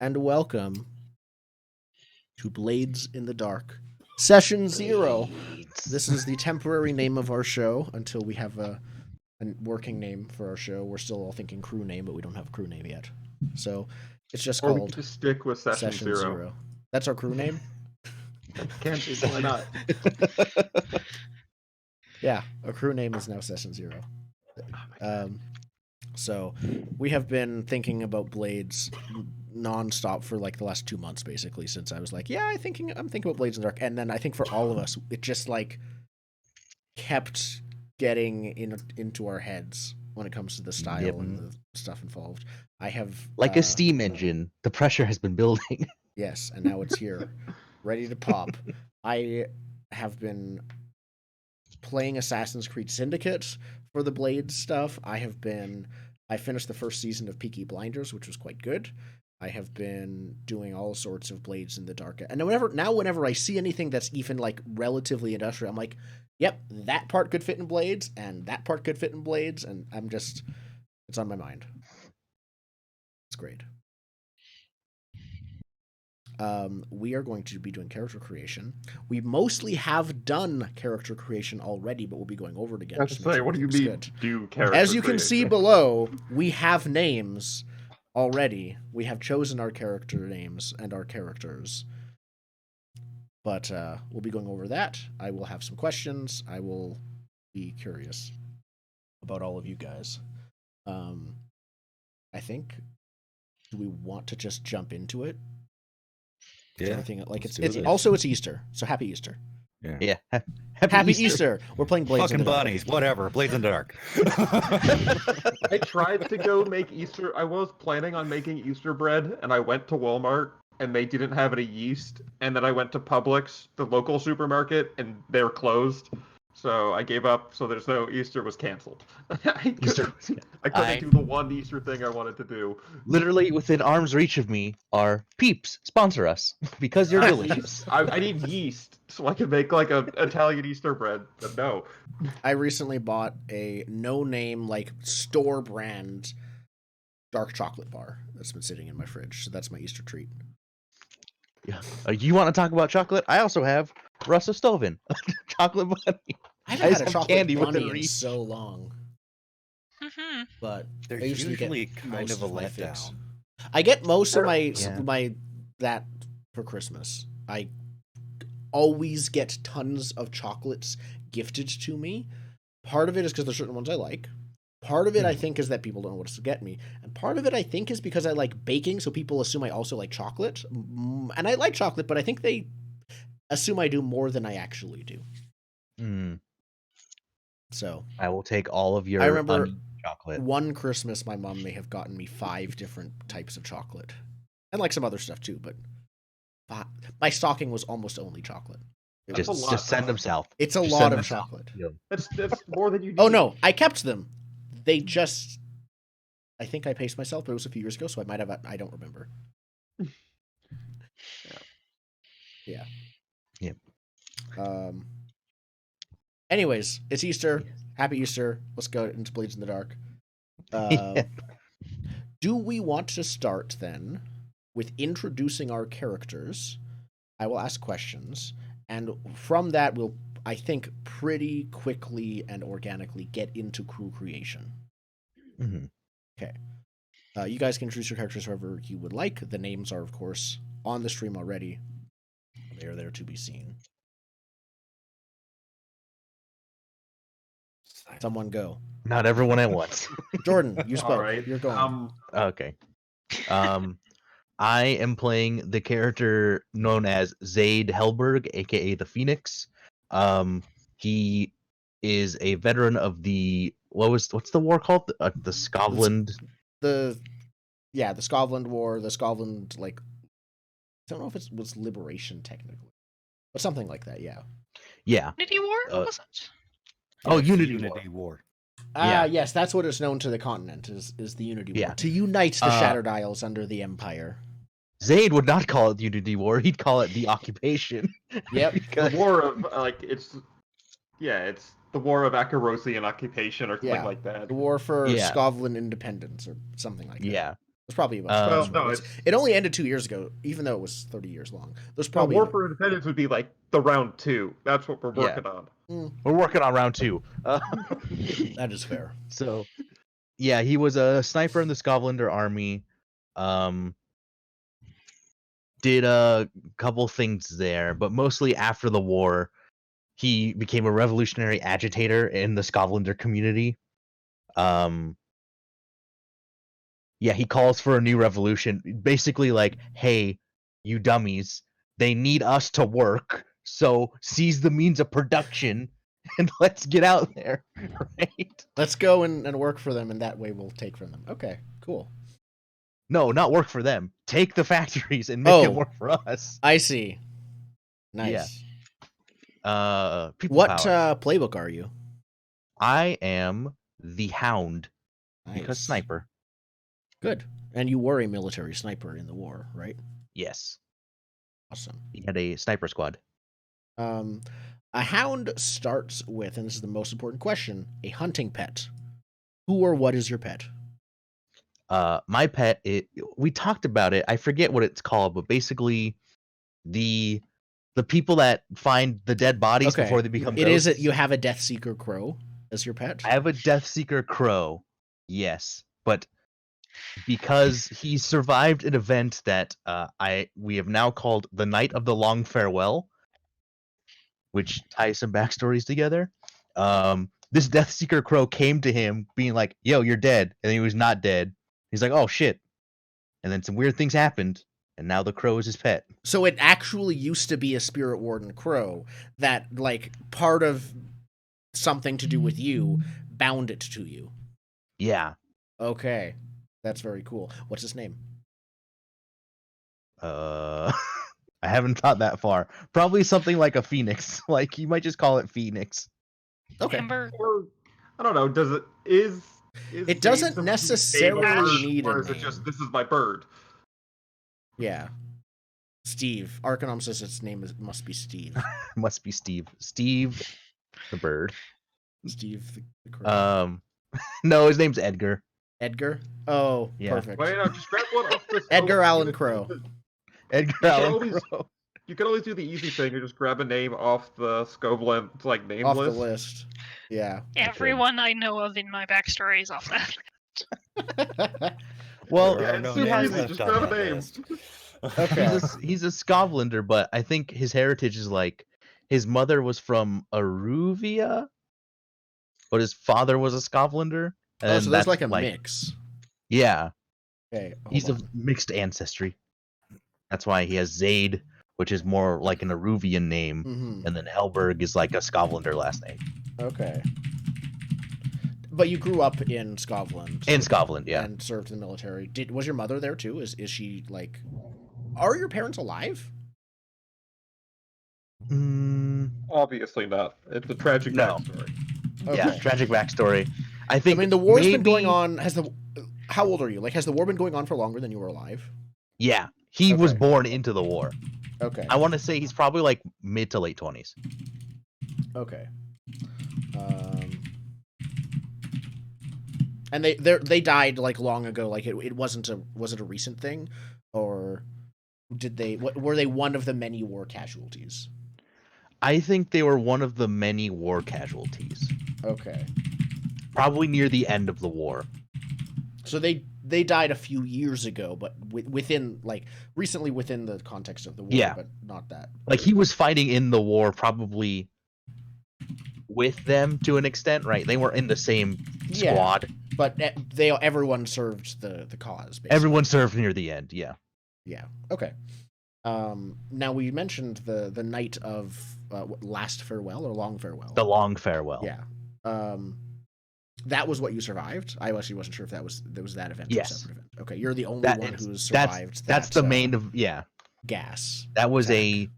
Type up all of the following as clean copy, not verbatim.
and welcome to Blades in the Dark, Session Zero. This is the temporary name of our show until we have a working name for our show. We're still all thinking crew name, but we don't have a crew name yet. So it's just Or we called could just stick with Session Zero. That's our crew name? Can't be, why not? Yeah, our crew name is now Session Zero. So we have been thinking about Blades nonstop for like the last 2 months, basically, since I was like, yeah, I'm thinking about Blades in the Dark, and then I think for all of us, it just like kept getting into our heads when it comes to the style and the stuff involved. I have like a steam engine. The pressure has been building. Yes, and now it's here, ready to pop. I have been playing Assassin's Creed Syndicate for the Blades stuff. I finished the first season of Peaky Blinders, which was quite good. I have been doing all sorts of Blades in the Dark. And whenever I see anything that's even like relatively industrial, I'm like, yep, that part could fit in Blades, and that part could fit in Blades, and it's on my mind. It's great. We are going to be doing character creation. We mostly have done character creation already, but we'll be going over it again. What do you mean do character As you can creation? see below, we have names already. We have chosen our character names and our characters. But we'll be going over that. I will have some questions. I will be curious about all of you guys. I think, do we want to just jump into it? Yeah. Everything like it's Easter, so happy Easter. Yeah. Happy Easter. We're playing Blades in the Dark. Bunnies, whatever. Blades in the Dark. I tried to go make Easter. I was planning on making Easter bread, and I went to Walmart, and they didn't have any yeast. And then I went to Publix, the local supermarket, and they're closed. So I gave up. So there's no Easter was canceled. I couldn't do the one Easter thing I wanted to do. Literally within arm's reach of me are Peeps. Sponsor us because you're delicious. I need yeast so I can make like a Italian Easter bread. But no. I recently bought a no-name like store brand dark chocolate bar that's been sitting in my fridge. So that's my Easter treat. Yeah. You want to talk about chocolate? I also have Russell Stoven, chocolate bunny. I haven't had a chocolate candy bunny in so long. Mm-hmm. But They're I usually get kind of a letdown. I get most of my that for Christmas. I always get tons of chocolates gifted to me. Part of it is because there's certain ones I like. Part of it, I think, is that people don't know what to get me. And part of it, I think, is because I like baking, so people assume I also like chocolate. And I like chocolate, but I think they assume I do more than I actually do. So I will take all of your chocolate. One Christmas, my mom may have gotten me 5 different types of chocolate. And like some other stuff, too, but my stocking was almost only chocolate. Just send them south. It's a lot of chocolate. That's more than you need. Oh, no, I kept them. They just... I think I paced myself, but it was a few years ago, so I might have... I don't remember. Yeah. Yep. Anyways, it's Easter. Happy Easter. Let's go into Blades in the Dark. Do we want to start, then, with introducing our characters? I will ask questions, and from that, we'll, I think, pretty quickly and organically get into crew creation. Mm-hmm. Okay. You guys can introduce your characters however you would like. The names are, of course, on the stream already. They are there to be seen. Someone go. Not everyone at once. Jordan, you spoke. All right. You're going. Okay. I am playing the character known as Zaid Helberg, aka the Phoenix. He is a veteran of the what's the war called? The Scotland. The Scotland War. The Scotland I don't know if it was liberation technically, but something like that. Yeah. Yeah. Unity War? What was it? Oh, Unity War. Yes, that's what it's known to the continent is the Unity War. To unite the Shattered Isles under the Empire. Zaid would not call it the Unity War. He'd call it the Occupation. Yep. The war of it's the war of Akarosian occupation or something like that. The war for Scotland independence or something like that. Yeah. It's probably about 2 Well, years no, ago. It only ended 2 years ago, even though it was 30 years long. There's Well, probably War for Independence would be like the round 2. That's what we're Yeah. working on. We're working on round 2. that is fair. So, yeah, he was a sniper in the Scotlander army. Did a couple things there, but mostly after the war, he became a revolutionary agitator in the Scotlander community. Yeah, he calls for a new revolution. Basically, like, hey, you dummies, they need us to work, so seize the means of production and let's get out there, right? Let's go and work for them, and that way we'll take from them. Okay, cool. No, not work for them. Take the factories and make Oh. them work for us. I see. Nice. People What power. playbook are you? I am the Hound because Nice. sniper. Good. And you were a military sniper in the war, right? Yes, Awesome. he had a sniper squad. A hound starts with, and this is the most important question, a hunting pet. Who or what is your pet? My pet. We talked about it. I forget what it's called, but basically, the people that find the dead bodies Okay. before they become It is ghosts. you have a Death Seeker crow as your pet? I have a Death Seeker crow. Yes, but because he survived an event that we have now called the Night of the Long Farewell, which ties some backstories together. This Death Seeker crow came to him being like, "Yo, you're dead," and he was not dead. He's like, "Oh shit!" And then some weird things happened, and now the crow is his pet. So it actually used to be a Spirit Warden crow that, like, part of something to do with you bound it to you. Yeah. Okay. That's very cool. What's his name? I haven't thought that far. Probably something like a phoenix. Like you might just call it Phoenix. Okay. Amber. Or I don't know. Does it is It doesn't Zane necessarily bird, need a or is it name. just this is my bird? Yeah. Steve. Arcanom says its name must be Steve. Must be Steve. Steve the bird. Steve the crow. No, his name's Edgar. Edgar? Oh, Yeah. perfect. Wait, no, just grab one off the Edgar oh, Allan you- Crow. Edgar can Allan always- Crow. You can always do the easy thing and just grab a name off the Scoveland name Off list. the list. Yeah. Everyone I know of in my backstory is off that. Well, There Yeah, are it's no super names easy, left just on grab a that name. list. Okay. he's a Scovlander, but I think his heritage is like his mother was from Aruvia, but his father was a Scovlander. And Oh, so there's that's like a mix. Yeah, Okay. he's hold of on. mixed ancestry. That's why he has Zaid, which is more like an Aruvian name, Mhm. and then Helberg is like a Scovlander last name. Okay. But you grew up in Scotland. In Scotland, yeah. And served in the military. Was your mother there too? Is she like? Are your parents alive? Obviously not. It's a tragic No. backstory. Yeah, Okay. tragic backstory. I I think mean, the war's been going maybe- on. How old are you? Like, has the war been going on for longer than you were alive? Yeah, he was Okay. born into the war. Okay. I want to say he's probably like mid to late 20s. Okay. And they died like long ago. Like it wasn't a was it a recent thing, or did they? Were they one of the many war casualties? I think they were one of the many war casualties. Okay. Probably near the end of the war. So they died a few years ago, but within like recently within the context of the war, Yeah. but not that. Like he was fighting in the war probably with them to an extent, right? They were in the same Yeah. squad. But everyone served the cause. Basically. Everyone served near the end, yeah. Yeah. Okay. Now we mentioned the night of last farewell or long farewell. The long farewell. Yeah. That was what you survived. I actually wasn't sure if that was that event. Or a Yes. separate event. Okay, you're the only That one is- who's that's survived. that's that, the main of yeah. gas. That was attack.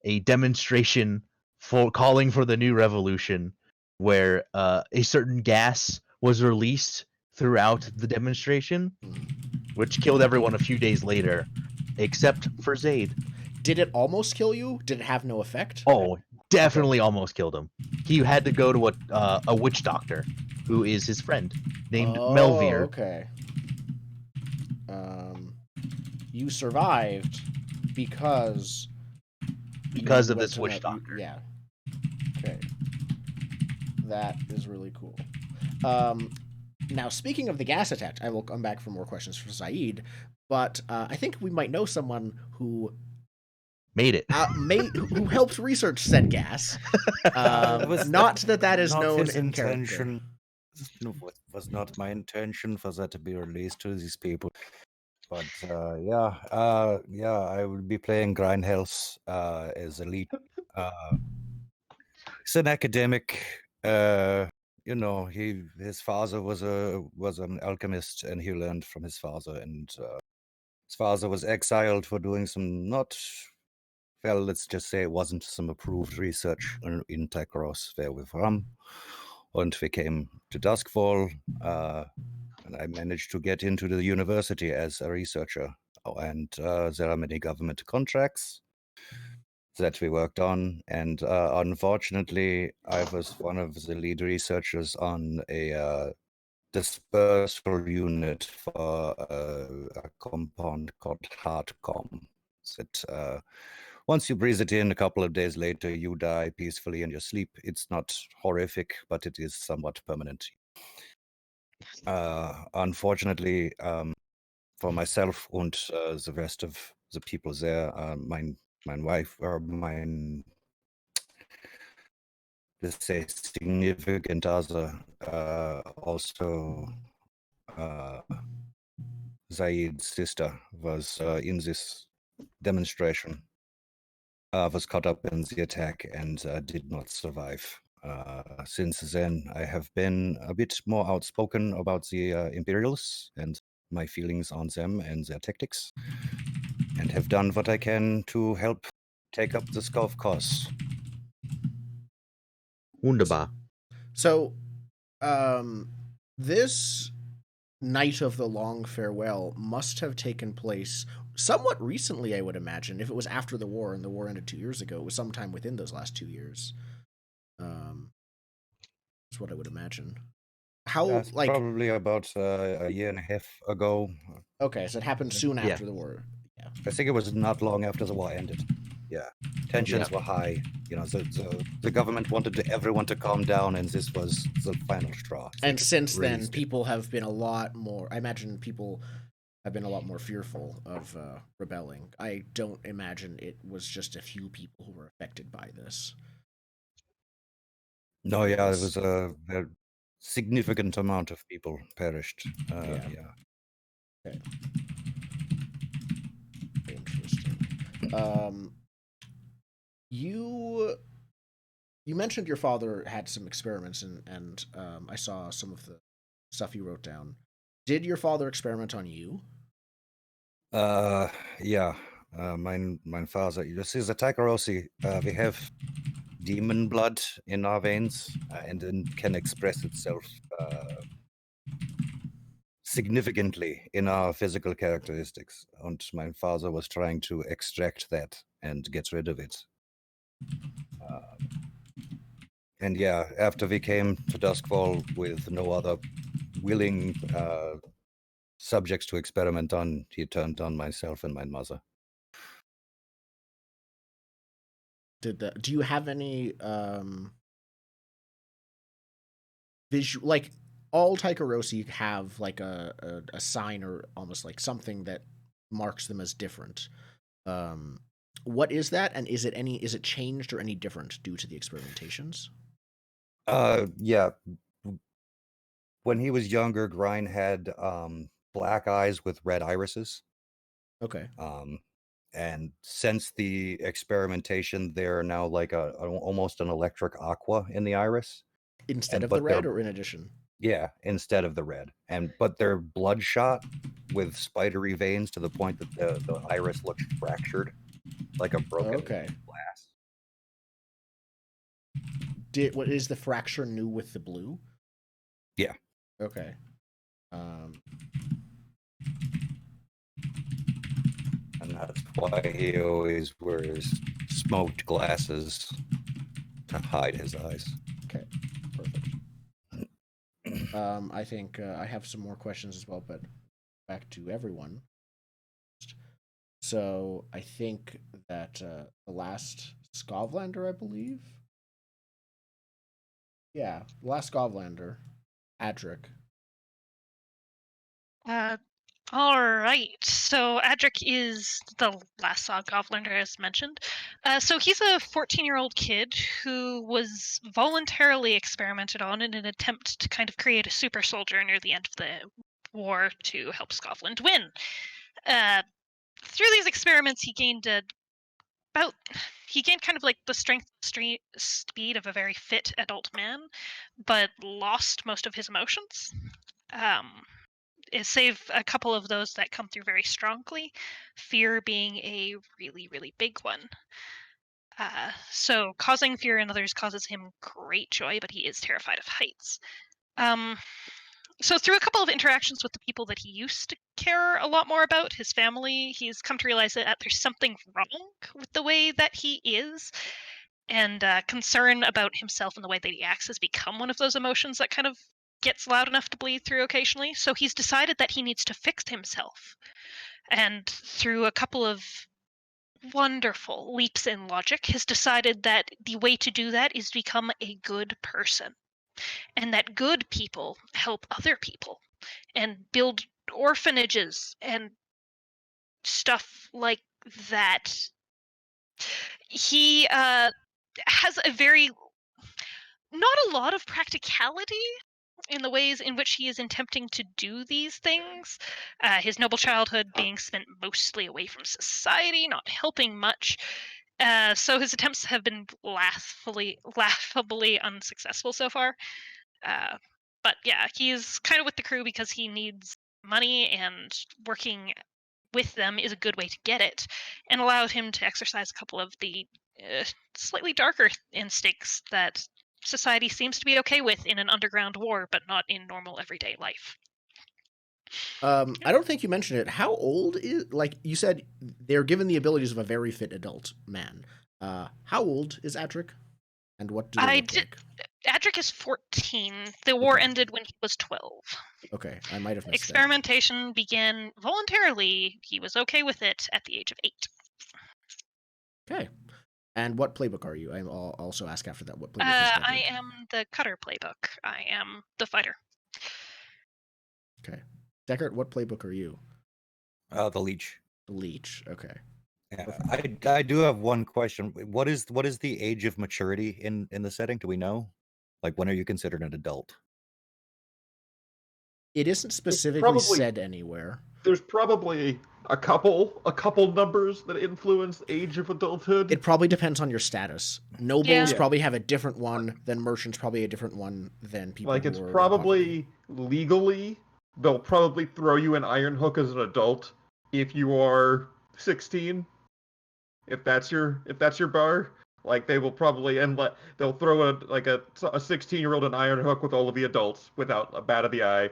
a demonstration for calling for the new revolution where a certain gas was released throughout the demonstration, which killed everyone a few days later, except for Zaid. Did it almost kill you? Did it have no effect? Oh, definitely almost killed him. He had to go to a witch doctor, who is his friend, named Oh, Melvir. Okay. you survived because Because you of went this to witch that- doctor. Yeah. Okay. That is really cool. Now, speaking of the gas attack, I will come back for more questions for Saeed, but I think we might know someone who Made it. who helped research said gas. Not that is not known his in character. intention. No, it was not my intention for that to be released to these people. But yeah, I will be playing Grindhouse as a lead. He's an academic. His father was an alchemist, and he learned from his father. And his father was exiled for doing some not. Well, let's just say it wasn't some approved research in Tekros where we're from. And we came to Duskfall, and I managed to get into the university as a researcher. And there are many government contracts that we worked on. And unfortunately, I was one of the lead researchers on a dispersal unit for a compound called Hardcom. That once you breathe it in, a couple of days later, you die peacefully in your sleep. It's not horrific, but it is somewhat permanent. Unfortunately, for myself and the rest of the people there, my wife, or let's say, significant other, also Zaid's sister, was in this demonstration. Was caught up in the attack and did not survive. Since then, I have been a bit more outspoken about the Imperials and my feelings on them and their tactics, and have done what I can to help take up the Skov's cause. Wunderbar. So, this Night of the Long Farewell must have taken place somewhat recently, I would imagine. If it was after the war and the war ended 2 years ago, it was sometime within those last 2 years. That's what I would imagine. How, That's like, probably about a year and a half ago. okay, so it happened soon Yeah. after the war. Yeah. I think it was not long after the war ended. Yeah, tensions were high. The government wanted everyone to calm down, and this was the final straw. They And just since then, released it. people have been a lot more. I imagine people have been a lot more fearful of rebelling. I don't imagine it was just a few people who were affected by this. No, yeah, it was a significant amount of people perished. Yeah. Yeah. Okay. Interesting. You mentioned your father had some experiments, and I saw some of the stuff you wrote down. Did your father experiment on you? Yeah. Mein father. This is a Takarosi. We have demon blood in our veins, and it can express itself significantly in our physical characteristics. And my father was trying to extract that and get rid of it. And yeah, after we came to Duskfall with no other willing subjects to experiment on, he turned on myself and my mother. Do you have any visual, like, all Taikarosi have like a sign or almost like something that marks them as different. What is that, and is it changed or any different due to the experimentations? Yeah. When he was younger, Grind had black eyes with red irises. Okay. And since the experimentation, they're now like almost an electric aqua in the iris. Instead of the red, or in addition? Yeah, instead of the red. But they're bloodshot with spidery veins to the point that the iris looks fractured, like a broken glass. What is the fracture new with the blue? Yeah. Okay. And that's why he always wears smoked glasses to hide his eyes. Okay, perfect. I think I have some more questions as well, but back to everyone. So I think that the last Skovlander, I believe. Yeah, the last Skovlander, Adric. Uh, all right. So Adric is the last Gobliner, as mentioned. So he's a 14-year-old kid who was voluntarily experimented on in an attempt to kind of create a super soldier near the end of the war to help Scotland win. Through these experiments, he gained kind of like the strength speed of a very fit adult man, but lost most of his emotions. Save a couple of those that come through very strongly, fear being a really, really big one. So causing fear in others causes him great joy, but he is terrified of heights. So through a couple of interactions with the people that he used to care a lot more about, his family, he's come to realize that there's something wrong with the way that he is, and concern about himself and the way that he acts has become one of those emotions that kind of gets loud enough to bleed through occasionally. So he's decided that he needs to fix himself. And through a couple of wonderful leaps in logic, has decided that the way to do that is to become a good person. And that good people help other people and build orphanages and stuff like that. He has a very not a lot of practicality in the ways in which he is attempting to do these things. His noble childhood being spent mostly away from society, not helping much. So his attempts have been laughably unsuccessful so far. But yeah, he's kind of with the crew because he needs money, and working with them is a good way to get it, and allowed him to exercise a couple of the slightly darker instincts that society seems to be okay with in an underground war, but not in normal everyday life. I don't think you mentioned it. How old is, like you said, they're given the abilities of a very fit adult man. How old is Adric? And what do they look like? Adric is 14. The war Okay. ended when he was 12. Okay, I might have missed that. Experimentation began voluntarily. He was okay with it at the age of 8. Okay. And what playbook are you? I'll also ask after that what playbook is I am the Cutter playbook. I am the fighter. Okay. Deckard, what playbook are you? The leech. The Leech. Okay. Yeah, I do have one question. What is the age of maturity in the setting? Do we know? Like, when are you considered an adult? It isn't specifically probably- said anywhere. There's probably a couple numbers that influence age of adulthood. It probably depends on your status. Nobles Yeah. probably have a different one than merchants, probably a different one than people Like, who it's are in probably poverty. legally, they'll probably throw you an Iron Hook as an adult if you are 16. If that's your bar, like, they will probably they'll throw a 16-year-old an Iron Hook with all of the adults without a bat of the eye.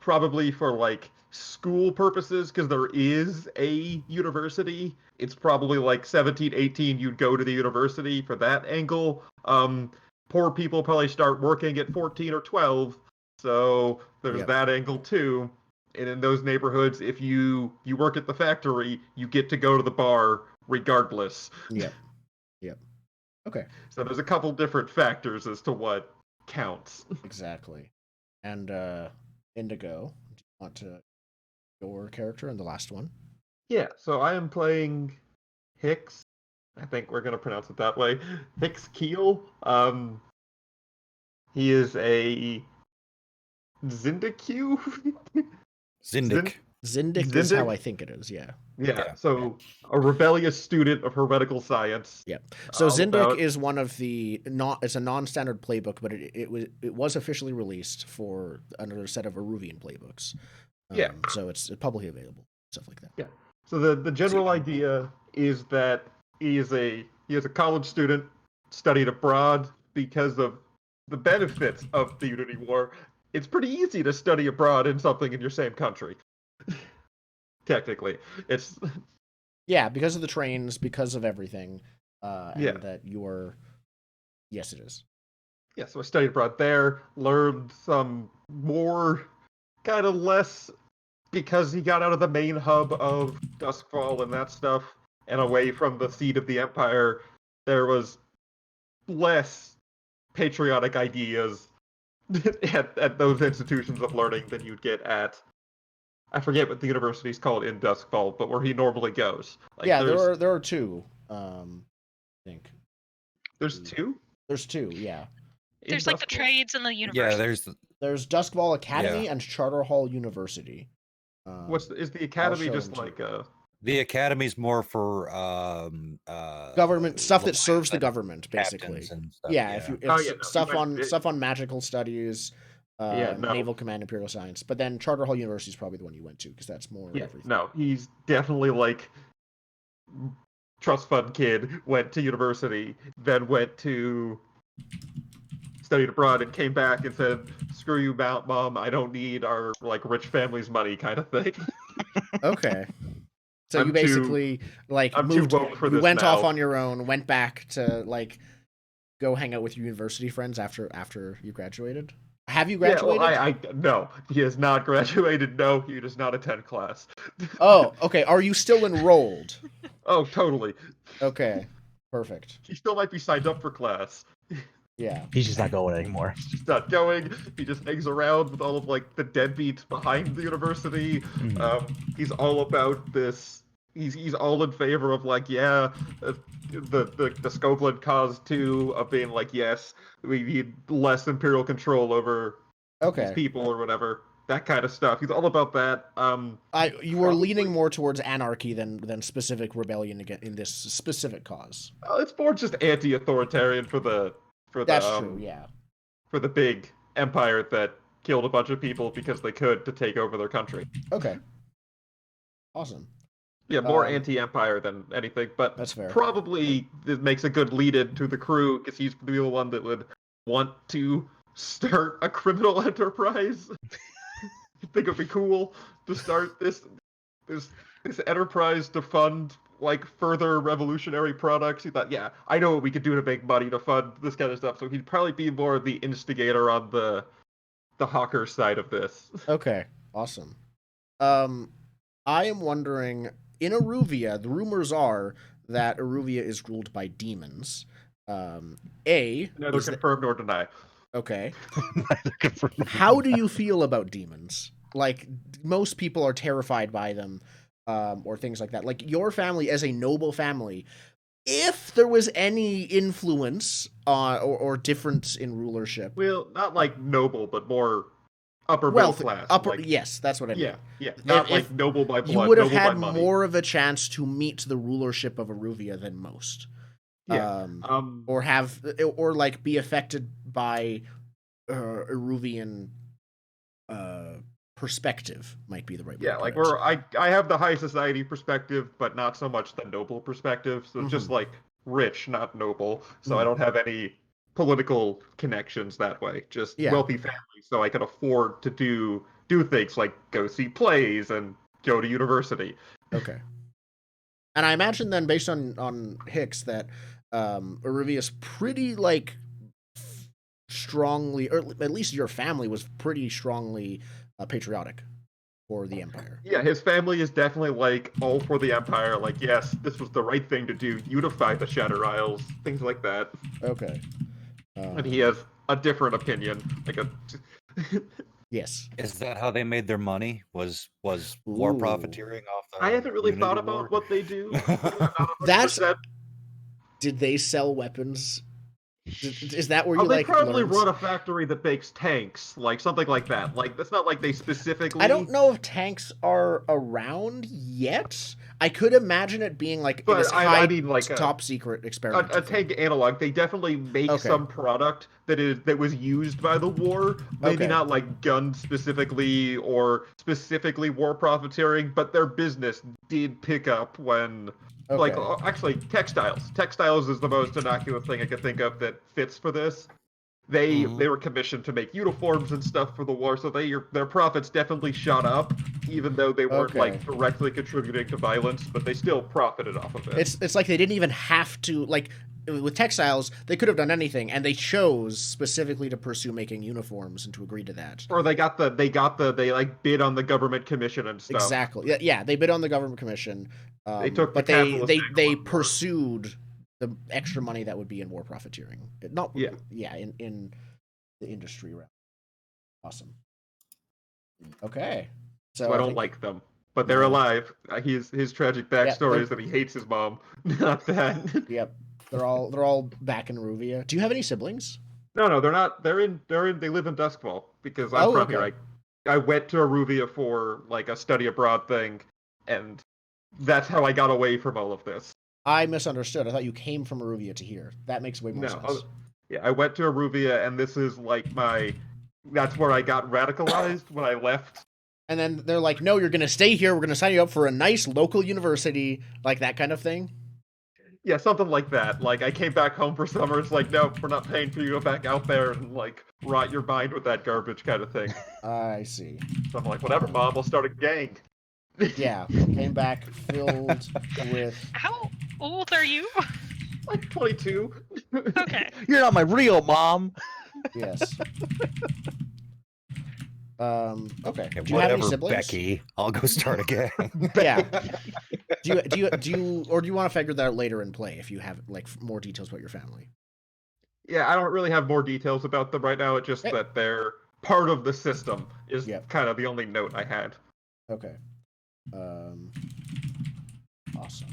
Probably for like school purposes, because there is a university. It's probably like 17, 18. You'd go to the university for that angle. Poor people probably start working at 14 or 12, so there's Yep. that angle too. And in those neighborhoods, if you work at the factory, you get to go to the bar regardless. Yep. Okay. So there's a couple different factors as to what counts. Exactly. And Indigo, do you want to your character in the last one? Yeah, so I am playing Hicks. I think we're gonna pronounce it that way. Hicks Keel. He is a Zindaku. Zindik. Zindik is how Zindik? I think it is, yeah. Yeah, so a rebellious student of heretical science. Yep. So Zindik about- is one of the it's a non-standard playbook, but it was officially released for another set of Eruvian playbooks. Yeah. So it's publicly available, stuff like that. So the general idea is that he is a college student, studied abroad because of the benefits of the Unity War. It's pretty easy to study abroad in something in your same country. Technically, it's Yeah, because of the trains, because of everything, and Yeah. that you're. Yes, it is. yeah. So I studied abroad there, learned some more kind of less because he got out of the main hub of Duskfall and that stuff, and away from the seat of the Empire, there was less patriotic ideas at those institutions of learning than you'd get at, I forget what the university's called in Duskfall, but where he normally goes. Like, yeah, there are two. I think there's two. there's two. Yeah, There's like the Duskfall? trades and the university. Yeah, there's Duskfall Academy Yeah. and Charter Hall University. Is the academy show just them to like the academy's more for Government stuff that serves the and government, basically. captains and stuff, Yeah, if you Oh, it's yeah, no, stuff you on might- stuff on magical studies, Yeah, no. Naval Command, Imperial Science. But then Charter Hall University is probably the one you went to because that's more Yeah, everything. no, he's definitely like trust fund kid, went to university, then went to studied abroad and came back and said, "Screw you, Mom, I don't need our like rich family's money," kind of thing. Okay. So I'm you too- basically like I'm too moved. woke for You this went off now. on your own, went back to like go hang out with your university friends after you graduated. Have you graduated? Yeah, well, I no, he has not graduated. No, he does not attend class. Oh, okay. Are you still enrolled? Oh, totally. Okay, perfect. He still might be signed up for class. Yeah. He's just not going anymore. He's not going. He just hangs around with all of like the deadbeats behind the university. He's all about this. He's all in favor of like, yeah, the Scopland cause too, of being like, yes, we need less imperial control over these Okay. people or whatever. That kind of stuff. He's all about that. You were leaning Probably- more towards anarchy than specific rebellion in this specific cause. It's more just anti-authoritarian for the That's true. Yeah. for the big empire that killed a bunch of people because they could to take over their country. Okay. Awesome. Yeah, more Um, anti-empire than anything, but That's fair. probably it makes a good lead-in to the crew because he's the one that would want to start a criminal enterprise. You think it'd be cool to start this enterprise to fund like further revolutionary products? He thought, yeah, I know what we could do to make money to fund this kind of stuff. So he'd probably be more of the instigator on the hawker side of this. Okay. Awesome. I am wondering, in Eruvia, the rumors are that Eruvia is ruled by demons. Neither is that- confirm nor deny. okay. How do you feel about demons? Like, most people are terrified by them, or things like that. Like, your family, as a noble family, if there was any influence or difference in rulership, Well, not like noble, but more upper middle class. like, yes, that's what I mean. yeah, not like if noble by blood, You would have noble had by money. more of a chance to meet the rulership of Eruvia than most. Yeah. Or like be affected by Eruvian perspective might be the right way Yeah, to like put it. I have the high society perspective, but not so much the noble perspective. So it's just like rich, not noble. So I don't have any political connections that way. Just Yeah. wealthy family, so I could afford to do things like go see plays and go to university. Okay. And I imagine then, based on Hicks, that Eruvia is pretty like strongly, or at least your family was pretty strongly patriotic for the Empire. Yeah, his family is definitely like all for the Empire. Like, yes, this was the right thing to do. Unify the Shatter Isles, things like that. Okay. And he has a different opinion. Like a Yes. Is that how they made their money? Was war Ooh. profiteering off the? I haven't really thought Unity about War? what they do. I'm not 100%. That's- Did they sell weapons? Is that where you they like? probably learned- run a factory that makes tanks, like something like that. Like it's not like they specifically. I don't know if tanks are around yet. I could imagine it being like But this I high mean, like top secret experiment. a tank analog. They definitely make Okay. some product that was used by the war. Maybe Okay. not like guns specifically or specifically war profiteering, but their business did pick up when. Like actually, textiles. Textiles is the most innocuous thing I could think of that fits for this. They were commissioned to make uniforms and stuff for the war, so their profits definitely shot up, even though they weren't Okay. like directly contributing to violence, but they still profited off of it. It's like they didn't even have to like with textiles, they could have done anything, and they chose specifically to pursue making uniforms and to agree to that. Or they like bid on the government commission and stuff. Exactly. Yeah, they bid on the government commission. They took the but capitalist they angle on board. pursued the extra money that would be in war profiteering. Not Yeah. in the industry realm. Awesome. Okay. So I don't think- like them. But they're No. alive. His tragic backstory is that he hates his mom. Not that. Yep. They're all back in Ruvia. Do you have any siblings? No, they're not. They live in Duskfall because I'm Oh, from okay. here. I went to Aruvia for like a study abroad thing, and that's how I got away from all of this. I misunderstood. I thought you came from Ruvia to here. That makes way more sense. Yeah, I went to Aruvia, and this is like that's where I got radicalized when I left. And then they're like, "No, you're going to stay here. We're going to sign you up for a nice local university," like that kind of thing. Yeah, something like that. Like, I came back home for summer. It's like, no, we're not paying for you to go back out there and, like, rot your mind with that garbage kind of thing. I see. So I'm like, whatever, Mom, we'll start a gang. Yeah, came back filled with. How old are you? Like 22. Okay. You're not my real mom. Yes. Okay. Yeah, Do you have any whatever, siblings? Becky. I'll go start a gang. Yeah. Do you or do you want to figure that out later in play if you have like more details about your family? Yeah, I don't really have more details about them right now. It's just that they're part of the system is kind of the only note I had. Okay. Awesome.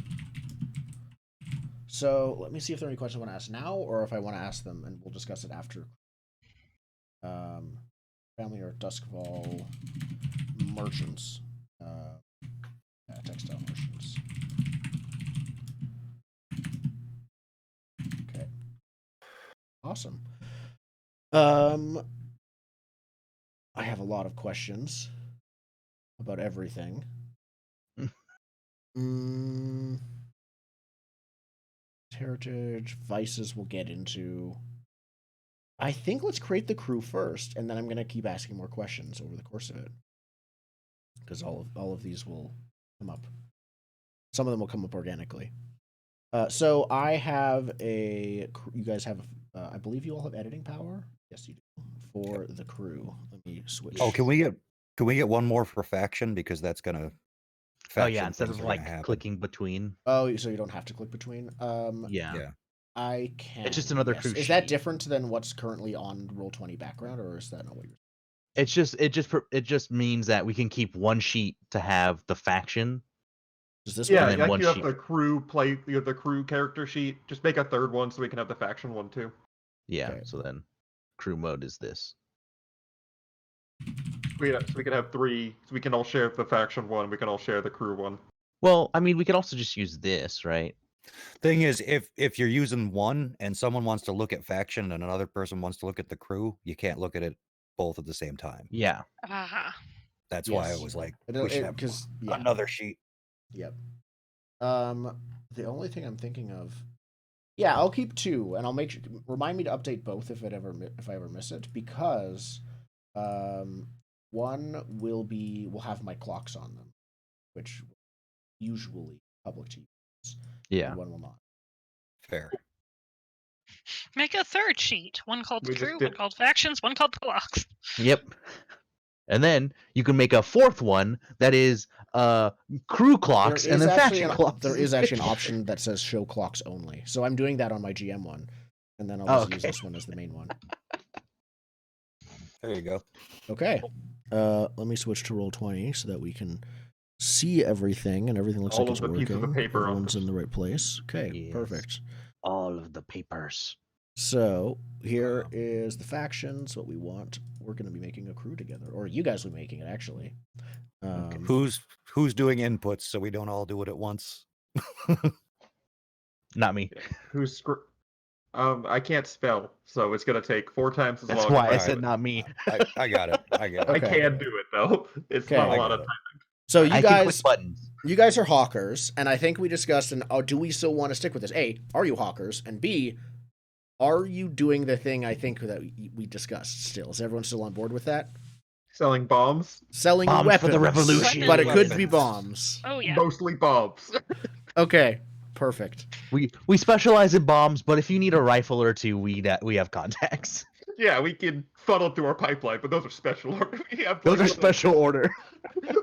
So let me see if there are any questions I want to ask now, or if I want to ask them, and we'll discuss it after. Family or Duskfall merchants. Textile merchants. Okay. Awesome. I have a lot of questions about everything. Heritage, vices we'll get into. I think let's create the crew first, and then I'm going to keep asking more questions over the course of it. Because all of these will come up. Some of them will come up organically. So I have you guys have, I believe you all have editing power? Yes, you do. For the crew. Let me switch. Oh, can we get one more for faction, because that's gonna. Oh yeah, faction instead things of are like gonna happen. clicking between. Oh, so you don't have to click between? Yeah. I can. It's just another yes. crew Is that sheet. different than what's currently on Roll20 background, or is that not what you're? It just means that we can keep one sheet to have the faction. Does this Yeah, and then like one you have sheet. the crew character sheet. Just make a third one so we can have the faction one too. Yeah. Okay. So then, crew mode is this. So we can have three. So we can all share the faction one. We can all share the crew one. Well, I mean, we could also just use this, right? Thing is, if you're using one and someone wants to look at faction and another person wants to look at the crew, you can't look at it both at the same time. Yeah. Uh-huh. That's why I Yes. was like, we should have because another sheet. Yep. The only thing I'm thinking of, I'll keep two, and I'll remind me to update both if I ever miss it, because one will have my clocks on them, which usually public to use. Yeah. And one will not. Fair. Make a third sheet. One called We just crew, did- one called factions, one called clocks. Yep. And then you can make a fourth one that is crew clocks There and is then actually faction clocks. There is actually an option that says show clocks only, so I'm doing that on my GM one, and then I'll just use Okay. this one as the main one. There you go. Okay. Let me switch to Roll20 so that we can see everything and everything looks All like of it's the working. pieces of paper on Everyone's this. in the right place. Okay, Yes. perfect. All of the papers. So here is the factions. What we want. We're going to be making a crew together, or you guys will be making it actually. Who's doing inputs so we don't all do it at once? Not me. Who's I can't spell, so it's gonna take 4 times as That's long. why I as said not me. I got it. I get I it. Okay. can do it though. It's Okay. not I a lot got of it. time. So you I can guys, click buttons. you guys are hawkers, and I think we discussed. And do we still want to stick with this? A, are you hawkers? And B, are you doing the thing I think that we discussed? Still, is everyone still on board with that? Selling bombs, Selling Bombs for weapons the revolution. but it could be Weapons. bombs. Oh yeah. mostly bombs. Okay, Perfect. We specialize in bombs, but if you need a rifle or two, we have contacts. Yeah, we can funnel through our pipeline, but those are special order. We have Those are like, special order.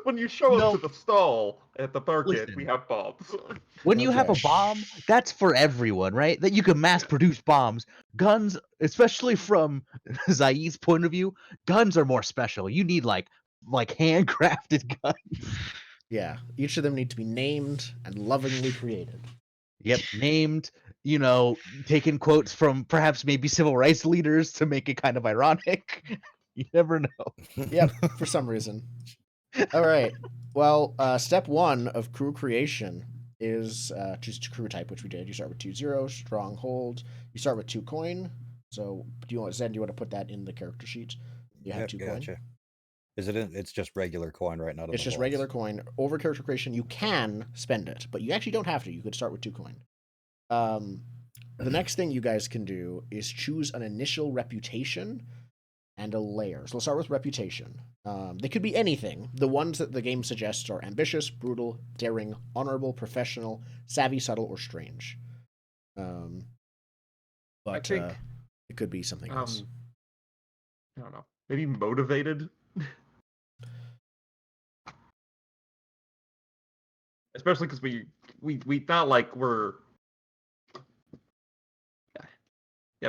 When you show No. up to the stall at the market, we Listen. have bombs. When you have a Okay. bomb, that's for everyone, right? That you can mass produce bombs. Guns, especially from Zaid's point of view, guns are more special. You need like handcrafted guns. Yeah, each of them need to be named and lovingly created. Yep, named, taking quotes from perhaps maybe civil rights leaders to make it kind of ironic. You never know. Yep, for some reason. All right. Well, step 1 of crew creation is choose crew type, which we did. You start with 2-0, stronghold. You start with 2 coin. So, do you want to put that in the character sheet? You have 2 coin. Gotcha. Is it? It's just regular coin, right? Not. It's just regular coin. Over character creation, you can spend it, but you actually don't have to. You could start with 2 coin. The next thing you guys can do is choose an initial reputation and a layer. So let's start with reputation. They could be anything. The ones that the game suggests are ambitious, brutal, daring, honorable, professional, savvy, subtle, or strange. But think, it could be something else. I don't know. Maybe motivated. Especially because we not like we're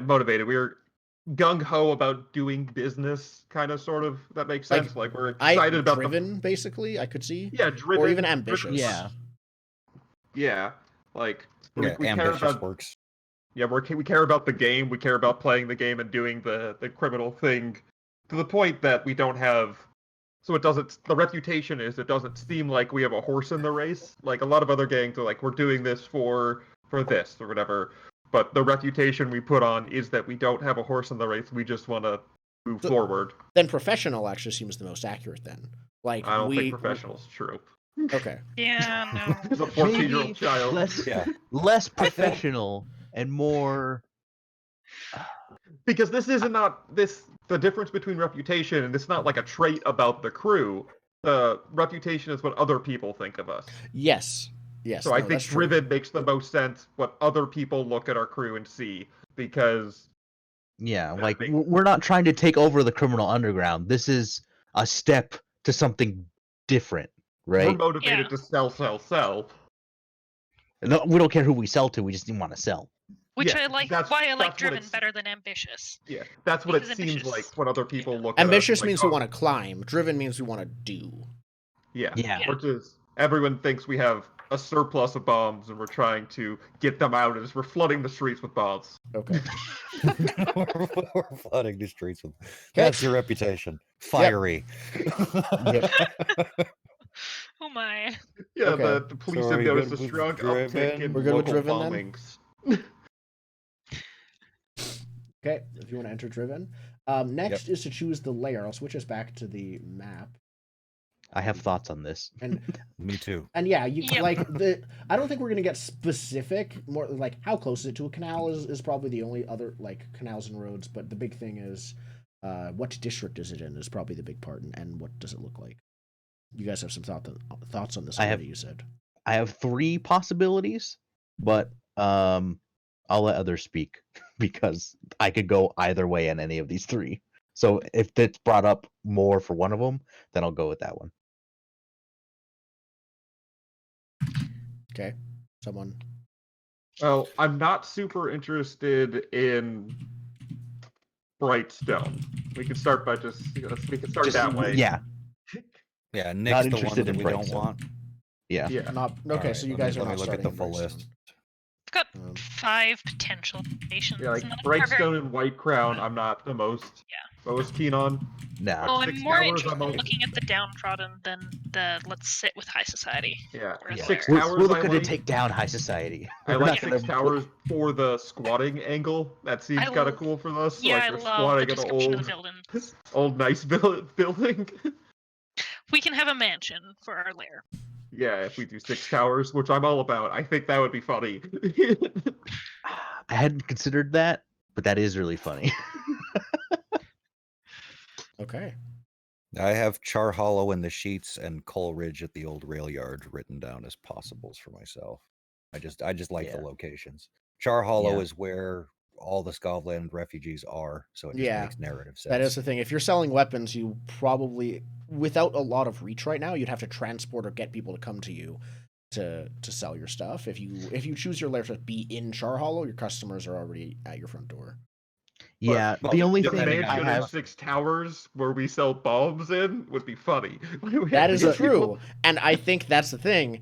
motivated. We're gung ho about doing business, kind of, sort of. That makes sense. Like we're excited about driven, basically. I could see. Yeah, driven, or even ambitious. Driven. Yeah, like we care ambitious about works. Yeah, we care about the game. We care about playing the game and doing the criminal thing to the point that we don't have. So it doesn't. The reputation is it doesn't seem like we have a horse in the race. Like a lot of other gangs are like, we're doing this for this or whatever. But the reputation we put on is that we don't have a horse in the race. We just want to move forward. Then professional actually seems the most accurate. Then, like I don't think professional's true. Okay. Yeah, no. He's a 14-year-old child. Less professional and more. Because this isn't not this. The difference between reputation and it's not like a trait about the crew. The reputation is what other people think of us. Yes. So I think driven makes the most sense what other people look at our crew and see, because we're not trying to take over the criminal underground. This is a step to something different, right? We're motivated to sell. No, we don't care who we sell to. We just want to sell. Which I like. Why I like driven better than ambitious. Yeah, that's what it seems like. What other people look at. Ambitious means we want to climb. Driven means we want to do. Yeah. Which is everyone thinks we have a surplus of bombs and we're trying to get them out as we're flooding the streets with bombs. Okay. We're flooding the streets with. That's your reputation. Fiery. Yep. Oh my. Yeah, the police have noticed a strong uptick in local bombings. Okay, if you want to enter driven. Next is to choose the layer. I'll switch us back to the map. I have thoughts on this. And me too. And like I don't think we're gonna get specific. More like how close is it to a canal is probably the only other like canals and roads. But the big thing is, what district is it in is probably the big part, and what does it look like? You guys have some thoughts on this already. You said I have 3 possibilities, but I'll let others speak because I could go either way on any of these 3. So if it's brought up more for one of them, then I'll go with that one. Okay, someone. Well, I'm not super interested in Brightstone. We can start by we can start that way. Yeah. Yeah, Nick's the one that we don't want. Yeah. Not okay. Right, so you guys are not look at the full list. I've got 5 potential nations. Yeah, like Brightstone and White Crown, I'm not the most keen on. No. Oh, I'm more interested in looking at the downtrodden than the let's sit with high society. Yeah, yeah. 6 We're towers. looking to take down high society. I like 6 towers for the squatting angle. That seems kind of cool for us. Yeah, like I love the description of the building. Old nice building. We can have a mansion for our lair. Yeah, if we do 6 towers, which I'm all about, I think that would be funny. I hadn't considered that, but that is really funny. Okay. I have Char Hollow in the sheets and Coal Ridge at the old rail yard written down as possibles for myself. I just like the Yeah. locations. Char Hollow Yeah. is where all the Skovland refugees are, so it just Yeah. makes narrative sense. That is the thing. If you're selling weapons, you probably, without a lot of reach right now, you'd have to transport or get people to come to you to sell your stuff. If you choose your lair to be in Char Hollow, your customers are already at your front door. Yeah, But the only just thing depending on I mansion in have. 6 Towers where we sell bombs in would be funny. That is People- true, and I think that's the thing.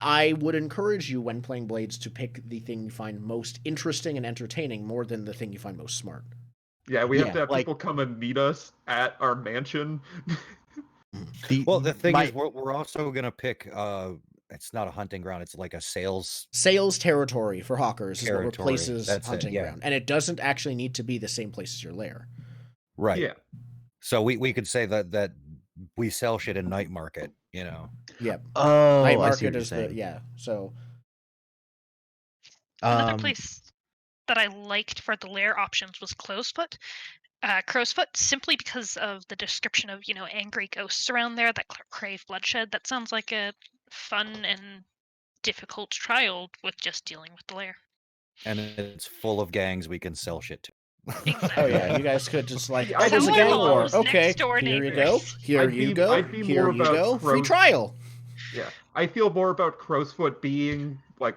I would encourage you when playing Blades to pick the thing you find most interesting and entertaining more than the thing you find most smart. Yeah, we Yeah, have to have like- people come and meet us at our mansion. Well, the thing my- is, we're also gonna pick. It's not a hunting ground; it's like a sales. Sales territory for hawkers is what Territory, replaces that's it, hunting yeah. ground, and it doesn't actually need to be the same place as your lair. Right. Yeah. So we could say that we sell shit in night market. You know. Yep. Oh, Night I see market what you're is the saying. yeah. So Another Um, place that I liked for the lair options was Crowsfoot, simply because of the description of, angry ghosts around there that crave bloodshed. That sounds like a fun and difficult trial with just dealing with the lair. And it's full of gangs we can sell shit to. oh yeah, you guys could just like, See, oh, I'd there's be a gang more war. about Okay, next-door here you go. neighbors. Here you go. I'd be Here more you about go. Free crows- trial. Yeah, I feel more about Crowsfoot being like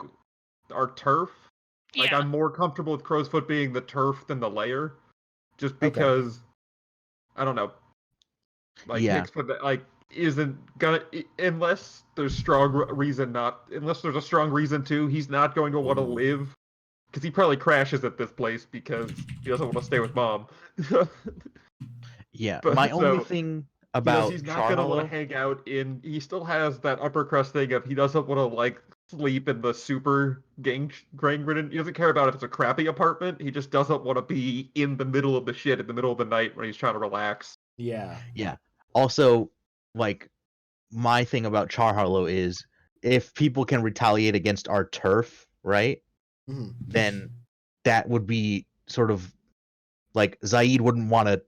our turf. Like Yeah. I'm more comfortable with Crowsfoot being the turf than the layer, just Okay. because I don't know. Like Yeah. Mixed like isn't gonna unless there's unless there's a strong reason to. He's not going to want to Ooh. live because he probably crashes at this place because he doesn't want to stay with mom. Yeah, But- my only so, thing Because about he's not Char gonna want Hollow. to hang out in. He still has that upper crust thing of he doesn't want to like sleep in the super gang ridden. He doesn't care about if it's a crappy apartment. He just doesn't want to be in the middle of the shit in the middle of the night when he's trying to relax. Yeah. Yeah. Also, like, my thing about Char Hollow is if people can retaliate against our turf, right? Mhm. Then that would be sort of like Zaid wouldn't want to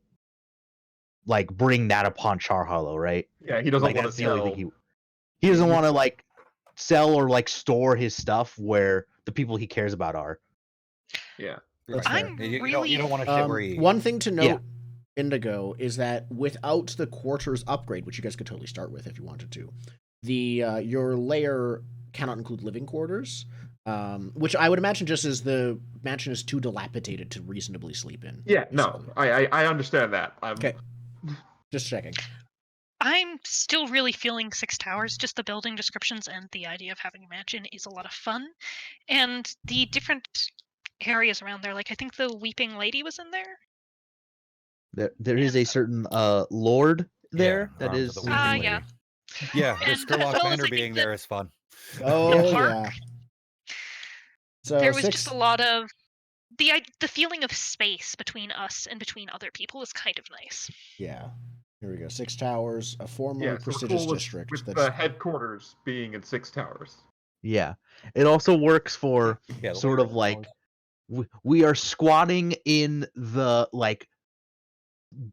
like bring that upon Char Hollow, right? Yeah, he doesn't Like want that's to the only sell. thing he doesn't want to like sell or like store his stuff where the people he cares about are. Yeah. That's Right. fair. I'm You really don't want to shit where you eat. One thing to note, Yeah. Indigo, is that without the quarters upgrade, which you guys could totally start with if you wanted to, the your layer cannot include living quarters, which I would imagine just as the mansion is too dilapidated to reasonably sleep in. Yeah. No, basically. I understand that. Okay. Just checking. I'm still really feeling 6 Towers. Just the building descriptions and the idea of having a mansion is a lot of fun. And the different areas around there, like I think the Weeping Lady was in there. There is a certain lord there Yeah, that Arms of is the Weeping Lady. Yeah. Yeah, the And as well Skurlock as I Manor think being that- there is fun. Oh Park. yeah. So There was 6 just a lot of the feeling of space between us and between other people is kind of nice. Yeah. Here we go. 6 Towers, a former Yeah. So we're prestigious cool with, district. with That's the headquarters being in 6 Towers. Yeah. It also works for Yeah, the sort layer of like we are squatting in the like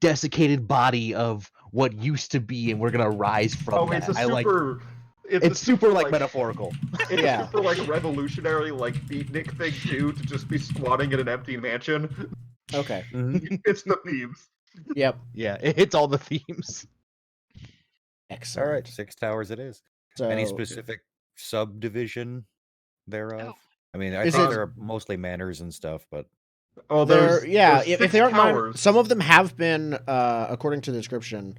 desiccated body of what used to be and we're gonna rise from Oh, that. it's a I like super. it's super like metaphorical. It's Yeah. super like revolutionary, like beatnik thing too, to just be squatting in an empty mansion. okay. It's the themes. Yep. Yeah, it hits all the themes. Excellent. All right, 6 Towers it is. So Any specific subdivision thereof? Oh. I mean, I Is think it- there are mostly manors and stuff, but Oh, They're yeah. there's If 6 they aren't towers. some of them have been, according to the description,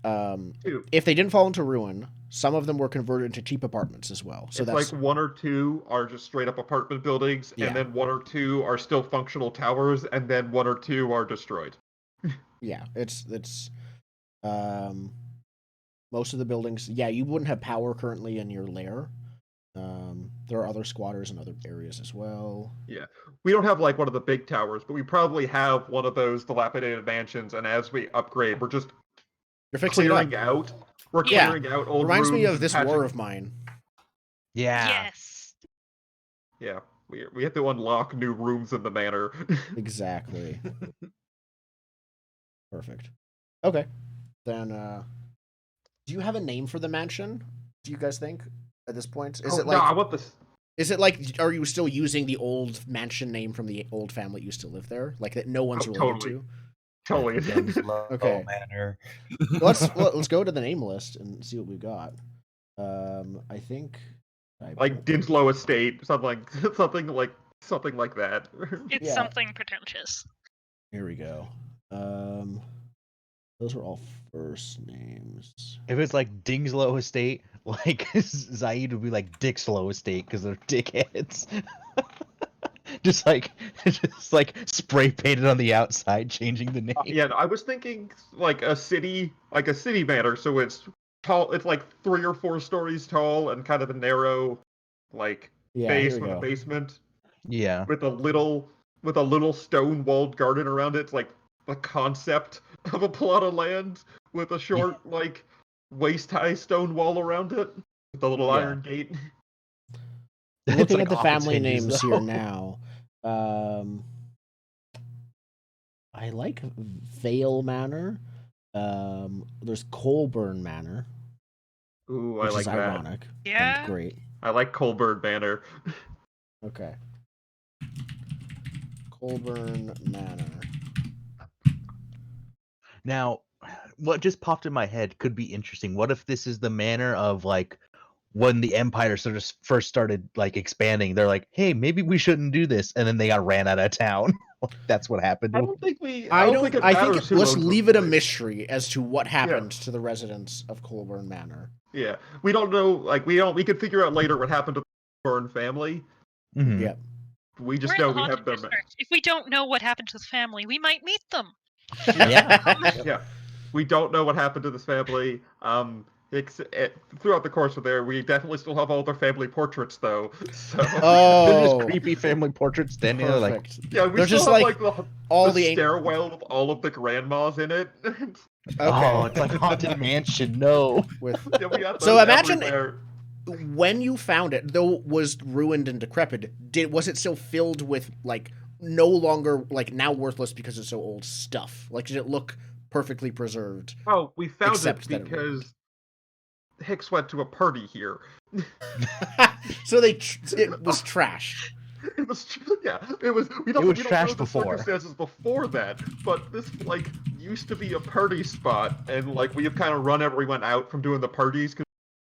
Two. if they didn't fall into ruin, some of them were converted into cheap apartments as well. So It's that's like 1 or 2 are just straight up apartment buildings, Yeah. and then 1 or 2 are still functional towers, and then 1 or 2 are destroyed. yeah. It's most of the buildings. Yeah, you wouldn't have power currently in your lair. There are other squatters in other areas as well. We don't have like one of the big towers, but we probably have one of those dilapidated mansions, and as we upgrade, we're just You're fixing it up. clearing out. We're Yeah. clearing out old Reminds me rooms of and this patching- war of mine. Yeah. Yes. Yeah, we have to unlock new rooms in the manor. Exactly. Perfect. Okay. Then do you have a name for the mansion? Do you guys think at this point? Is it like no, I want this. Is it like, are you still using the old mansion name from the old family that used to live there? Like that no one's Oh, related totally. to? Totally. Denslow Okay. Manor. Let's go to the name list and see what we've got. I think Like Dinslow Estate, something like that. It's Yeah. something pretentious. Here we go. Those are all first names. If it's like Dingslow Estate, like Zaid would be like Dixlow Estate because they're dickheads. just like spray painted on the outside, changing the name. Yeah, I was thinking like a city manor, so it's tall. It's like 3 or 4 stories tall and kind of a narrow, like Yeah, base here we with a go. basement Yeah. with a little stone walled garden around it. It's like the concept of a plot of land with a short like waist high stone wall around it with a little Yeah. iron gate. It's Looking like at the off its family hinges, names though. here now. I like Vale Manor. There's Colburn Manor, Ooh, I which like is that. ironic. Yeah. And great. I like Colburn Manor. Okay. Colburn Manor. Now, what just popped in my head could be interesting. What if this is the manner of like when the Empire sort of first started like expanding? They're like, "Hey, maybe we shouldn't do this," and then they got ran out of town. That's what happened. I To don't think we. I don't. think it I matters think who let's owns the leave it a place. mystery as to what happened to the residents of Colburn Manor. Yeah, we don't know. Like we don't. We could figure out later what happened to the Burn family. Mhm. Yeah. We just We're in know the we haunted have their. district. If we don't know what happened to the family, we might meet them. Yeah, we don't know what happened to this family. Throughout the course of there, we definitely still have all their family portraits, though. So They're Oh, just creepy family portraits standing there like, perfect. yeah, we They're still just have like like all the the stairwell with all of the grandmas in it. "Oh, okay. it's like Haunted Mansion." No. With Yeah, we got So those imagine- everywhere. when you found it, though was ruined and decrepit, was it still filled with like no longer like now worthless because it's so old stuff? Like did it look perfectly preserved? Oh, we found Except it that it because Hicks went to a party here. So it was trash. It was, yeah, it was. We It don't, was we don't trash know the before. circumstances before that, but this like used to be a party spot, and like we have kind of run everyone out from doing the parties because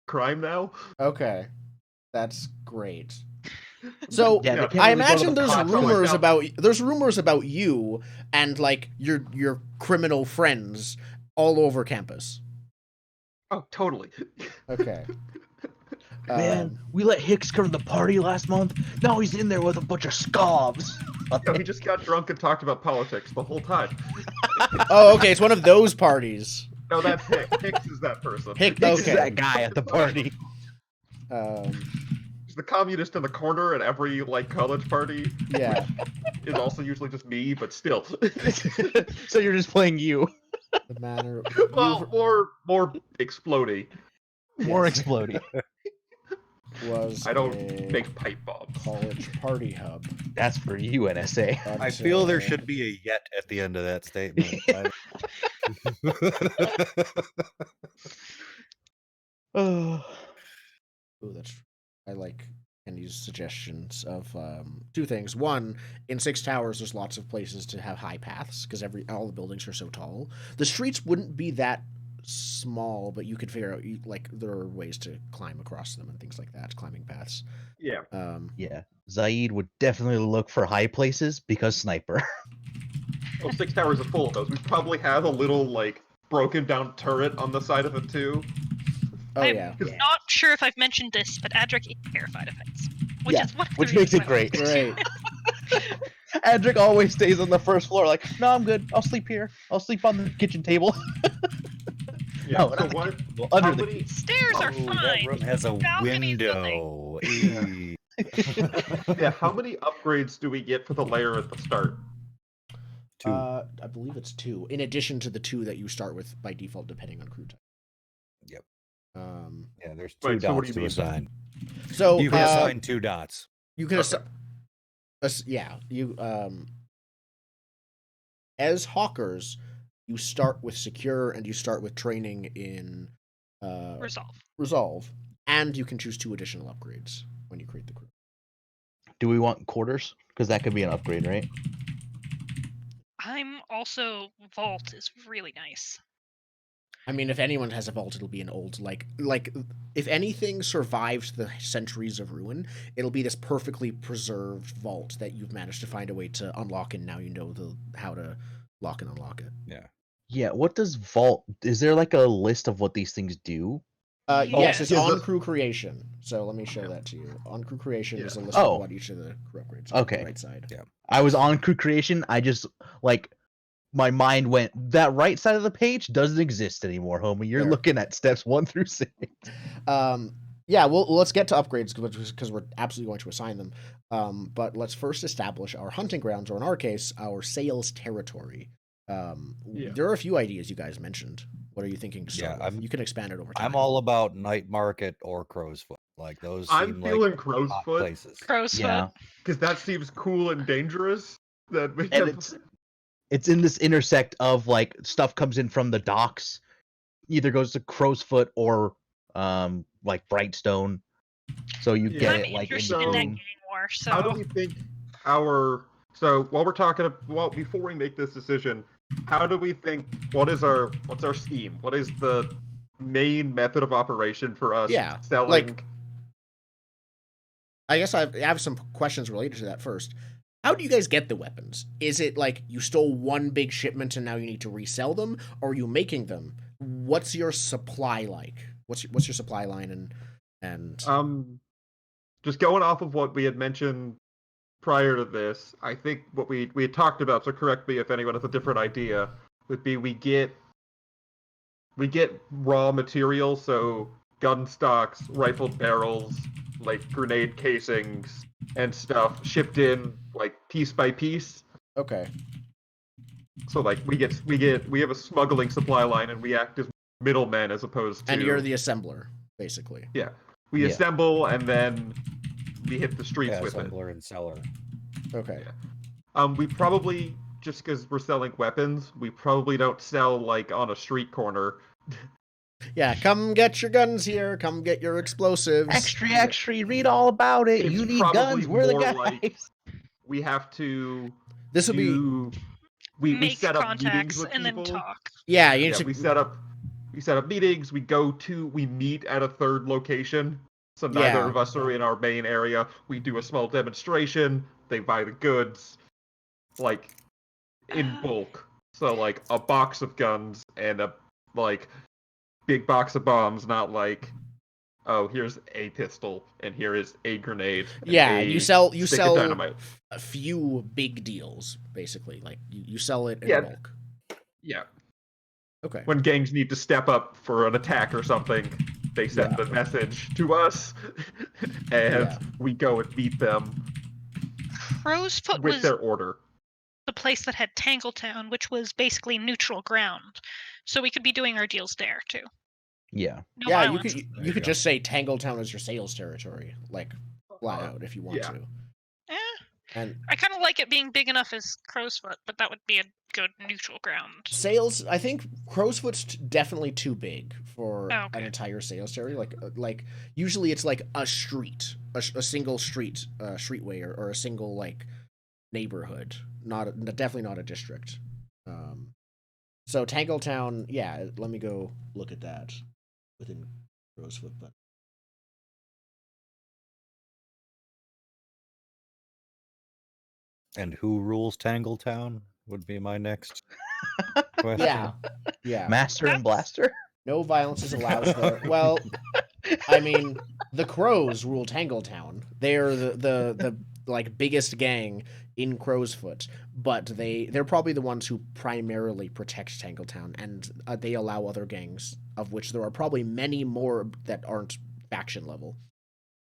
crime now. Okay, that's great. So Yeah, they can't I really go to imagine the there's cops. rumors about you and like your criminal friends all over campus. Oh, totally. Okay. Man, we let Hicks come to the party last month. Now he's in there with a bunch of scabs. Yeah, we just got drunk and talked about politics the whole time. Oh, okay. It's one of those parties. No, that's Hicks. Hicks is that person. Hicks- Hicks Okay. is that guy at the party. He's the communist in the corner at every like college party. Yeah. Is also usually just me, but still. So you're just playing you. The manner. Well, more exploding. More Yes. exploding. Was I don't a make pipe bombs. college party hub. That's for you, NSA. I That's, feel there should be a yet at the end of that statement. Oh. Ooh, that's. I like Kenny's suggestions of two things. One, in Six Towers, there's lots of places to have high paths because all the buildings are so tall. The streets wouldn't be that small, but you could figure out like there are ways to climb across them and things like that, climbing paths. Yeah. Yeah. Zaid would definitely look for high places because sniper. Oh, Six Towers is full of those. We probably have a little like broken down turret on the side of it too. Oh I'm yeah. not sure if I've mentioned this, but Adric is terrified of heights. Which Yeah, is one of the which reasons makes it why I great. like Great. Adric always stays on the first floor, like, no, I'm good. I'll sleep here. I'll sleep on the kitchen table. Yeah. No, so not the what? Well, under How the many? Stairs are Oh, that fine. room has a Balcony's window. Eee. Yeah. How many upgrades do we get for the layer at the start? 2. I believe it's 2, in addition to the 2 that you start with by default, depending on crew type. Yep. Yeah, there's 2 Wait, so what dots do you to mean? assign. So You can assign 2 dots. you can Okay. yeah, you as hawkers, you start with secure and you start with training in Resolve. resolve, and you can choose 2 additional upgrades when you create the crew. Do we want quarters? Because that could be an upgrade, right? I'm also vault is really nice. I mean, if anyone has a vault, it'll be an old like if anything survived the centuries of ruin, it'll be this perfectly preserved vault that you've managed to find a way to unlock, and now you know how to lock and unlock it. Yeah. Yeah. What does vault? Is there like a list of what these things do? Yes, it's yeah, on the- crew creation. So let me show that to you. On crew creation Yeah. is a list Oh. of what each of the crew upgrades are on Okay. the right side. Yeah. I was on crew creation. I just like my mind went that right side of the page doesn't exist anymore, homie. You're There. looking at steps 1 through 6. Yeah, well, let's get to upgrades because we're absolutely going to assign them. But let's first establish our hunting grounds, or in our case, our sales territory. Yeah. There are a few ideas you guys mentioned. What are you thinking to start Yeah, with? You can expand it over time. I'm all about night market or crow's foot. Like those I'm seem feeling like crow's hot foot places. Crow's Yeah. foot. because that seems cool and dangerous. That we And have... it's in this intersect of like stuff comes in from the docks, either goes to Crowsfoot or like Brightstone. So you Yeah. get I'm it like in interested in that between. gang war. So How do we think our so while we're talking before we make this decision, how do we think what's our scheme? What is the main method of operation for us Yeah, selling? like- I guess I have some questions related to that first. How do you guys get the weapons? Is it like you stole one big shipment and now you need to resell them, or are you making them? What's your supply like? What's your supply line and Just going off of what we had mentioned prior to this, I think what we had talked about, so correct me if anyone has a different idea, would be we get raw material, so gun stocks, rifled barrels, like grenade casings and stuff shipped in like piece by piece. okay. So like we have a smuggling supply line and we act as middlemen as opposed to And you're the assembler, basically. yeah. We Yeah. assemble and then we hit the streets Yeah, with it. assembler and seller. Okay. We probably just because we're selling weapons, we probably don't sell like on a street corner. Yeah, come get your guns here. Come get your explosives. Extra, read all about it. It's You need probably guns. We're the more guys. like- We have to This will be do. We make set up meetings contacts with and people. then talk. yeah. You need Yeah, to we set up meetings. We meet at a third location. So neither Yeah. of us are in our main area. We do a small demonstration. They buy the goods, like in bulk. So like a box of guns and a like big box of bombs, not like, oh, here's a pistol and here is a grenade. And Yeah, a you sell stick of dynamite. a few big deals, basically. Like you sell it in Yeah. bulk. Yeah. Okay. When gangs need to step up for an attack or something, they send the message to us, and Yeah. we go and meet them Crow's Foot with was their order. the place that had Tangletown, which was basically neutral ground. So we could be doing our deals there too. Yeah. No Yeah, violence. you you could go. just say Tangletown is your sales territory, like flat Uh, out if you want yeah. to. Eh, And I kind of like it being big enough as Crow's Foot, but that would be a good neutral ground. sales, I think Crowsfoot's definitely too big for Oh, okay. an entire sales territory. Like usually it's like a street, a single street, streetway, or a single like neighborhood. Definitely not a district. So Tangletown, yeah. Let me go look at that within Crowsfoot, but. And who rules Tangletown would be my next question. Yeah, yeah. Master and Blaster? No violence is allowed there. Well, I mean, the Crows rule Tangletown. They're the like biggest gang in Crowsfoot, but they're probably the ones who primarily protect Tangletown, and they allow other gangs, of which there are probably many more that aren't faction level,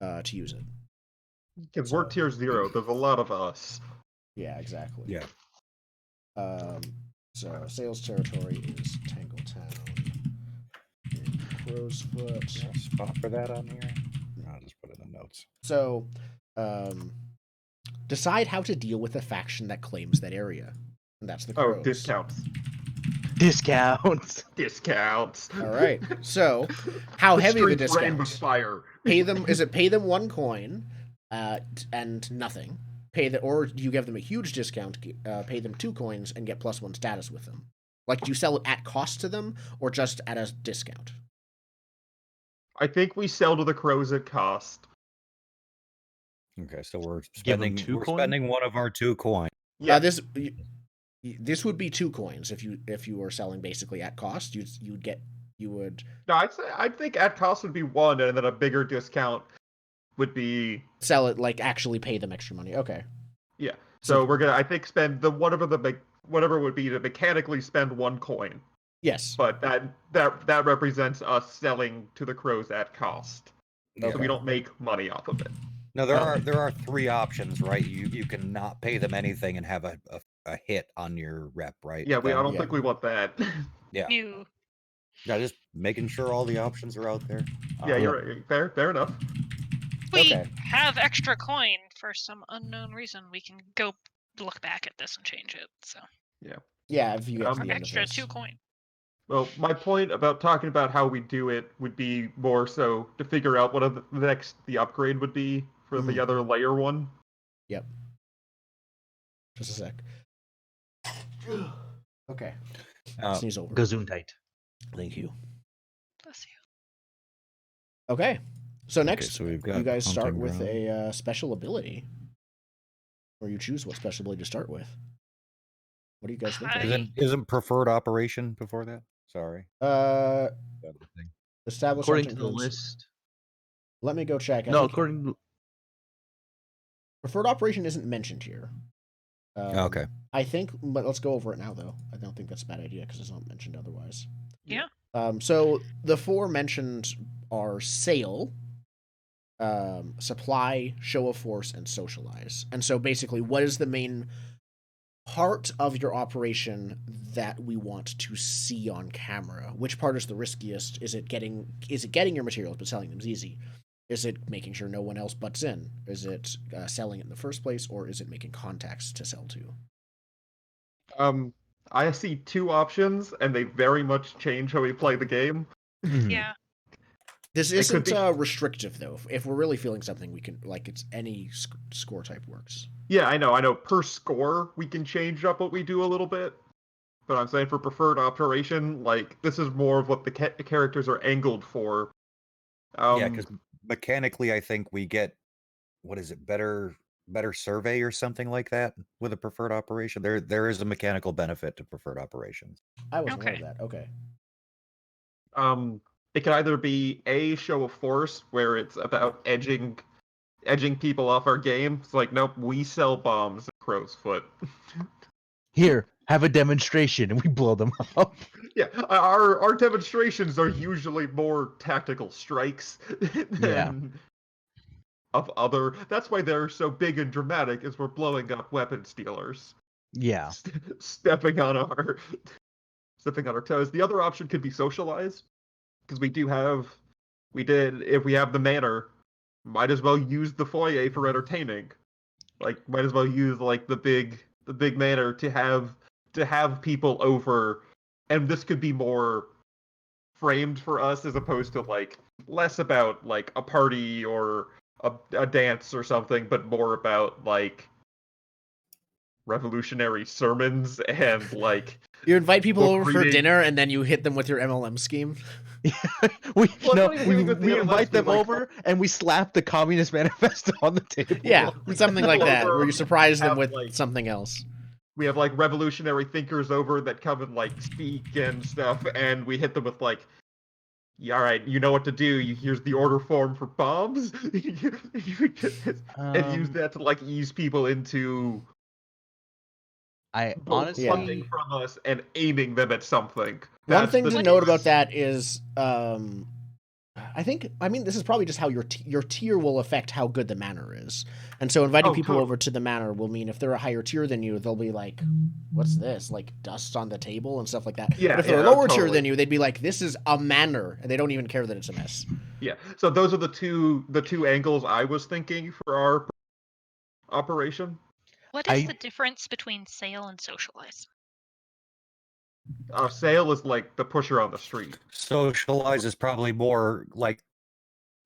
to use it. Because we're tier 0, there's a lot of us. Yeah, exactly. Yeah. So sales territory is Tangletown in Crowsfoot. Is there a spot for that on here? I'll just put it in the notes. So, decide how to deal with a faction that claims that area. And that's the Crows. Oh, discounts. Discounts. Discounts. All right. So, how heavy the streets rain with discounts? fire. Pay them. Is it pay them 1 coin? and nothing. Or you give them a huge discount, pay them 2 coins, and get +1 status with them. Like, do you sell it at cost to them, or just at a discount? I think we sell to the crows at cost. Okay, so we're Give 'em spending 2 we're coins? spending one of our 2 coins. Yeah, This would be 2 coins if you were selling basically at cost. You would no, I think at cost would be 1, and then a bigger discount would be sell it, like, actually pay them extra money. Okay. yeah. So we're gonna, I think, spend the whatever it would be to mechanically spend 1 coin, Yes. but that represents us selling to the crows at cost, so Okay. we don't make money off of it. Now there are 3 options, right? You can not pay them anything and have a hit on your rep, right? Yeah, I Then- don't think we want that. Yeah. You Yeah, just making sure all the options are out there. Yeah, you're right. Fair enough. we Okay. have extra coin for some unknown reason. We can go look back at this and change it. So Yeah, if you get to the end extra of this. 2 coin. Well, my point about talking about how we do it would be more so to figure out what the upgrade would be for the other layer one. Yep. Just a sec. Okay. Sneeze over. Gesundheit. Thank you. Bless you. Okay. So next, so we've got you guys start hunting with ground. a special ability, or you choose what special ability to start with. What do you guys think? Isn't preferred operation before that? Sorry. Established According to hunting the grounds. list. Let me go check. I No, think according to preferred operation isn't mentioned here. Okay. I think, but let's go over it now, though. I don't think that's a bad idea because it's not mentioned otherwise. Yeah. So the 4 mentioned are Sail, Supply, Show of Force, and Socialize. And so basically, what is the main part of your operation that we want to see on camera? Which part is the riskiest? Is it getting your materials but selling them is easy? Is it making sure no one else butts in? Is it selling it in the first place, or is it making contacts to sell to? I see 2 options, and they very much change how we play the game. Yeah. This It could isn't be- restrictive, though. If we're really feeling something, we can, like, it's any score type works. Yeah, I know. Per score, we can change up what we do a little bit. But I'm saying for preferred operation, like, this is more of what the characters are angled for. Yeah, because mechanically, I think we get better survey or something like that with a preferred operation. There is a mechanical benefit to preferred operations. I wasn't aware of Okay. that. Okay. It could either be a show of force where it's about edging people off our game. It's like, nope, we sell bombs at Crow's Foot. here, have a demonstration, and we blow them up. Yeah, our demonstrations are usually more tactical strikes than of other. That's why they're so big and dramatic, is we're blowing up weapon stealers, Yeah. stepping on our toes. The other option could be socialized, because if we have the manor, might as well use the foyer for entertaining. Like, might as well use like the big manor to have people over, and this could be more framed for us as opposed to like less about like a party or a dance or something, but more about like revolutionary sermons and like You invite people book over for reading. dinner, and then you hit them with your MLM scheme. we Well, no, it's not even with the MLS, invite them we, like, over and we slap the Communist Manifesto on the table. Yeah, something like that, where you surprise them have, with like- something else. we have like revolutionary thinkers over that come and like speak and stuff, and we hit them with like, yeah, all right, you know what to do. Here's the order form for bombs, and use that to like ease people into I both honestly, funding from us and aiming them at something. One That's thing the to note about that is, I mean, this is probably just how your tier will affect how good the manor is. And so inviting Oh, people totally. over to the manor will mean if they're a higher tier than you, they'll be like, what's this? Like dust on the table and stuff like that. Yeah, but if they're yeah, a lower tier totally. than you, they'd be like, this is a manor, and they don't even care that it's a mess. Yeah. So those are the two angles I was thinking for our operation. What is I- the difference between sale and socialize? Sale is like the pusher on the street. Socialize is probably more like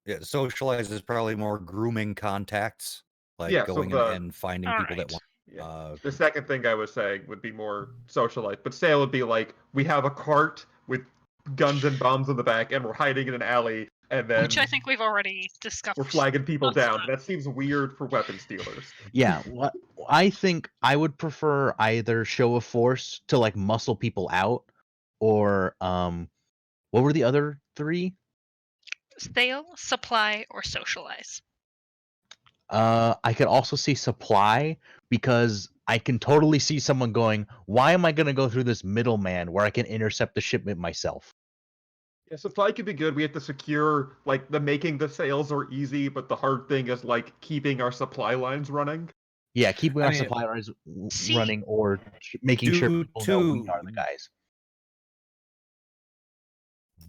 Yeah, socialize is probably more grooming contacts, like Yeah, so going the- and finding people that want. Yeah. The second thing I was saying would be more socialite, but sale would be like we have a cart with guns and bombs in the back, and we're hiding in an alley, and then Which I think we've already discussed. we're flagging people lots of down. time. That seems weird for weapons dealers. Yeah, what I think I would prefer either show of force to like muscle people out, or what were the other three? Sale, supply, or socialize. I could also see supply because I can totally see someone going, "Why am I going to go through this middleman where I can intercept the shipment myself?" Yeah, supply could be good. We have to secure like the making the sales are easy, but the hard thing is like keeping our supply lines running. Yeah, keeping I our mean, supply lines See- running or making sure Due people know we to- are the guys.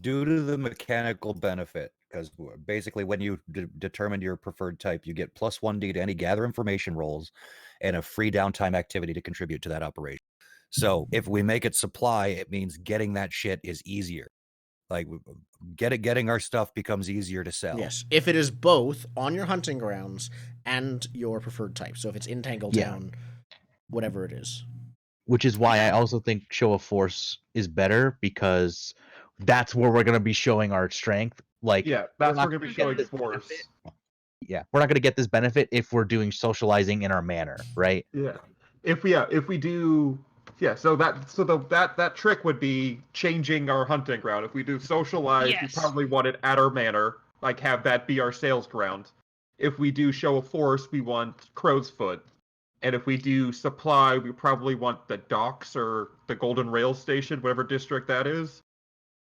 Due to the mechanical benefit, because basically when you determine your preferred type, you get +1D to any gather information rolls and a free downtime activity to contribute to that operation. So if we make it supply, it means getting that shit is easier. Like getting our stuff becomes easier to sell. Yes, if it is both on your hunting grounds and your preferred type. So if it's in Tangletown, whatever it is. Which is why I also think show of force is better because that's where we're going to be showing our strength. Like, Yeah, that's not we're gonna be gonna showing get this force. benefit. Yeah, we're not going to get this benefit if we're doing socializing in our manner, right? Yeah, if we do, so that trick would be changing our hunting ground. If we do socialize, Yes. we probably want it at our manor, like have that be our sales ground. If we do show of force, we want Crow's Foot, and if we do supply, we probably want the docks or the Golden Rail Station, whatever district that is.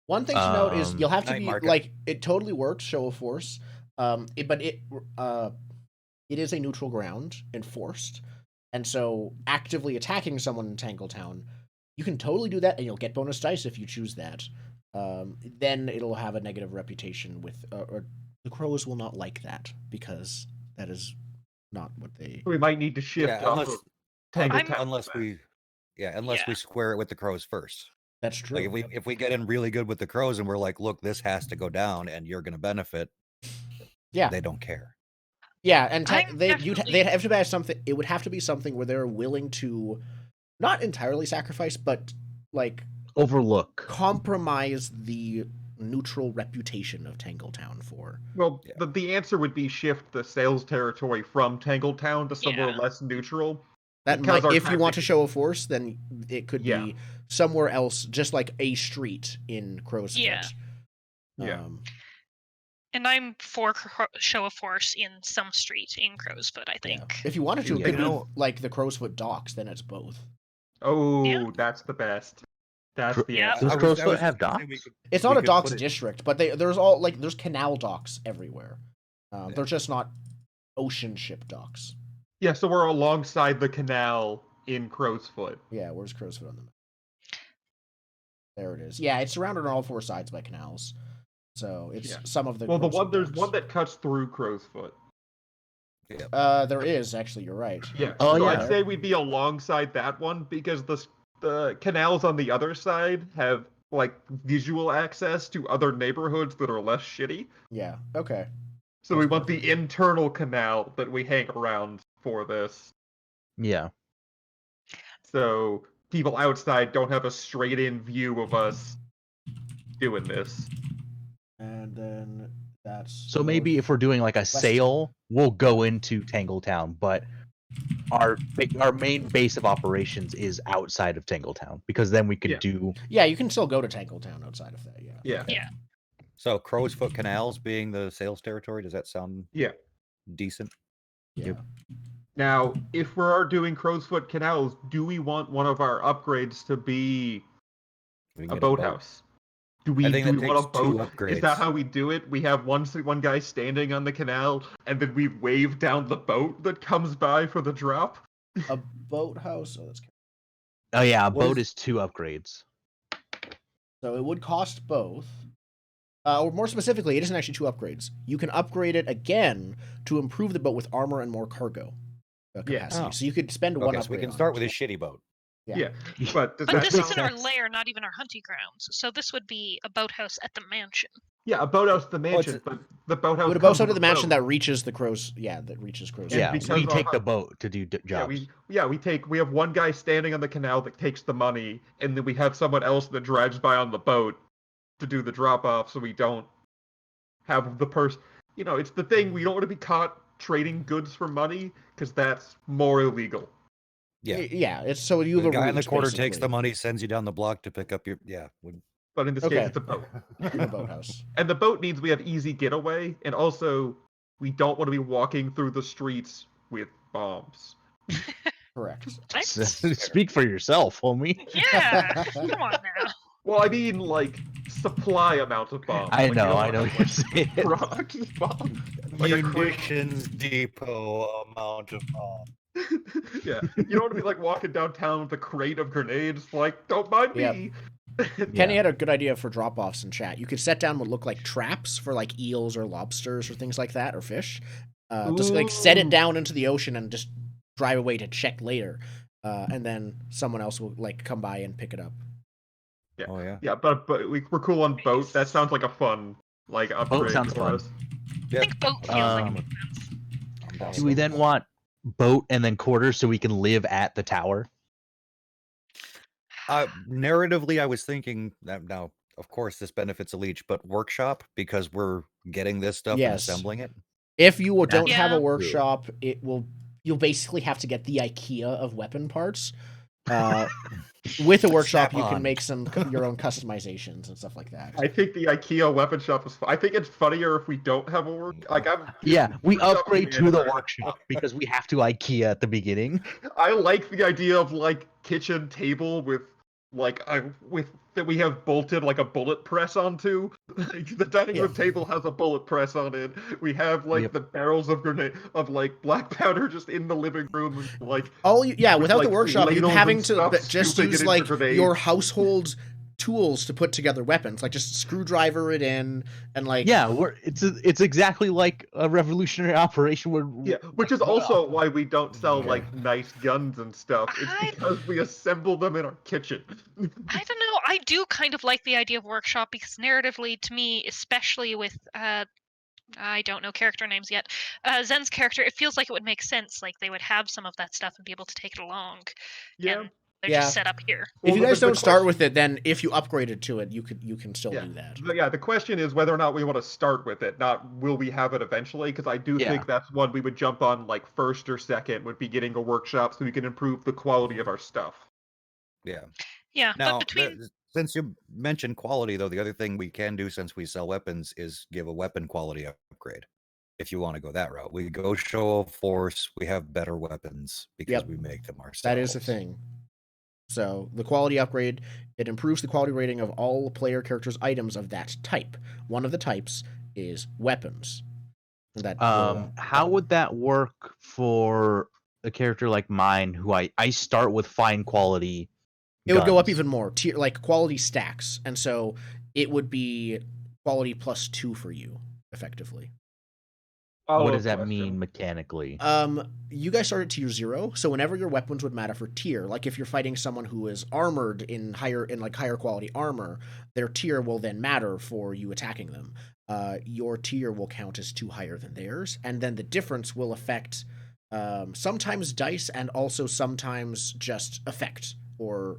One thing to note is you'll have to Night be market. like it totally works, show of force. But it is a neutral ground enforced, and so actively attacking someone in Tangletown, you can totally do that, and you'll get bonus dice if you choose that. Then it'll have a negative reputation with, or the crows will not like that because that is not what they. We might need to shift Yeah, off unless of Tangletown. unless we Yeah. square it with the crows first. That's true. Like if we get in really good with the crows and we're like, look, this has to go down and you're gonna benefit. Yeah. They don't care. Yeah, and I'm they'd definitely- have to be something. It would have to be something where they're willing to, not entirely sacrifice, but like Overlook. compromise the neutral reputation of Tangletown for. Well, Yeah. the answer would be shift the sales territory from Tangletown to somewhere Yeah. less neutral. That Because might, our if you want to tactic- show a force, then it could Yeah. be somewhere else, just like a street in Crow's Foot. Yeah. Yeah. And I'm for show of force in some street in Crow's Foot, I Yeah. think. If you wanted to, it Yeah. could You be know- like the Crow's Foot docks. Then it's both. Oh, Yeah. that's the best. That's Cro- the Yeah. answer. Does I was- Crow's I Foot was have thinking we docks? could- It's we not a could docks put it- district, but there's canal docks everywhere. They're just not ocean ship docks. Yeah, so we're alongside the canal in Crow's Foot. Yeah, where's Crow's Foot on the map? There it is. Yeah, it's surrounded on all four sides by canals. So it's Yeah. some of the. Well, Crow's Foot there's docks. one that cuts through Crow's Foot. There is actually. You're right. Yeah. Oh, so yeah. I'd say we'd be alongside that one because the canals on the other side have like visual access to other neighborhoods that are less shitty. Yeah. Okay. So we That's want perfect. the internal canal that we hang around for this. Yeah. So people outside don't have a straight in view of us doing this. And then that's. So maybe if we're doing like a sale, we'll go into Tangletown, but our main base of operations is outside of Tangletown because then we could Yeah. do Yeah, you can still go to Tangletown outside of that. Yeah. Yeah. Yeah. So Crow's Foot Canals being the sales territory, does that sound Yeah. decent? Yeah. Now, if we are doing Crow's Foot canals, do we want one of our upgrades to be We can a get boathouse? Do we, I think do that we want a takes two boat? Is upgrades. that how we do it? We have one guy standing on the canal, and then we wave down the boat that comes by for the drop? A boathouse. Oh, that's. Oh yeah, a What boat is- is 2 upgrades. So it would cost both. Or more specifically, it isn't actually 2 upgrades. You can upgrade it again to improve the boat with armor and more cargo Yeah. capacity. Oh. So you could spend one Okay, so upgrade. we can on start it. with a shitty boat. Yeah. But does But that this sound- isn't our lair, not even our hunting grounds. So this would be a boathouse at the mansion. Yeah, a boathouse the Oh, it's mansion, but the boathouse Would a comes boat with to the a mansion boat. that reaches the crow's? Yeah, that reaches crow's. And Yeah, because we of take our- the boat to do jobs. We have one guy standing on the canal that takes the money, and then we have someone else that drives by on the boat to do the drop off, so we don't have the person. It's the thing, we don't want to be caught trading goods for money because that's more illegal. Yeah. Yeah. It's so you have The a guy in the route, corner takes the basically. money, sends you down the block to pick up your But in this Okay. case, it's a boat. In a boathouse. And the boat means we have easy getaway, and also we don't want to be walking through the streets with bombs. Correct. Speak for yourself, homie. Yeah, come on now. Well, I mean, like, supply amount of bombs. I Like, we know, don't I want, know like, what you're saying. rocks, bombs. Like a crate. munitions depot amount of Yeah, you don't want to be like walking downtown with a crate of grenades. Like, don't mind Yep. me. Kenny had a good idea for drop-offs in chat. You could set down what look like traps for like eels or lobsters or things like that, or fish. Just like set it Ooh. down into the ocean and just drive away to check later, and then someone else will like come by and pick it up. Oh yeah. Yeah, but we're cool on boat. That sounds like a fun upgrade sounds for fun. us. I think boat feels like it Um, makes sense. Do we then want boat and then quarters so we can live at the tower? Narratively, I was thinking that now, of course, this benefits a leech, but workshop because we're getting this stuff and Yes. assembling it. If you don't have a Yeah. workshop, you'll basically have to get the IKEA of weapon parts. With a workshop, you can Snap-on. make your own customizations and stuff like that. I think the IKEA weapon shop is. I think it's funnier if we don't have a work. Yeah, we Workshop upgrade to the manager. workshop because we have to IKEA at the beginning. I like the idea of kitchen table with that we have bolted like a bullet press onto. The dining room table has a bullet press on it. We have Yep. the barrels of black powder just in the living room. Without with, the workshop, you're ladles having and to stuff, just scooping it use into like grenades. your household tools to put together weapons, like just screwdriver it in and like Yeah, it's exactly like a revolutionary operation where Yeah, which is also why we don't sell nice guns and stuff. It's I- because we assemble them in our kitchen. I don't know. I do kind of like the idea of workshop because narratively, to me, especially with I don't know character names yet. Zen's character, it feels like it would make sense. Like they would have some of that stuff and be able to take it along. Yeah. And they're Yeah. just set up here. if you Well, guys the don't start question- with it, then if you upgraded to it, you can still Yeah. do that. But yeah, the question is whether or not we want to start with it, not will we have it eventually, because I do Yeah. think that's one we would jump on first or second, would be getting a workshop so we can improve the quality of our stuff. Yeah. Yeah, Now, but between since you mentioned quality, though, the other thing we can do since we sell weapons is give a weapon quality upgrade. If you want to go that route, we go show of force. We have better weapons because Yep. we make them ourselves. That is the thing. So the quality upgrade, it improves the quality rating of all player characters' items of that type. One of the types is weapons. And that how would that work for a character like mine who I start with fine quality it would go up guns? even more. Like quality stacks, and so it would be quality +2 for you, effectively. What does that mean mechanically? You guys start at tier 0, so whenever your weapons would matter for tier, like if you're fighting someone who is armored in higher quality armor, their tier will then matter for you attacking them. Your tier will count as 2 higher than theirs, and then the difference will affect sometimes dice and also sometimes just effect or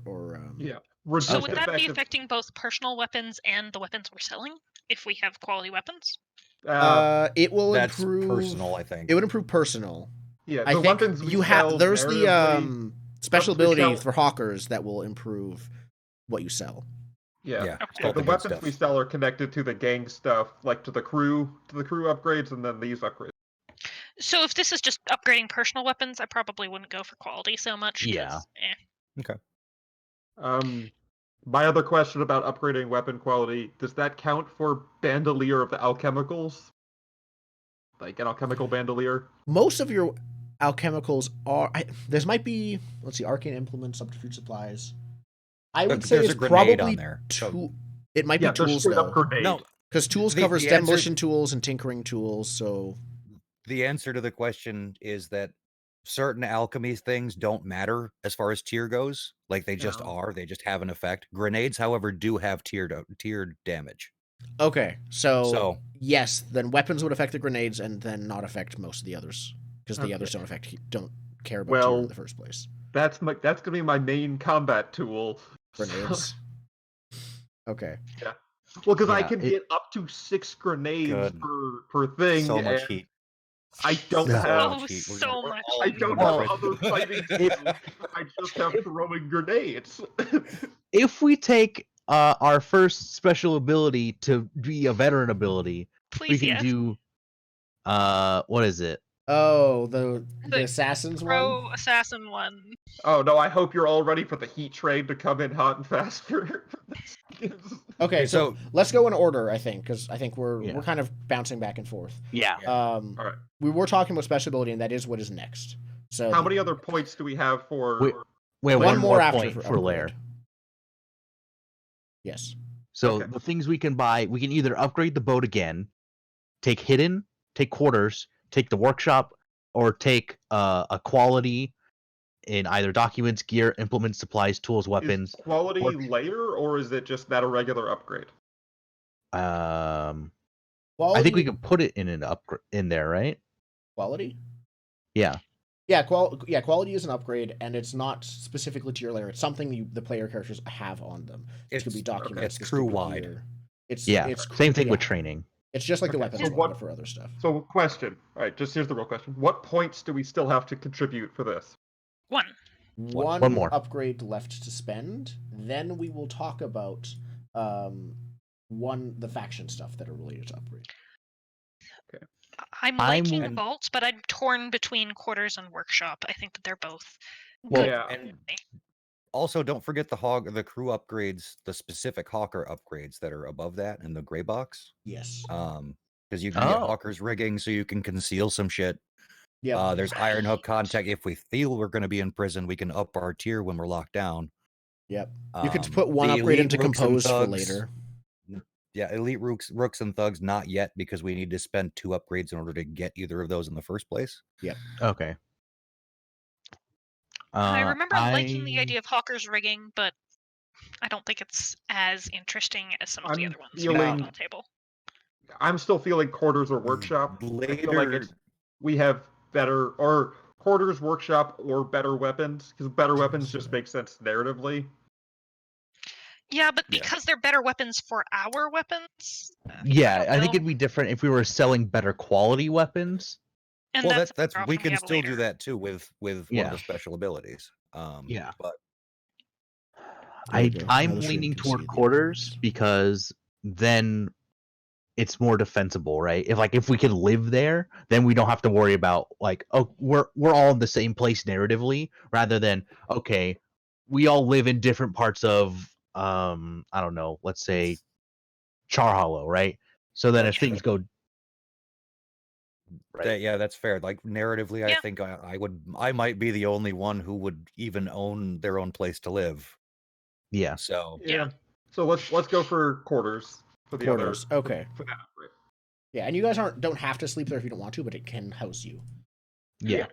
Yeah. so Reduced would that be effective- affecting both personal weapons and the weapons we're selling if we have quality weapons? it will That's improve personal, I think. It would improve personal. Yeah, I the think weapons we you have sell there's the narratively- special weapons we ability sell- for hawkers that will improve what you sell. Yeah. Yeah, Okay. it's all The good weapons stuff. we sell are connected to the gang stuff, like to the crew upgrades, and then these upgrades. So if this is just upgrading personal weapons, I probably wouldn't go for quality so much. 'Cause, Yeah. My other question about upgrading weapon quality, does that count for Bandolier of the Alchemicals? Like an alchemical bandolier? Most of your alchemicals are. There might be. Let's see, arcane implements, subterfuge supplies. I would say There's it's a grenade probably on there. So It might Yeah, be there's tools straight up though, grenade. no, because tools The- covers the answer- demolition tools and tinkering tools. So the answer to the question is that certain alchemy things don't matter as far as tier goes. Like they just No. are. They just have an effect. Grenades, however, do have tiered damage. Okay, so, So yes, then weapons would affect the grenades and then not affect most of the others because the Okay. others don't care about Well, tier in the first place. That's gonna be my main combat tool. Grenades. Okay. Well, because I Yeah, can it- get up to 6 grenades Good. per thing, so much and heat. I don't So have. much heat. so we're much all I heat. don't Well, have other fighting if- skills. I just have throwing grenades. If we take our first special ability to be a veteran ability, we Please, can yes. do what is it? Oh, the The assassins one. Pro assassin one. Oh no! I hope you're all ready for the heat train to come in hot and fast for this. Okay, so so let's go in order. I think because I think Yeah. we're kind of bouncing back and forth. Yeah. All right. We were talking about special ability, and that is what is next. So How many other points do we have for? Wait. We have one one more more after point for upgrade. Lair. Yes. So Okay. the things we can buy, we can either upgrade the boat again, take hidden, take quarters, take the workshop, or take a quality in either documents, gear, implements, supplies, tools, weapons. Is quality work- layer, or is it just that a regular upgrade? I Quality. think we can put it in an upgrade in there, right? Quality. Yeah. Yeah, quality is an upgrade, and it's not specifically to your layer. It's something the player characters have on them. This could be documents. it's this could be crew-wide. gear. It's Same thing with yeah. training. It's just like the Okay, weapons so one, what- but for other stuff. So, question. All right, just here's the real question: what points do we still have to contribute for this? One. One more. upgrade left to spend. Then we will talk about the faction stuff that are related to upgrade. I'm I'm- liking And- vault, but I'm torn between quarters and workshop. I think that they're both Well, good. Yeah. And also, don't forget the crew upgrades, the specific Hawker upgrades that are above that in the gray box. Yes. Because you can get Oh. Hawker's rigging, so you can conceal some shit. Yeah. There's Iron Hook contact. If we feel we're going to be in prison, we can up our tier when we're locked down. Yep. You could put The one upgrade elite into rooks and compose for thugs- later. Yeah, elite rooks and thugs, not yet, because we need to spend 2 upgrades in order to get either of those in the first place. Okay. I remember liking the idea of Hawker's rigging, but I don't think it's as interesting as some of the I'm other ones we have on feeling- the table. I'm still feeling quarters or workshop. I feel like Later, we have better or quarters, workshop, or better weapons because better weapons just make sense narratively. Yeah, but Yeah. because they're better weapons for our weapons. Yeah, I think know. it'd be different if we were selling better quality weapons. And well, that's that's a we problem can have still do later. that too with one Yeah. of the special abilities. Yeah. But There you go. I'm Now the stream leaning can toward see the quarters upgrades. because then it's more defensible, right? If we can live there, then we don't have to worry about like, oh, we're all in the same place narratively, rather than okay, we all live in different parts of I don't know, let's say Char Hollow, right? So then if Yeah. things go right. yeah, that's fair. Like narratively, I Yeah. think I might be the only one who would even own their own place to live. Yeah. So Yeah. So let's go for quarters for the Quarters, other. okay. For that upgrade. Yeah, and you guys don't have to sleep there if you don't want to, but it can house you. Yeah.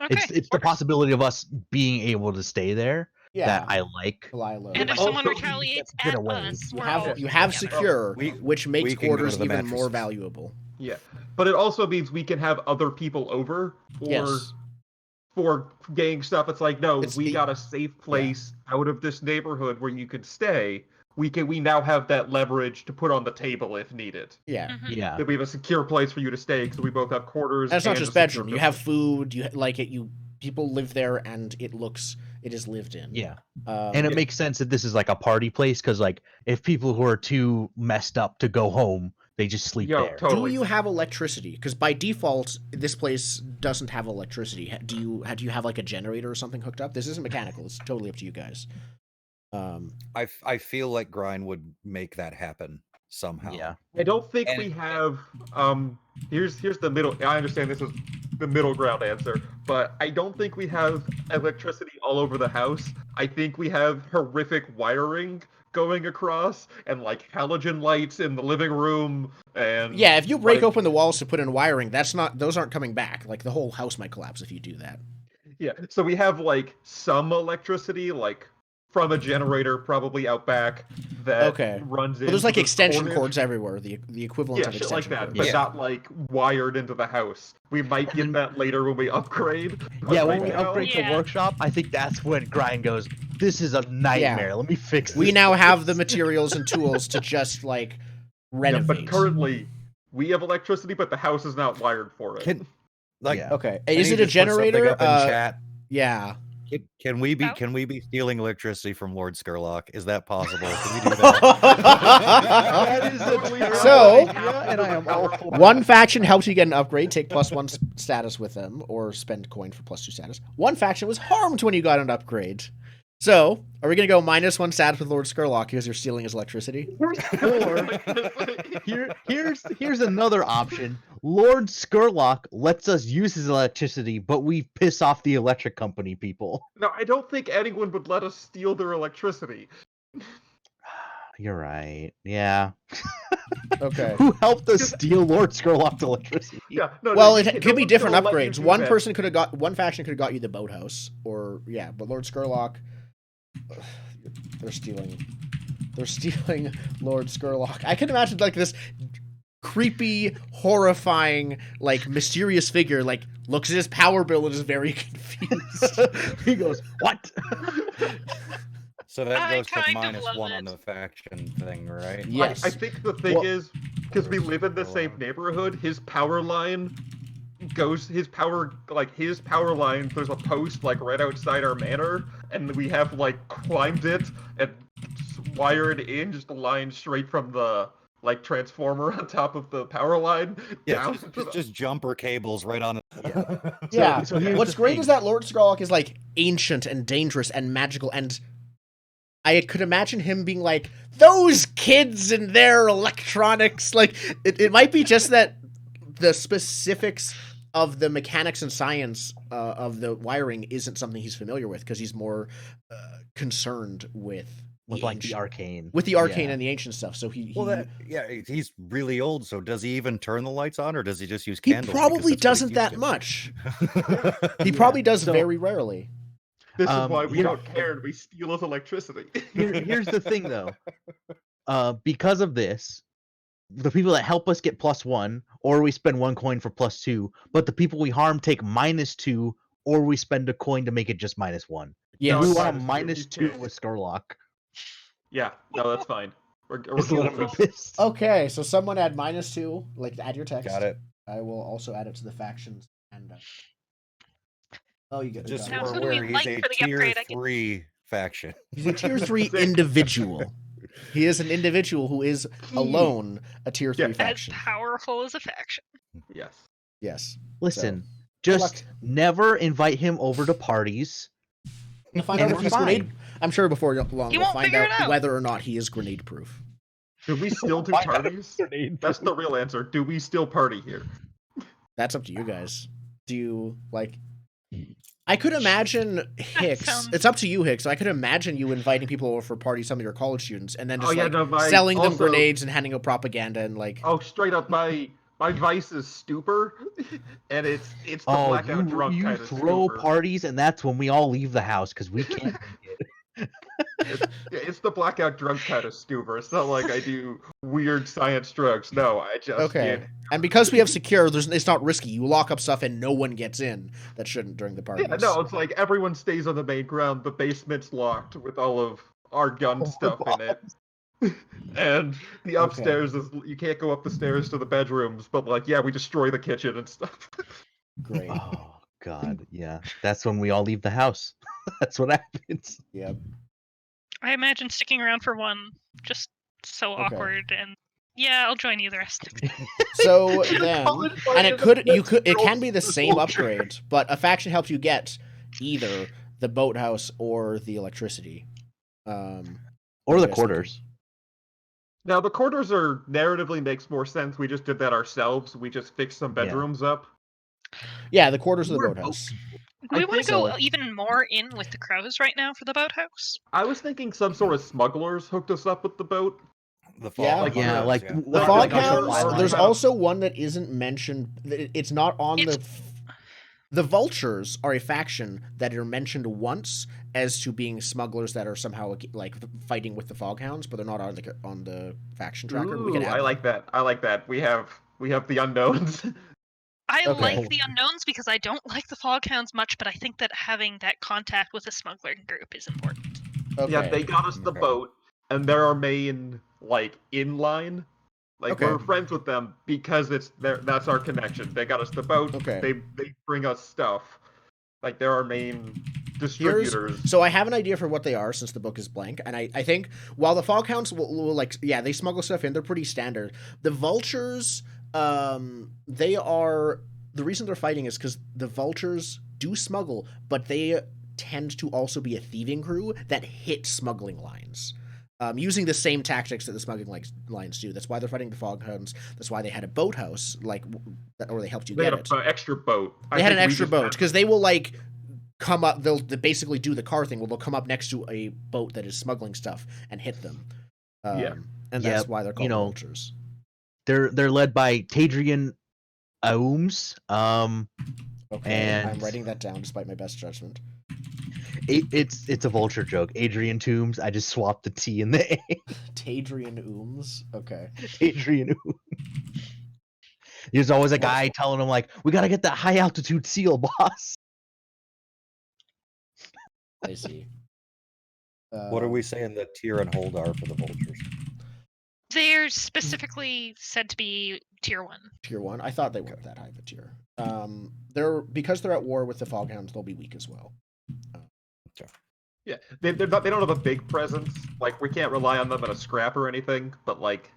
Okay. It's the possibility of us being able to stay there Yeah. that I like. Rely low. And if Also, someone you retaliates get at away. us, You we're have all you have together. secure, We- which makes we can go to quarters the even more mattresses. valuable. Yeah, but it also means we can have other people over for Yes. gang stuff. It's like no, It's we the- got a safe place out of this neighborhood where you can stay. We now have that leverage to put on the table if needed. Yeah. Mhm. Yeah. That we have a secure place for you to stay because we both have quarters. And it's not and just a secure bedroom. You building. have food. You like it. People live there, and it is lived in. Yeah. Um, And it Yeah. makes sense that this is like a party place because, like, if people who are too messed up to go home, they just sleep Yo, there. totally. Do you have electricity? Because by default, this place doesn't have electricity. Do you have like a generator or something hooked up? This isn't mechanical. It's totally up to you guys. I feel like Grind would make that happen somehow. Yeah. I don't think And we it- have. Here's the middle. I understand this is the middle ground answer, but I don't think we have electricity all over the house. I think we have horrific wiring going across and like halogen lights in the living room and Yeah, if you break like- open the walls to put in wiring, those aren't coming back. Like the whole house might collapse if you do that. Yeah, so we have like some electricity, like from a generator, probably out back, that Okay. runs in. Well, there's like extension corners. cords everywhere. The equivalent Yeah, of shit like extension that, cords. but Yeah. not like wired into the house. We might get that later when we upgrade. but Yeah, when right we now- upgrade Yeah. to workshop, I think that's when Grind goes, this is a nightmare. Let me fix this. We now have the materials and tools to just like Yeah, renovate. but currently we have electricity, but the house is not wired for it. Can like Yeah. Okay. can Is you it a just put something generator? up in chat? Yeah. Can we be Oh. can we be stealing electricity from Lord Skurlock? Is that possible? Can we do that? That is a Totally terrible So- idea, and I am all for One faction helped you get an upgrade, take +1 status with them, or spend coin for +2 status. One faction was harmed when you got an upgrade. So, are we gonna go -1 status with Lord Skurlock because you're stealing his electricity? Or here's another option. Lord Skurlock lets us use his electricity, but we piss off the electric company people. No, I don't think anyone would let us steal their electricity. You're right. Yeah. Okay. Who helped us steal Lord Skurlock's electricity? Yeah, no. Well, no, it no could be one's different gonna let you upgrades. do One that. person could have got one faction could have got you the boathouse, or yeah, but Lord Skurlock, they're stealing Lord Skurlock. I can imagine like this creepy, horrifying, like mysterious figure, like looks at his power bill and is very confused. He goes, what? So that I goes to kind of minus love 1 on it. the faction thing, right? Yes. I think the thing Well- is, because we live in the same neighborhood, his power line goes his power line. There's a post like right outside our manor, and we have like climbed it and wired in just a line straight from the like transformer on top of the power line Yeah, down to the- just jumper cables right on it. Yeah. So here's What's the great thing. is that Lord Skurlock is like ancient and dangerous and magical, and I could imagine him being like, those kids and their electronics. Like, it might be just that the specifics of the mechanics and science of the wiring isn't something he's familiar with, because he's more concerned with Like the ancient- arcane. with the arcane Yeah. and the ancient stuff. So he He's really old, so does he even turn the lights on, or does he just use he candles? probably Because that's doesn't what that he much. used He to. probably does So- very rarely. This is why we here- don't care and we steal his electricity. Here's the thing, though. Because of this, the people that help us get +1, or we spend 1 coin for +2, but the people we harm take -2, or we spend a coin to make it just -1. Yes. We it's want a -2, you -2 can't. with Skurlock. Yeah, no, that's fine. We're Just cool let with him this. be pissed. Okay, so someone add -2, like add your text. Got it. I will also add it to the factions and. Oh, you get Just got Now, it. who do we where he's like a for the tier upgrade? I can- 3 faction. He's a tier 3 Same. individual. He is an individual who is alone a tier 3 Yeah. As faction. powerful as a faction. Yes. Yes. Listen, Good just never invite him over to parties. We'll find And out if we're he's fine. grenade. I'm sure before long You we'll won't find figure it out out. whether or not he is grenade proof. Do we still do Find out parties? That's the real answer. Do we still party here? That's up to you guys. Do you like? I could imagine Hicks. sounds- It's up to you, Hicks. I could imagine you inviting people over for parties, some of your college students, and then just Oh, yeah, like no, my- selling them also- grenades and handing out propaganda and like. Oh, straight up, my vice is stupor, and it's the Oh, blackout drunk you kind of throw stupor. parties, and that's when we all leave the house because we can't. Yeah, it's the blackout drunk kind of stupor. It's not like I do weird science drugs. No, I just Okay. get- And because we have secure, it's not risky. You lock up stuff and no one gets in that shouldn't during the parties. Yeah, no, it's like everyone stays on the main ground. The basement's locked with all of our gun stuff in it. And the upstairs is you can't go up the stairs to the bedrooms, but like yeah, we destroy the kitchen and stuff. Great. Oh God, yeah, that's when we all leave the house. That's what happens. Yep. I imagine sticking around for one just so Okay. awkward and yeah, I'll join you the rest. So then, and it can be the same Soldier. upgrade, but a faction helps you get either the boathouse or the electricity. Or the Yes, okay. quarters. Now the quarters are narratively makes more sense. We just did that ourselves. We just fixed some bedrooms up. Yeah, the quarters of the We're boathouse. Do we I want think to go so. even more in with the crows right now for the boathouse? I was thinking some sort of smugglers hooked us up with the boat. The Yeah. fog Like, Yeah, hounds, like yeah. The Like fog the hounds. Fog There's Hounds. also one that isn't mentioned. It's not on It's- the The Vultures are a faction that are mentioned once as to being smugglers that are somehow like fighting with the Foghounds, but they're not on the faction tracker. We can Ooh, add I like that. I like that. We have the unknowns. I Okay. like the unknowns because I don't like the Foghounds much, but I think that having that contact with a smuggler group is important. Okay. Yeah, they got us the Okay. boat, and they're our main like inline. Like Okay. we're friends with them because that's our connection. They got us the boat. Okay. They bring us stuff. Like they're our main distributors. So I have an idea for what they are since the book is blank, and I think while the Foghounds will like they smuggle stuff in, they're pretty standard. The Vultures, they are the reason they're fighting is because the Vultures do smuggle, but they tend to also be a thieving crew that hit smuggling lines. Using the same tactics that the smuggling lines do. That's why they're fighting the Foghounds. That's why they had a boathouse, or they helped you They get had it. an extra boat. They had an extra boat because they will come up. They'll basically do the car thing. Well, they'll come up next to a boat that is smuggling stuff and hit them. Yeah. And that's why they're called Vultures. They're led by Tadrian Aums. Okay, and- I'm writing that down despite my best judgment. It's a Vulture joke. Adrian Toombs. I just swapped the T and the A. Tadrian Ooms. Okay. Adrian Ooms. There's always a guy telling him like, "We gotta get that high altitude seal, boss." I see. What are we saying that Tyr and Hold are for the Vultures? They're specifically said to be tier 1. Tier 1? I thought they weren't that high of a tier. Because they're at war with the Foghounds, they'll be weak as well. Yeah, they don't have a big presence. Like we can't rely on them in a scrap or anything. But like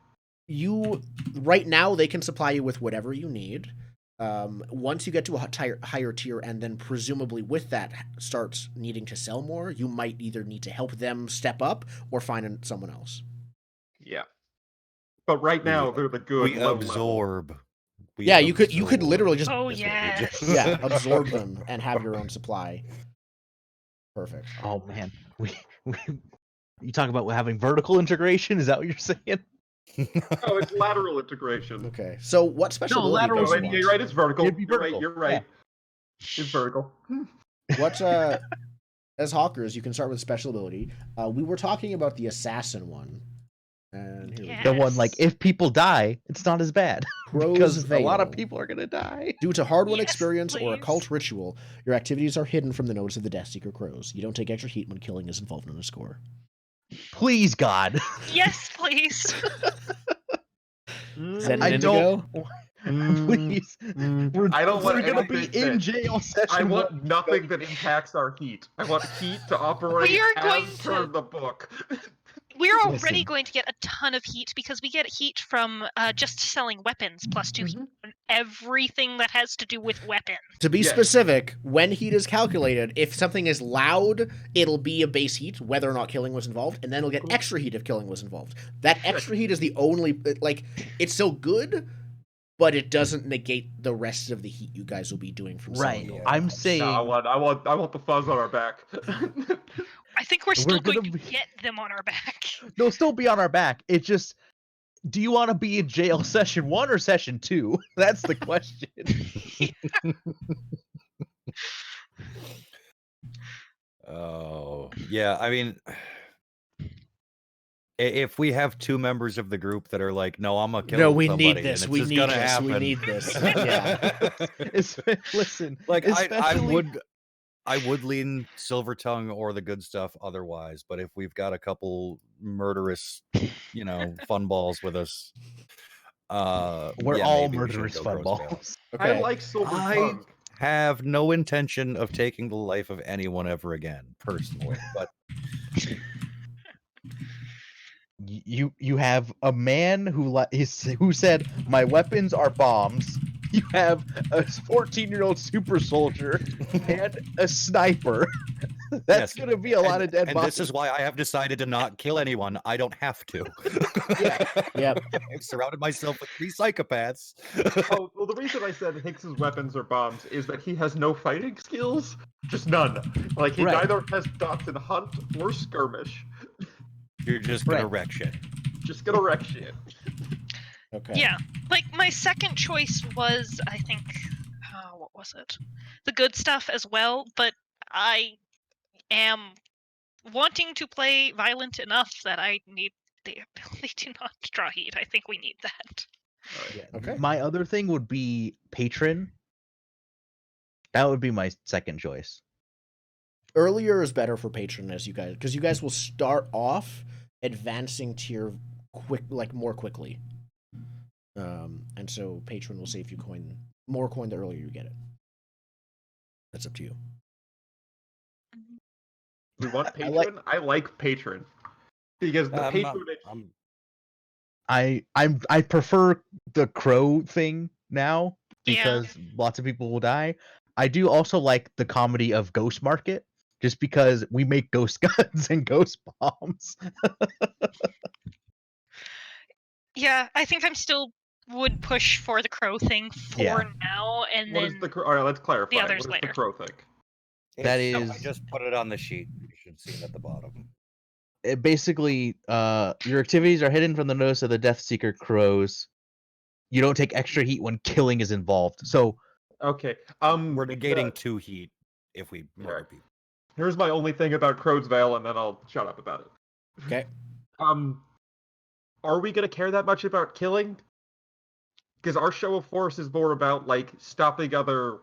Right now, they can supply you with whatever you need. Once you get to a higher tier, and then presumably with that starts needing to sell more, you might either need to help them step up or find someone else. yeah. But right now they're the good. We low absorb. We Yeah, you could absorb literally just Oh is what we do. yes. absorb them and have your own supply. Perfect. Oh man, you talk about having vertical integration? Is that what you're saying? level. Oh, it's lateral integration. Okay, so what special No, ability lateral do Oh, you and want? you're right. It's vertical. It'd be vertical. You're right. It's vertical. What as Hawkers, you can start with special ability. We were talking about the assassin one, and here Yeah. The one like, Yes. if people die, it's not as bad we go. because Crow's a lot of Veil. people are gonna die. Due to hard-won Yes, experience or please. occult ritual, your activities are hidden from the notice of the Deathseeker Crows. You don't take extra heat when killing is involved in a score. Please, God. Yes, please. Is that an I indigo? Please. We're, I don't want we're gonna anything be in that- jail session. I want nothing that impacts our heat. I want heat to operate We are as going per to- the book. We're already Listen. going to get a ton of heat because we get heat from just selling weapons plus 2 heat on everything that has to do with weapons. To be Yes. specific, when heat is calculated, if something is loud, it'll be a base heat, whether or not killing was involved, and then it'll get extra heat if killing was involved. That extra heat is the only, it's still good, but it doesn't negate the rest of the heat you guys will be doing from Right. selling your I'm weapons. saying No, I want the fuzz on our back. I think we're still gonna going to be- get them on our back. they'll still be on our back. It's just, do you want to be in jail session 1 or session 2? That's the question. Oh, yeah. I mean, if we have two members of the group that are like, "No, I'm gonna kill No, we somebody," need this. and it's We just need gonna this. We happen. need this. Yeah. Listen, Like I especially- would lean Silver Tongue or the good stuff otherwise, but if we've got a couple murderous, fun balls with us, we're yeah, all maybe we should murderous go fun Crow's Veil. balls. Okay. I like Silver I- Tongue. Have no intention of taking the life of anyone ever again, personally. But You have a man who said my weapons are bombs. You have a 14-year-old super soldier and a sniper. That's Yes, gonna be a lot of dead and bodies. this is why I have decided to not kill anyone. I don't have to. Yep. I've surrounded myself with 3 psychopaths. Oh, well, the reason I said Hicks's weapons are bombs is that he has no fighting skills, just none. Like he Right. neither has dots in hunt or skirmish. You're just gonna Right. wreck shit. Just gonna wreck shit. Okay. Yeah. Like my second choice was, I think, what was it? The good stuff as well, but I am wanting to play violent enough that I need the ability to not draw heat. I think we need that. Yeah. Okay. My other thing would be patron. That would be my second choice. Earlier is better for patron as you guys, because you guys will start off advancing tier more quickly. And so patron will save you more coin the earlier you get it. That's up to you. We want I like- patron. I like patron because the I'm- patronage. I prefer the crow thing now Yeah. because lots of people will die. I do also like the comedy of Ghost Market just because we make ghost guns and ghost bombs. Yeah, I think I'm still would push for the crow thing for Yeah. now, and What then is the crow? All right, let's clarify. others What is later. the crow thing? That I is- just put it on the sheet. You should see it at the bottom. It basically, your activities are hidden from the notice of the Death Seeker crows. You don't take extra heat when killing is involved. So Okay. We're negating the- 2 heat if we murder Alright. people. Here's my only thing about Crow's Veil, and then I'll shut up about it. Okay. Are we gonna care that much about killing? Because our show of force is more about like stopping other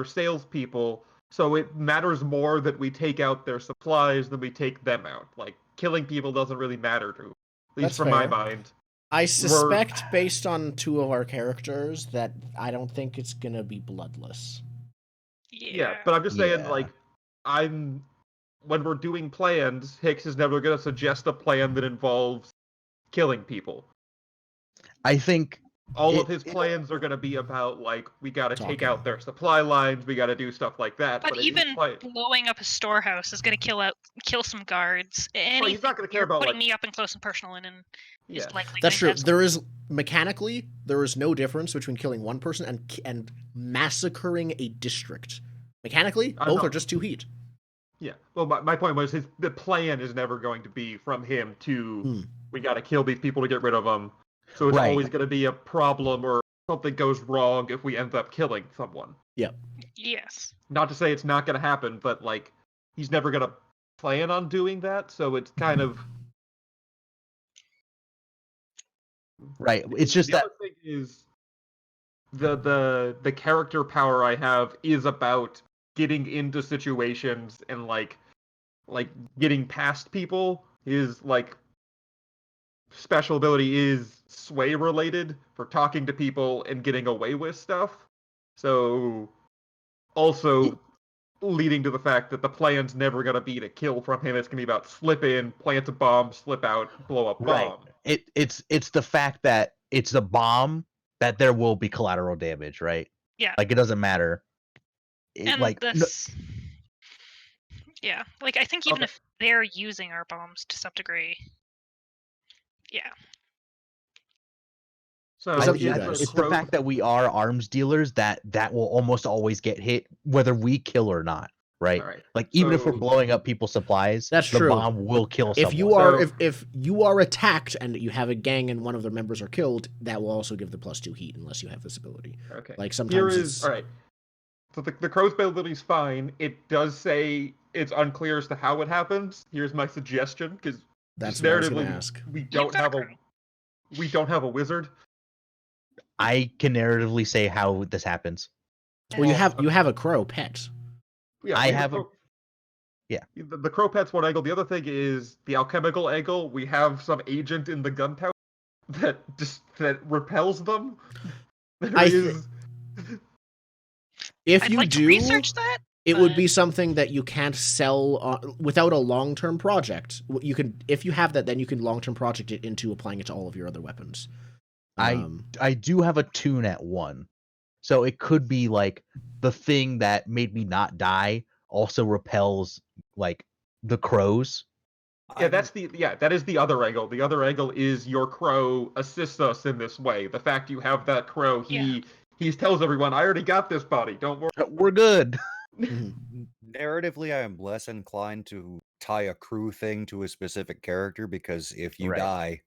salespeople. So it matters more that we take out their supplies than we take them out. Like killing people doesn't really matter to, at least That's from my fair. mind. I suspect, based on 2 of our characters, that I don't think it's gonna be bloodless. Yeah, but I'm just saying, Yeah. like, when we're doing plans, Hicks is never gonna suggest a plan that involves killing people. I think All of It- his plans are gonna be about like we gotta take Talking. out their supply lines, we gotta do stuff like that. But in each even plan- blowing up a storehouse is going to kill some guards. Anything he's not gonna care you're about, putting like- me up and close and personal in and yeah. is likely. That's going true. to There is mechanically there is no difference between killing one person and massacring a district. Mechanically, I'm both not- are just 2 heat. Yeah. Well, my point was the plan is never going to be from him to Hmm. we got to kill these people to get rid of them. So it's Right. always going to be a problem or something goes wrong if we end up killing someone. Yes. Not to say it's not going to happen, but like he's never going to plan on doing that. So it's kind of right. It's just the that other thing is the character power I have is about getting into situations and like getting past people. His like special ability is sway related for talking to people and getting away with stuff. So also leading to the fact that the plan's never gonna be to kill from him. It's gonna be about slip in, plant a bomb, slip out, blow up Right. bomb. it's the fact that it's a bomb that there will be collateral damage, right? Yeah. Like it doesn't matter. And Like no- this. Yeah. Like I think even Okay. if they're using our bombs to some degree. Yeah. So It's up to you is guys. it's the fact that we are arms dealers that will almost always get hit whether we kill or not, right? all right. Like even if we're So- blowing up people's supplies, That's the true. bomb will kill someone. If you are So- if you are attacked and you have a gang and one of their members are killed, that will also give the +2 heat unless you have this ability. Okay. Like Here sometimes is it's all right. So the crow's ability's fine. It does say it's unclear as to how it happens. Here's my suggestion, because that's what I was gonna narratively ask. we You've don't got have a a crow. we don't have a wizard. I can narratively say how this happens. Well, you have a crow pet. Yeah, I we the have a- crow- yeah. The crow pet's one angle. The other thing is the alchemical angle. We have some agent in the gunpowder that repels them. There I is- If I'd you like do, to research that. it would but- be something that you can't sell without a long-term project. You can, if you have that, then you can long-term project it into applying it to all of your other weapons. I do have a tune at 1. So it could be like the thing that made me not die also repels like the crows. Yeah, that is the other angle. The other angle is your crow assists us in this way. The fact you have that crow, he tells everyone, "I already got this body. Don't worry." We're good. Narratively, I am less inclined to tie a crew thing to a specific character because if you Right. die,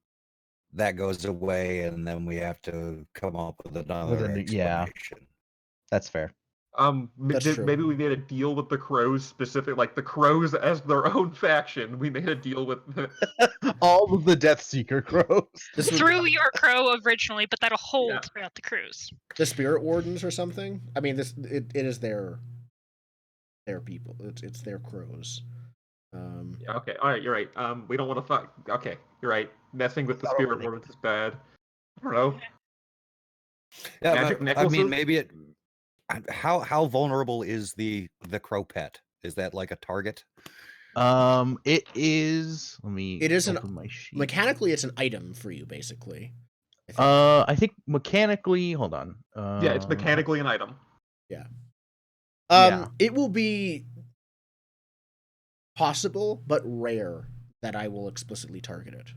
that goes away, and then we have to come up with another yeah. explanation. That's fair. That's true. Maybe we made a deal with the crows specific, like the crows as their own faction. We made a deal with All of the Deathseeker crows. This would, Through your crow originally, but that'll hold Yeah. throughout the cruise. the Spirit Wardens or something. I mean, it is their people. It's their crows. Yeah, okay, all right, you're right. We don't want to fuck. Okay, you're right. Messing with the Not spirit overly. wardens is bad. I don't know. Yeah, Magic but, I necklaces? mean, maybe it. How vulnerable is the crow pet? Is that like a target? It is. Let me. It is an- open my sheet. Mechanically, it's an item for you, basically. I think. I think mechanically. Hold on. Yeah, it's mechanically an item. yeah. It will be possible, but rare that I will explicitly target it.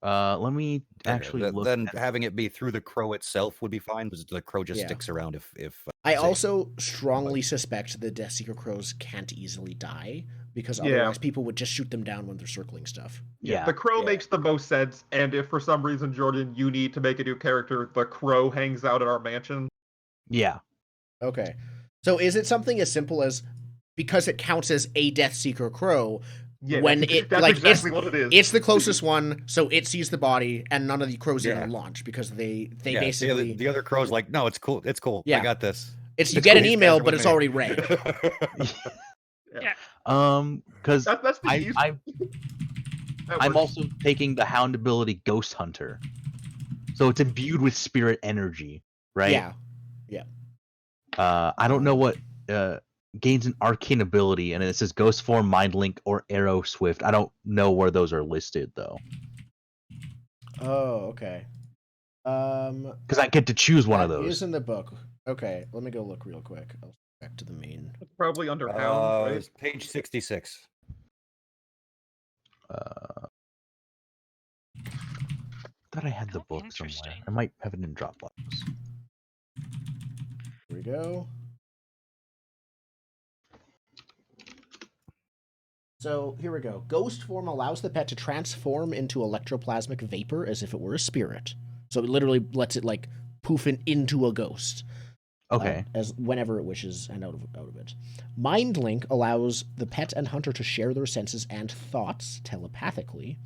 Let me Okay, actually look. then at- having it be through the crow itself would be fine, because the crow just Yeah. sticks around if. I say- also strongly suspect the Deathseeker crows can't easily die, because Yeah. otherwise people would just shoot them down when they're circling stuff. Yeah. The crow Yeah. makes the most sense, and if for some reason, Jordan, you need to make a new character, the crow hangs out at our mansion. Yeah. Okay. So is it something as simple as, because it counts as a Deathseeker crow, Yeah, when that's, it that's like exactly what it is. it's the closest one, so it sees the body, and none of the crows Yeah. even launch because they Yeah, basically the other crow's like, no, it's cool. It's cool. Yeah. I got this. it's you It's get cool. an These guys email, are but with it's me. already read. Because That's the use. I'm that works. also taking the Hound ability Ghost Hunter, so it's imbued with spirit energy, right? Yeah. I don't know what gains an arcane ability, and it says Ghost Form, Mind Link, or Arrow Swift. I don't know where those are listed though, Oh, okay. because I get to choose one of that those. is in the book. Okay, let me go look real quick. I'll back to the main. It's probably under Hound, right? It's page 66. Thought I had the Oh, book somewhere. interesting. I might have it in Dropbox. Here we go. So here we go. Ghost form allows the pet to transform into electroplasmic vapor as if it were a spirit. So it literally lets it like poof into a ghost. Okay. As whenever it wishes and out of it. Mind Link allows the pet and hunter to share their senses and thoughts telepathically,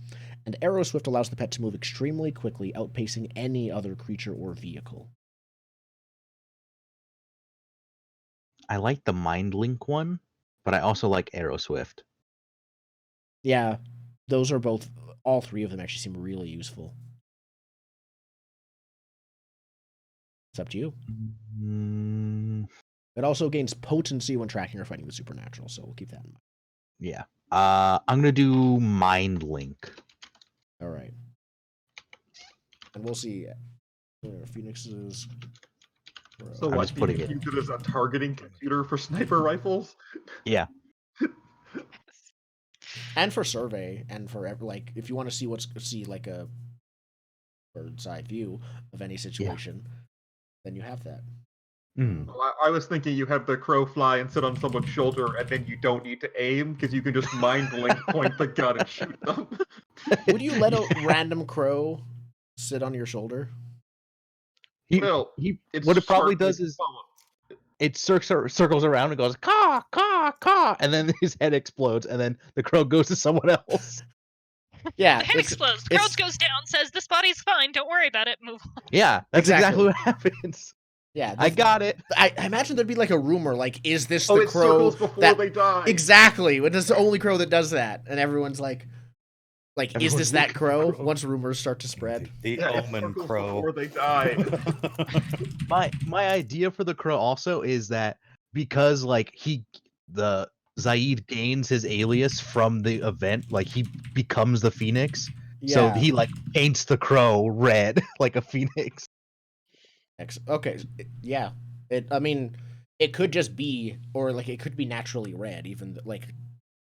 and Arrow Swift allows the pet to move extremely quickly, outpacing any other creature or vehicle. I like the Mind Link one, but I also like Arrow Swift. Yeah, those are both. All three of them actually seem really useful. It's up to you. Mm, It also gains potency when tracking or fighting the supernatural, so we'll keep that in mind. yeah. I'm gonna do Mind Link. All right. And we'll see. Phoenix's. So I'm what? just putting You it- use it as a targeting computer for sniper rifles? Yeah. And for survey, and for like, if you want to see like a bird's eye view of any situation, then you have that. Mm. Well, I was thinking you have the crow fly and sit on someone's shoulder, and then you don't need to aim because you can just mind link point the gun and shoot them. Would you let a random crow sit on your shoulder? Well, it's What it probably certainly does is fun. it circles around and goes caw caw caw, and then his head explodes, and then the crow goes to someone else. Yeah, The head explodes. The crow goes down, says, "This body's fine. Don't worry about it. Move on." Yeah, that's Exactly. exactly what happens. yeah. I got it. I imagine there'd be like a rumor, like, is this Oh, the it crow circles before that they die. exactly? When it's the only crow that does that, and everyone's like, is Everyone's this that looking crow? for crow. Once rumors start to spread. The Yeah, it omen circles crow. before they die. My idea for the crow also is that because like the Zaid gains his alias from the event, like he becomes the Phoenix. So Yeah. he like paints the crow red like a phoenix. Okay. Yeah. I mean, it could just be, or like it could be naturally red. Even like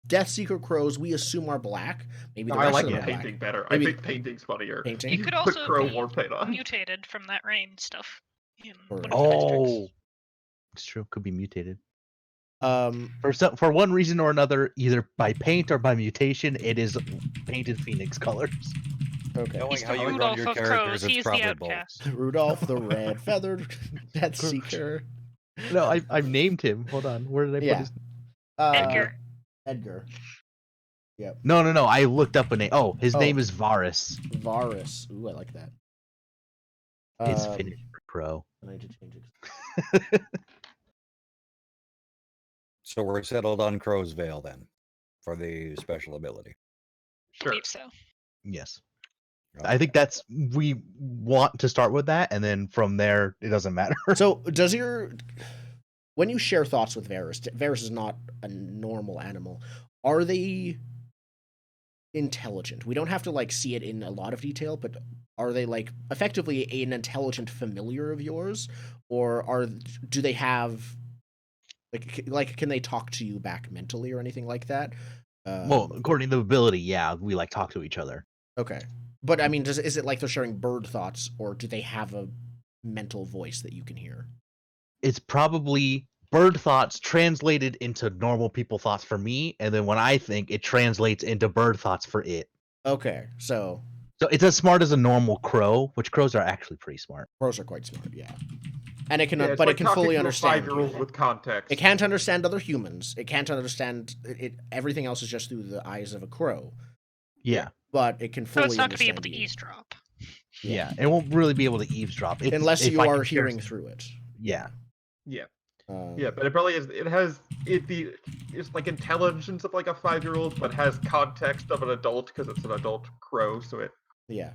Deathseeker crows, we assume are black. Maybe the I rest like of the them are black. painting better. Maybe- I think painting's funnier. Painting. You could Put also crow be war paint on. mutated from that rain stuff. In Or- one of the districts. Oh, it's true. Could be mutated Um. for one reason or another, either by paint or by mutation. It is painted phoenix colors. Okay. Knowing He's how the you run Rudolph your of characters, crows. it's He's the probably both. outcast. Rudolph the Red Feathered Death Seeker. No, I've named him. Hold on. Where did I put Yeah. his? Edgar. Edgar. Yep. No. I looked up a name. Oh, his Oh. name is Varus. Varus. Ooh, I like that. It's Finnish for crow. I need to change it. So we're settled on Crow's Veil then, for the special ability. I Sure. believe so. Yes. I think that's we want to start with that, and then from there it doesn't matter. So, does when you share thoughts with Varus, Varus is not a normal animal. Are they intelligent? We don't have to like see it in a lot of detail, but are they like effectively an intelligent familiar of yours, or do they have like can they talk to you back mentally or anything like that? Well, according to the ability, yeah, we like talk to each other. Okay, but I mean, is it like they're sharing bird thoughts, or do they have a mental voice that you can hear? It's probably bird thoughts translated into normal people thoughts for me, and then when I think, it translates into bird thoughts for it. Okay, so it's as smart as a normal crow, which crows are actually pretty smart. crows are quite smart, yeah. And it can, Yeah, it's but like it can talking fully to a understand 5-year-old you. with context. It can't understand other humans. It can't understand it. Everything else is just through the eyes of a crow. Yeah. But it can So fully it's not going to be able understand to you. eavesdrop. Yeah. It won't really be able to eavesdrop. Unless if you I are can share hearing some- through it. Yeah. Yeah. Um, Yeah, but it probably is. It's like intelligence of like a 5-year-old, but has context of an adult because it's an adult crow. So it. Yeah.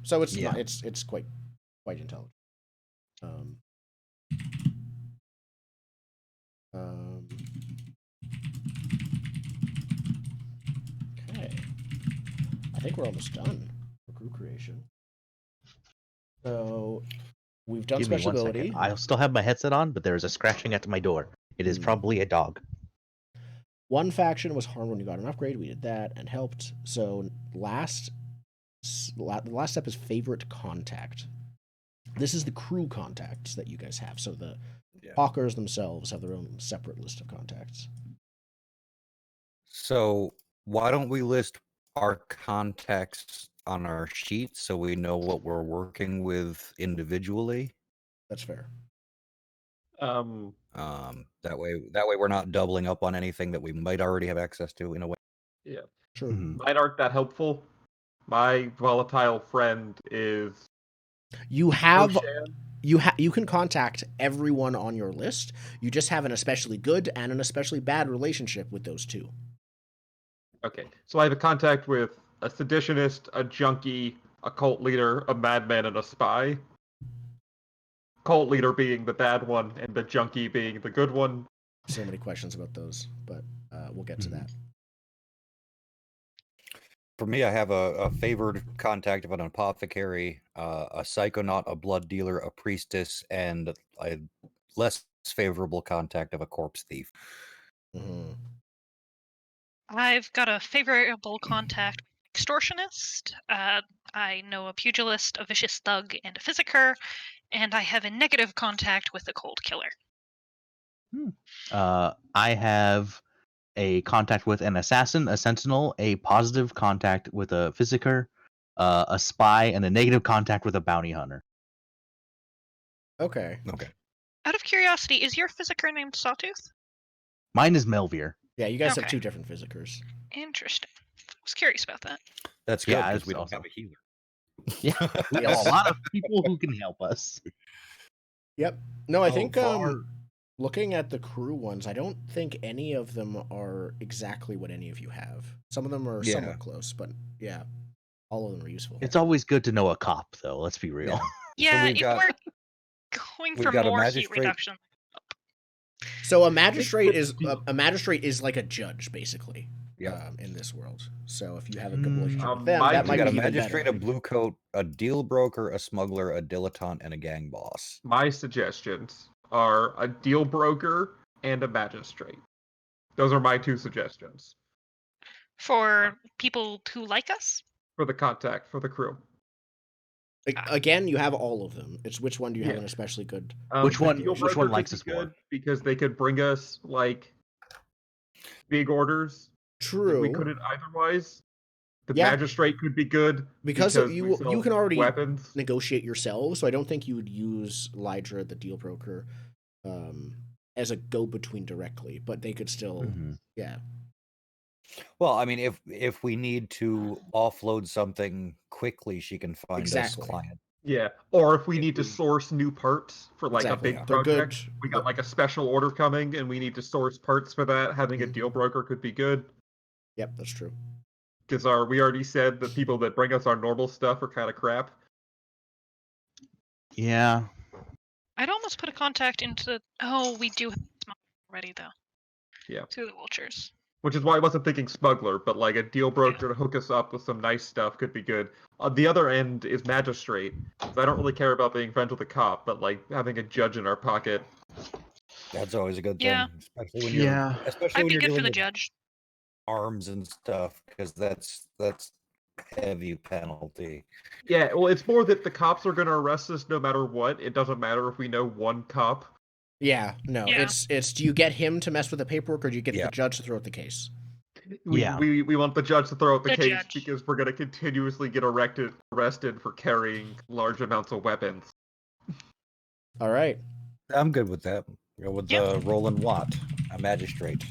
So it's Yeah. not. It's quite intelligent. Okay. I think we're almost done for crew creation. So we've done Give me special 1 ability. second. I'll still have my headset on, but there is a scratching at my door. It is probably a dog. One faction was harmed when you got an upgrade. We did that and helped. So the last step is favorite contact. This is the crew contacts that you guys have. So the hawkers themselves have their own separate list of contacts. So why don't we list our contacts on our sheet so we know what we're working with individually? That's fair. That way we're not doubling up on anything that we might already have access to in a way. Yeah. True. Mine aren't that helpful. My volatile friend is. You have Roshan. you can contact everyone on your list. You just have an especially good and an especially bad relationship with those two. Okay, so I have a contact with a seditionist, a junkie, a cult leader, a madman, and a spy. Cult leader being the bad one, and the junkie being the good one. So many questions about those, but we'll get to that. For me, I have a favored contact of an apothecary, a psychonaut, a blood dealer, a priestess, and a less favorable contact of a corpse thief. Mm-hmm. I've got a favorable contact with extortionist. I know a pugilist, a vicious thug, and a physicker, and I have a negative contact with a cold killer. I have a contact with an assassin, a sentinel, a positive contact with a physicker, a spy, and a negative contact with a bounty hunter. Okay. Okay. Out of curiosity, is your physicker named Sawtooth? Mine is Melvier. Yeah, you guys have Okay. two different physicers. Interesting. I was curious about that. That's good Yeah, because it's we don't awesome. have a healer. Yeah, we have a lot of people who can help us. Yep. No, I Oh, think far- looking at the crew ones, I don't think any of them are exactly what any of you have. Some of them are Yeah. somewhat close, but yeah, all of them are useful. It's always good to know a cop, though. Let's be real. Yeah, we've if got- we're going we've for got a more heat magistrate. reduction. So a magistrate is like a judge, basically. Yeah. In this world. So if you have a good relationship Um, with them, my- that we might We got be a even magistrate, better. a blue coat, a deal broker, a smuggler, a dilettante, and a gang boss. My suggestions are a deal broker and a magistrate. Those are my two suggestions For people who like us? for the contact for the crew. Again, you have all of them. It's which one do you have Yeah. an especially good? Which The one- deal which broker one could likes be us more? good because they could bring us like big orders that True. we couldn't otherwise. The Yeah. magistrate could be good Because we you sell can already weapons. negotiate yourselves, so I don't think you would use Lydra, the deal broker, as a go-between directly, but they could still, yeah. Well, I mean, if we need to offload something quickly, she can find Exactly. us client. Yeah, or if we If need to we- source new parts for like Exactly. a big They're good. project, we got like a special order coming, and we need to source parts for that. Having a Mhm. deal broker could be good Yep, that's true. because we already said the people that bring us our normal stuff are kind of crap. Yeah. I'd almost put a contact into. Oh, we do have smuggler already though. Yeah. Through the vultures. Which is why I wasn't thinking smuggler, but like a deal broker to hook us up with some nice stuff could be good. On the other end is magistrate. So I don't really care about being friends with a cop, but like having a judge in our pocket. That's always a good thing, Yeah. especially when you're Yeah. especially I'd when be you're good for dealing the with judge. arms and stuff, because that's heavy penalty. Yeah, well, it's more that the cops are going to arrest us no matter what. It doesn't matter if we know one cop. Yeah, no, Yeah. it's do you get him to mess with the paperwork, or do you get Yeah. the judge to throw out the case? Yeah. We want the judge to throw out the The case judge. because we're going to continuously get arrested for carrying large amounts of weapons. All right. I'm good with that. Go with Yeah. Roland Watt, a magistrate.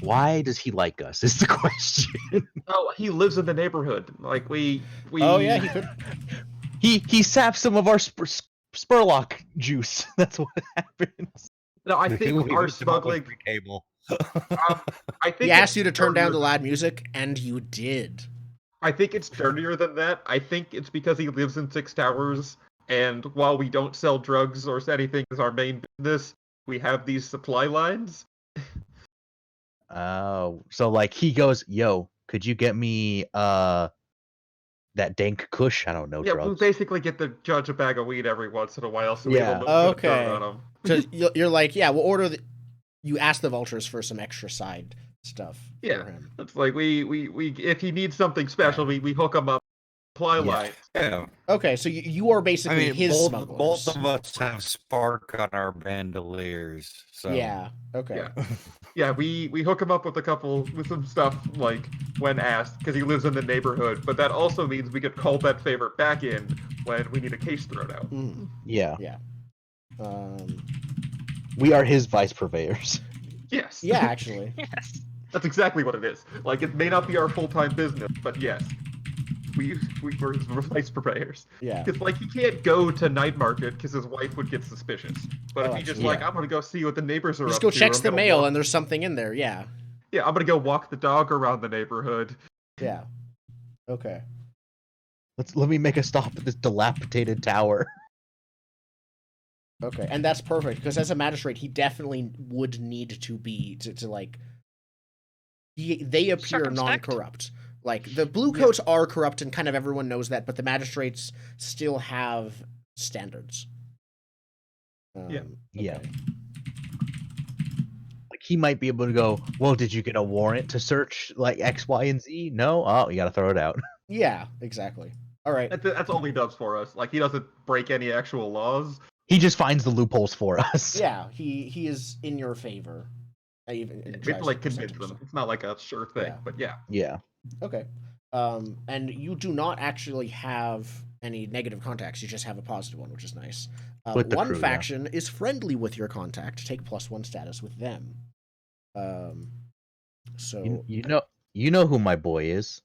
Why does he like us? Is the question. Oh, he lives in the neighborhood. Like we. Oh yeah, he could. He saps some of our Spurlock juice. That's what happens. No, I We think hooked him our up with smuggling. free cable. I think He it's asked you to turn down the dirtier loud music, and you did. I think it's dirtier than that. I think it's because he lives in Six Towers, and while we don't sell drugs or anything as our main business, we have these supply lines. Oh, so like he goes, "Yo, could you get me that dank kush? I don't know Yeah, we drugs." basically get the judge a bag of weed every once in a while, so we have Yeah. a little bit of Okay. dirt on him. Because you're like, yeah, we'll order the. You ask the vultures for some extra side stuff Yeah. for him. It's like we if he needs something special, we hook him up. Supply Yeah. lines. Yeah. Okay, so you are I basically mean, his both smugglers. of us have spark on our bandoliers. So Yeah. Okay. Yeah. Yeah, we hook him up with some stuff like when asked because he lives in the neighborhood. But that also means we could call that favor back in when we need a case thrown out. Mm, Yeah, um. we are his vice purveyors. Yes. Yeah, actually. Yes. That's exactly what it is. Like it may not be our full-time business, but yes, we're vice purveyors. Yeah. Because like he can't go to night market because his wife would get suspicious. But Oh, if he just absolutely. like I'm gonna go see what the neighbors are Just up go to. checks I'm the gonna mail, walk- and there's something in there. Yeah. Yeah, I'm gonna go walk the dog around the neighborhood. Yeah. Okay. Let me make a stop at this dilapidated tower. Okay, and that's perfect because as a magistrate, he definitely would need to be to like. They appear Circumspect? non-corrupt. Like the blue coats are corrupt, and kind of everyone knows that, but the magistrates still have standards. Yeah. Yeah. okay. Like he might be able to go, "Well, did you get a warrant to search like X, Y, and Z?" No. Oh, you got to throw it out. Yeah, exactly. All right. That's all he does for us. Like he doesn't break any actual laws. He just finds the loopholes for us. Yeah, he is in your favor. Even We have tries to like to convince present them. It's not like a sure thing, Yeah. but yeah. Yeah. Okay. And you do not actually have any negative contacts. You just have a positive one, which is nice. With the One crew, yeah. faction is friendly with your contact. Take +1 status with them. So You know who my boy is.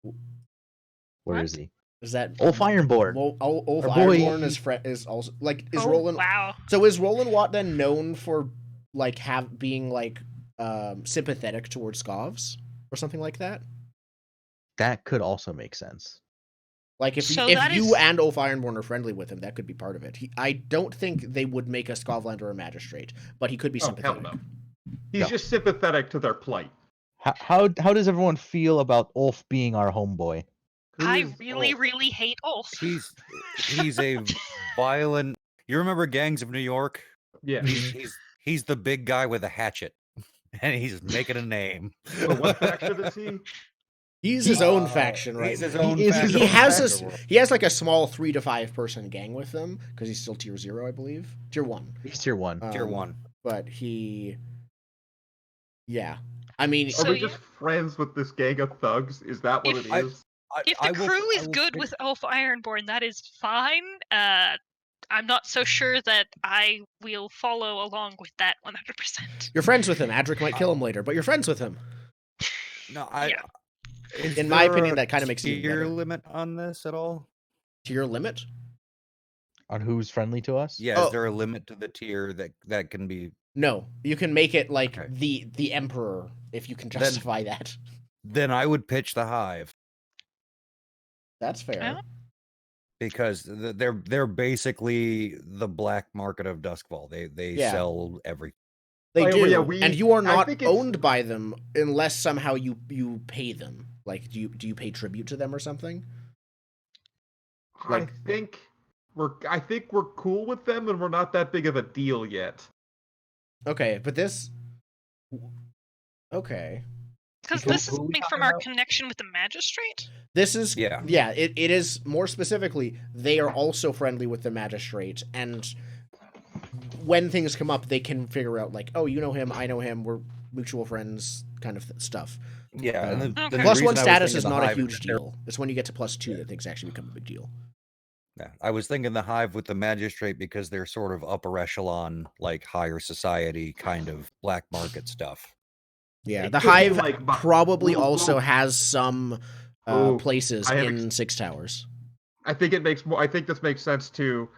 Where What? is he? is that Ulf Ironborn. Ulf Our boy. Ironborn is also like is Oh, Roland. wow. So is Roland Watt then known for like being like sympathetic towards Skovs or something like that? That could also make sense. Like if So if that you is- and Ulf Ironborn are friendly with him, that could be part of it. I don't think they would make a Skovlander a magistrate, but he could be Oh, hell sympathetic. no. He's No. just sympathetic to their plight. How does everyone feel about Ulf being our homeboy? Who I is really, Ulf? really hate Ulf. he's a violent. You remember Gangs of New York? Yeah. He's the big guy with a hatchet, and he's making a name. So what faction is he? He's his own faction, right? He's his He own. is his faction. He has faction. he has like a small 3 to 5 person gang with him because he's still tier 0, I believe. Tier 1. He's tier 1. Tier 1. But he, yeah. I mean, Are So we just friends with this gang of thugs? Is that what If- it is? if the crew is good with Elf Ironborn, that is fine. I'm not so sure that I will follow along with that 100%. you're friends with him. Adric might kill him later, but you're friends with him. No, Yeah. In my opinion, that kinda makes it even tier better. limit on this at all? To your limit? On who's friendly to us? Yeah, Oh. is there a limit to the tier that can be? No, you can make it like Okay. the Emperor if you can justify that. Then I would pitch the Hive That's fair. Yeah. because they're basically the black market of Duskfall. They Yeah. sell everything. They Oh, do, yeah, we- and you are I not think it's- owned by them unless somehow you pay them. Like, do you pay tribute to them or something? Like- I think we're cool with them, and we're not that big of a deal yet. Okay, but this. Okay, Because Who- this is who are we coming from talking our about? connection with the magistrate. this is Yeah. It is more specifically. They are also friendly with the magistrate, and when things come up, they can figure out like, oh, you know him, I know him, we're mutual friends, kind of stuff. Yeah, and Okay. the Plus reason one I was status thinking is the not a Hive huge that they're- deal. It's when you get to +2 that things actually become a big deal. Yeah, I was thinking the Hive with the magistrate because they're sort of upper echelon, like higher society kind of black market stuff. Yeah, It the could be Hive like bu- probably Ooh, also ooh. has some Ooh, places I have in Six Towers. I think it makes more. I think this makes sense too.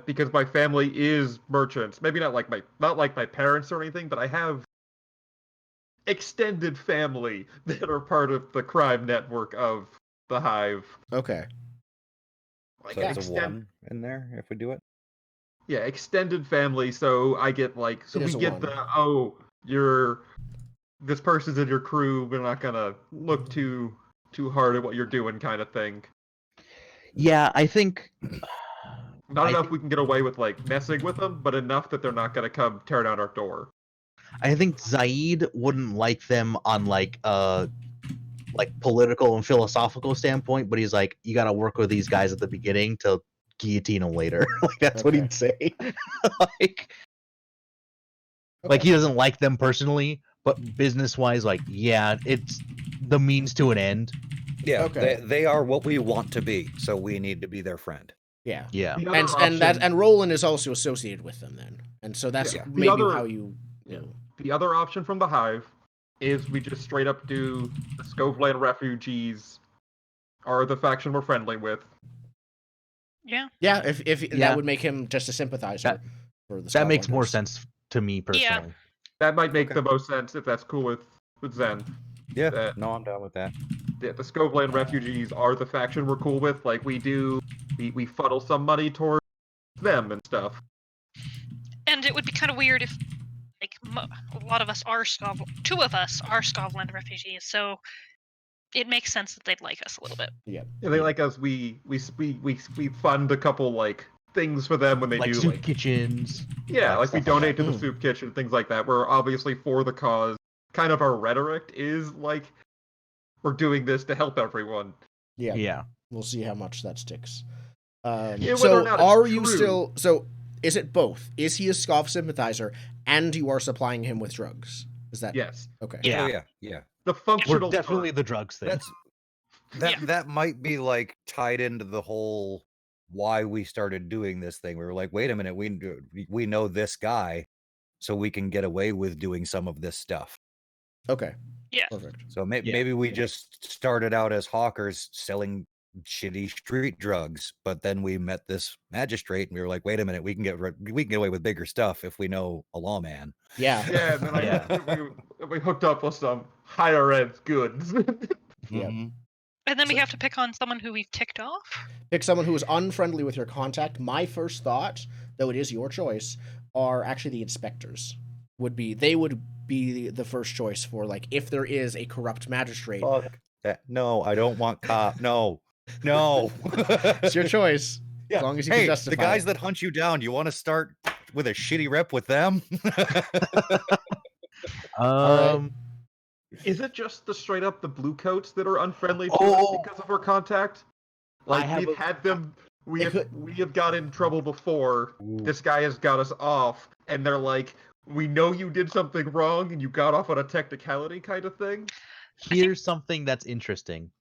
Because my family is merchants. Maybe not like my parents or anything, but I have extended family that are part of the crime network of the Hive. Okay. Like So it's a extend- 1 in there if we do it. Yeah, extended family. So I get like, so It we is a get one. this person's in your crew. We're not gonna look too hard at what you're doing, kind of thing. Yeah, I think. Not I enough think- we can get away with like messing with them, but enough that they're not gonna come tear down our door. I think Zaid wouldn't like them on like political and philosophical standpoint, but he's like, you got to work with these guys at the beginning to guillotine them later. Like that's what Okay. he'd say. Like he doesn't like them personally, but business wise, like yeah, it's the means to an end. Yeah, Okay. they are what we want to be, so we need to be their friend. Yeah. Yeah. The other And Roland is also associated with them then, and so that's Yeah. The maybe other- how you. The other option from the Hive is we just straight up do the Scoveland refugees are the faction we're friendly with. Yeah. Yeah, if Yeah. that would make him just a sympathizer for the. That makes more Scotlanders. sense to me personally. That might make Okay. the most sense if that's cool with Zen. Yeah, That- no, I'm down with that. The Scoveland refugees are the faction we're cool with. Like we funnel some money towards them and stuff. And it would be kind of weird if, like, a lot of us are two of us are Scotland refugees, so it makes sense that they'd like us a little bit. Yeah, they like us. We fund a couple like things for them when they Like do soup like kitchens. yeah, like we stuff like donate that. to the soup kitchen, things like that. We're obviously for the cause. Kind of our rhetoric is like we're doing this to help everyone. Yeah. Yeah. We'll see how much that sticks. Yeah, whether So or not it's are you true. still? So is it both? Is he a Scoff sympathizer, and you are supplying him with drugs? Is that Yes, okay? Yeah. Oh, yeah. the We're functional definitely part. the drugs thing. That's Yeah. that might be like tied into the whole why we started doing this thing. We were like, wait a minute, we know this guy, so we can get away with doing some of this stuff. Okay. Yeah. Perfect. So Yeah. maybe we just started out as hawkers selling shitty street drugs, but then we met this magistrate and we were like, wait a minute, we can get away with bigger stuff if we know a lawman. Yeah. Yeah, and then Yeah. we hooked up with some higher end goods. Yeah. Mhm. And then we So- have to pick on someone who we've ticked off. Pick someone who is unfriendly with your contact. My first thought, though it is your choice, are actually the inspectors. They would be the first choice for like if there is a corrupt magistrate. Fuck that. No, I don't want cop. No. It's your choice. Yeah. As long as you Hey, can justify the guys it. that hunt you down, you want to start with a shitty rep with them? Um, Is it just the straight up the blue coats that are unfriendly to Oh. us because of our contact? Like have we've a- had them. We It have got in trouble before. This guy has got us off, and they're like, we know you did something wrong and you got off on a technicality kind of thing. Here's something that's interesting.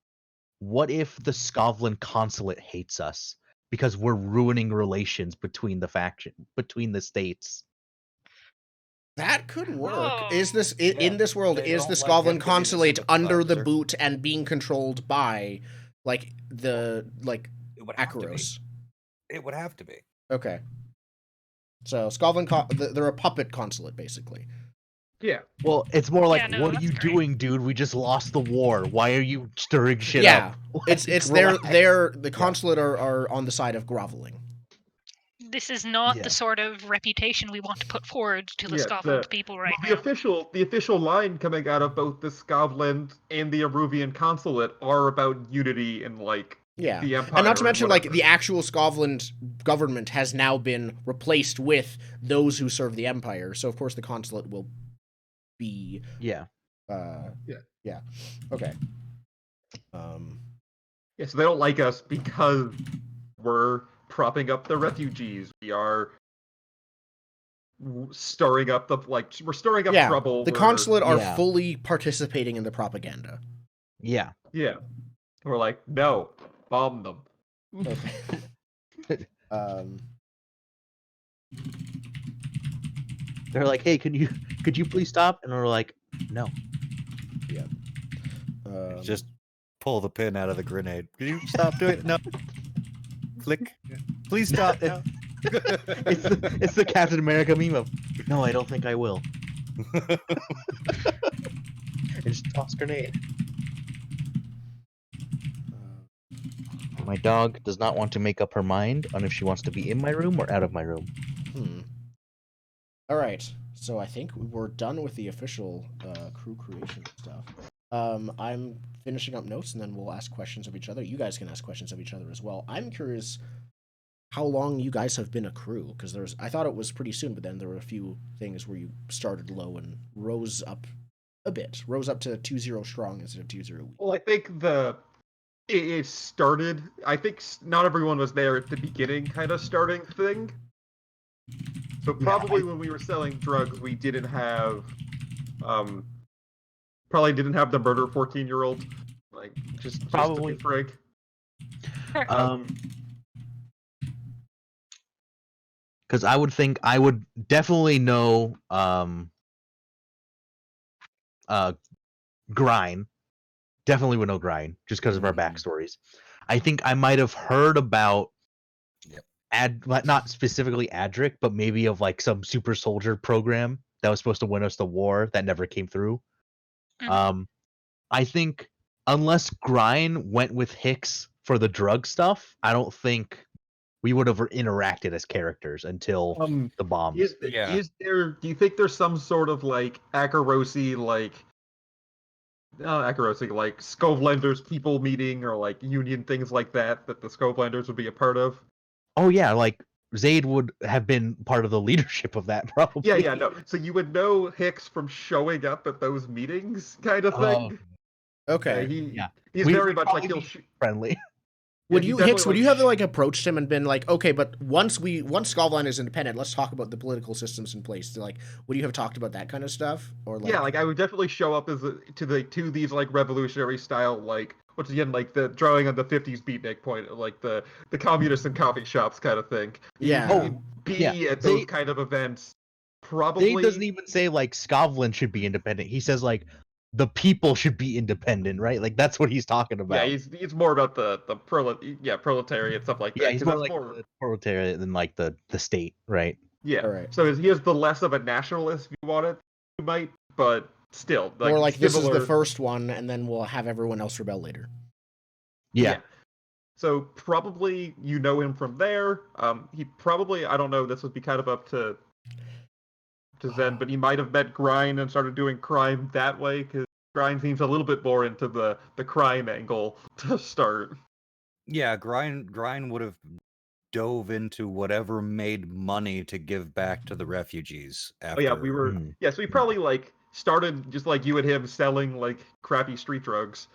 What if the Scotland consulate hates us because we're ruining relations between the states? That could work. Oh. Is this Yeah, in this world? they Is don't the like Scotland him to be the consulate under the sympathizer. boot and being controlled by, like It would have to be. Acheros? It would have to be. Okay. So Scotland, they're a puppet consulate, basically. Yeah. Well, it's more like, Yeah, no, what are that's you great. doing, dude? We just lost the war. Why are you stirring shit Yeah, up? it's Relax. the consulate are on the side of groveling. This is not Yeah. the sort of reputation we want to put forward to the Yeah, Scotland people right the now. official line coming out of both the Scotland and the Aruvian consulate are about unity and like Yeah, the empire. and not to mention, like, whatever. the actual Scotland government has now been replaced with those who serve the empire. So of course the consulate will be. Yeah. Yeah. Okay. Yeah, so they don't like us because we're propping up the refugees. We are stirring up we're stirring up Yeah, trouble. the We're- consulate are Yeah. fully participating in the propaganda. Yeah. Yeah, we're like, no, bomb them. Okay. They're like, hey, could you please stop? And we're like, no. Just pull the pin out of the grenade. Could you stop doing it? No. Click. Please stop. No. It's the Captain America meme of, no, I don't think I will. And just toss grenade. My dog does not want to make up her mind on if she wants to be in my room or out of my room. All right, so I think we're done with the official crew creation stuff. I'm finishing up notes, and then we'll ask questions of each other. You guys can ask questions of each other as well. I'm curious how long you guys have been a crew, because I thought it was pretty soon, but then there were a few things where you started low and rose up a bit, rose up to 2-0 strong instead of 2-0 weak. Well, I think it started. I think not everyone was there at the beginning, kind of starting thing. So probably when we were selling drugs, we didn't have, probably didn't have the murder 14-year-old, like just Probably. to be frank. Because I would think I would definitely know Grind. Definitely would know Grind just because of our backstories. I think I might have heard about not specifically Adric, but maybe of like some super soldier program that was supposed to win us the war that never came through. Mhm. I think unless Grind went with Hicks for the drug stuff, I don't think we would have interacted as characters until the bombs. Is there? Do you think there's some sort of like Akarosi, like Skovlanders people meeting or like union things like that the Skovlanders would be a part of? Oh yeah, like Zaid would have been part of the leadership of that, probably. Yeah, no. So you would know Hicks from showing up at those meetings, kind of thing. Okay. He's very much like he'll friendly. Would you have like approached him and been like, okay, but once Skovland is independent, let's talk about the political systems in place. Like, would you have talked about that kind of stuff? Or like, yeah, like I would definitely show up to these like revolutionary style, like once again, like the drawing on the 50s beatnik point, like the communists and coffee shops kind of thing. Yeah. At those kind of events. Probably Zaid doesn't even say like Skovland should be independent. He says like the people should be independent, right? Like that's what he's talking about. Yeah, he's more about the proletariat stuff like that. Yeah, he's more like the proletariat than like the state, right? Yeah. All right. So he is the less of a nationalist, if you want it, you might, but still. Like, or like this is the first one, and then we'll have everyone else rebel later. Yeah. So probably you know him from there. He probably, I don't know, this would be kind of up to Zen, but he might have met Grind and started doing crime that way, because Grind seems a little bit more into the crime angle to start. Yeah, Grind would have dove into whatever made money to give back to the refugees. After... Oh yeah, we were. Yeah, so we probably like started just like you and him selling like crappy street drugs.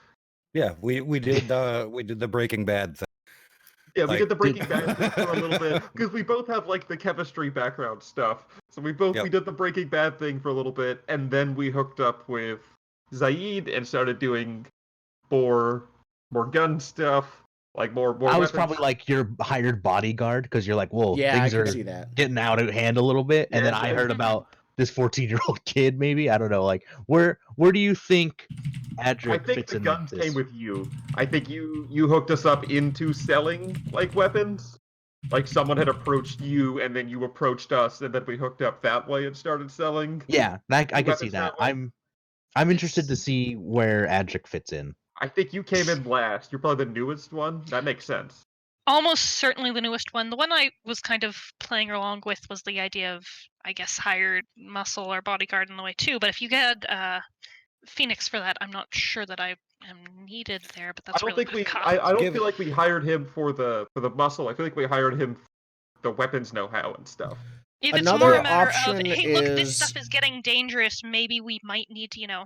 Yeah, we did the Breaking Bad thing. Yeah, we Like, did the Breaking Bad thing for a little bit because we both have like the chemistry background stuff. So we did the Breaking Bad thing for a little bit, and then we hooked up with Zaid and started doing more gun stuff, like more I was weapons. probably like your hired bodyguard because you're like, whoa, Yeah, I things could are see that. getting out of hand a little bit. And then Yeah, I and- heard about this 14-year-old kid, maybe. I don't know. Like, where do you think I Adric think fits the in guns this? came with you. I think you hooked us up into selling like weapons. Like someone had approached you, and then you approached us, and then we hooked up that way and started selling. Yeah, I can see weapons that. that way. I'm interested to see where Adric fits in. I think you came in last. You're probably the newest one. That makes sense. Almost certainly the newest one. The one I was kind of playing along with was the idea of, I guess, hired muscle or bodyguard in the way too. But if you get Phoenix for that, I'm not sure that I am needed there. But that's I don't really think good we. cop. I don't Give- feel like we hired him for the muscle. I feel like we hired him for the weapons know-how and stuff. If it's Another more a matter of, option hey, look, this is- stuff is getting dangerous. Maybe we might need to,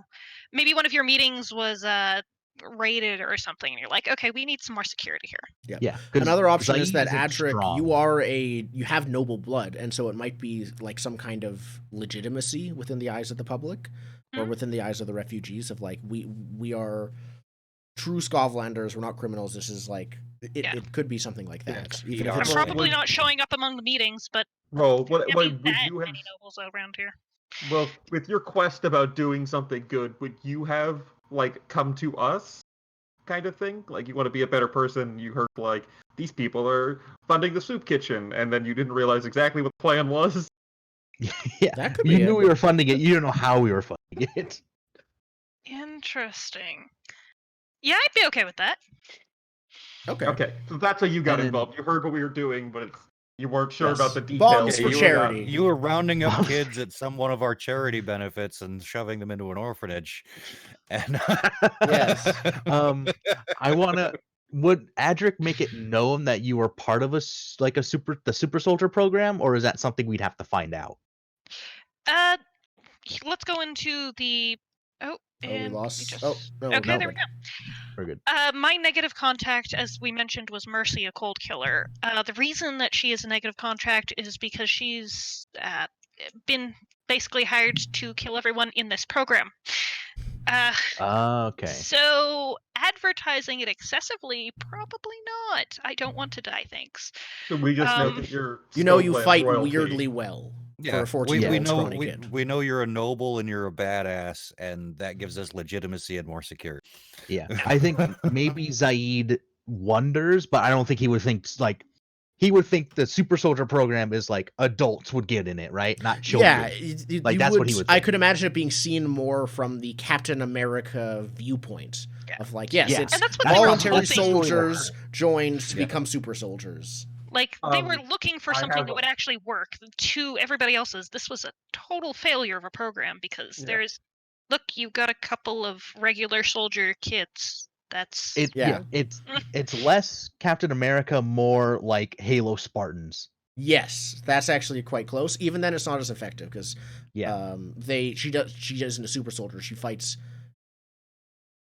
maybe one of your meetings was raided or something. And you're like, okay, we need some more security here. Yeah. 'cause Another option is Zaid that isn't Adric, strong. you have noble blood, and so it might be like some kind of legitimacy within the eyes of the public, or Mhm. within the eyes of the refugees. Of like, we are true Scovlanders. We're not criminals. This is like Yeah. it could be something like that. Yeah. Even if I'm I'm it's Well, probably would- not showing up among the meetings, but Well, there what can't would be that you have? many nobles around here. Well, with your quest about doing something good, would you have like come to us, kind of thing? Like you want to be a better person. You heard like these people are funding the soup kitchen, and then you didn't realize exactly what the plan was. Yeah. that could You be knew it. we were funding it. You didn't know how we were funding it. Interesting. Yeah, I'd be okay with that. Okay. Okay, so that's how you got And then- involved. You heard what we were doing, but you weren't sure Yes. about the details. Bombs Yeah, for you were- charity. You were rounding up kids at one of our charity benefits and shoving them into an orphanage. And Yes. I wanna. Would Adric make it known that you were part of the super soldier program, or is that something we'd have to find out? Let's go into the. Oh, Oh, we and we lost. just- Oh no. Okay, no, there we good. go. Very good. My negative contact, as we mentioned, was Mercy, a cold killer. The reason that she is a negative contact is because she's been basically hired to kill everyone in this program. Okay. So advertising it excessively, probably not. I don't want to die, thanks. So we just know Um, that you're. You know, still you playing fight royalty. weirdly well for a we 14-year-old know scrawny kid. we know you're a noble and you're a badass, and that gives us legitimacy and more security. Yeah, I think maybe Zaid wonders, but I don't think he would think like he would think the super soldier program is like adults would get in it, right? Not children. Yeah, Like, that's what he would I think. could imagine it being seen more from the Captain America viewpoint Yeah. of like, yes, Yeah. it's And that's what they were voluntary hoping. soldiers joined to Yeah. become super soldiers. Like they were Um, looking for I something have that would actually work. To everybody else's, this was a total failure of a program because Yeah. there's, look, you've got a couple of regular soldier kids. That's Yeah. It's less Captain America, more like Halo Spartans. Yes, that's actually quite close. Even then, it's not as effective because Yeah. she isn't a super soldier. She fights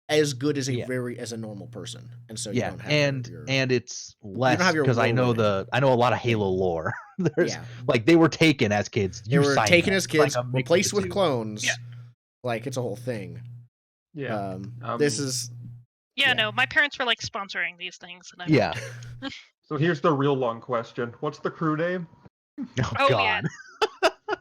as good as Yeah. as a normal person, and so you Yeah, don't have and your, it's less have your because I know role I know a lot of Halo lore. There's yeah. like they were taken as kids. They You were signed taken that. as It's like kids, a mix of replaced the with two. clones. Yeah. Like it's a whole thing. Yeah. This is yeah, Yeah. no, my parents were like sponsoring these things, and I Yeah. So here's the real long question: what's the crew name? Oh, Oh, yeah. God.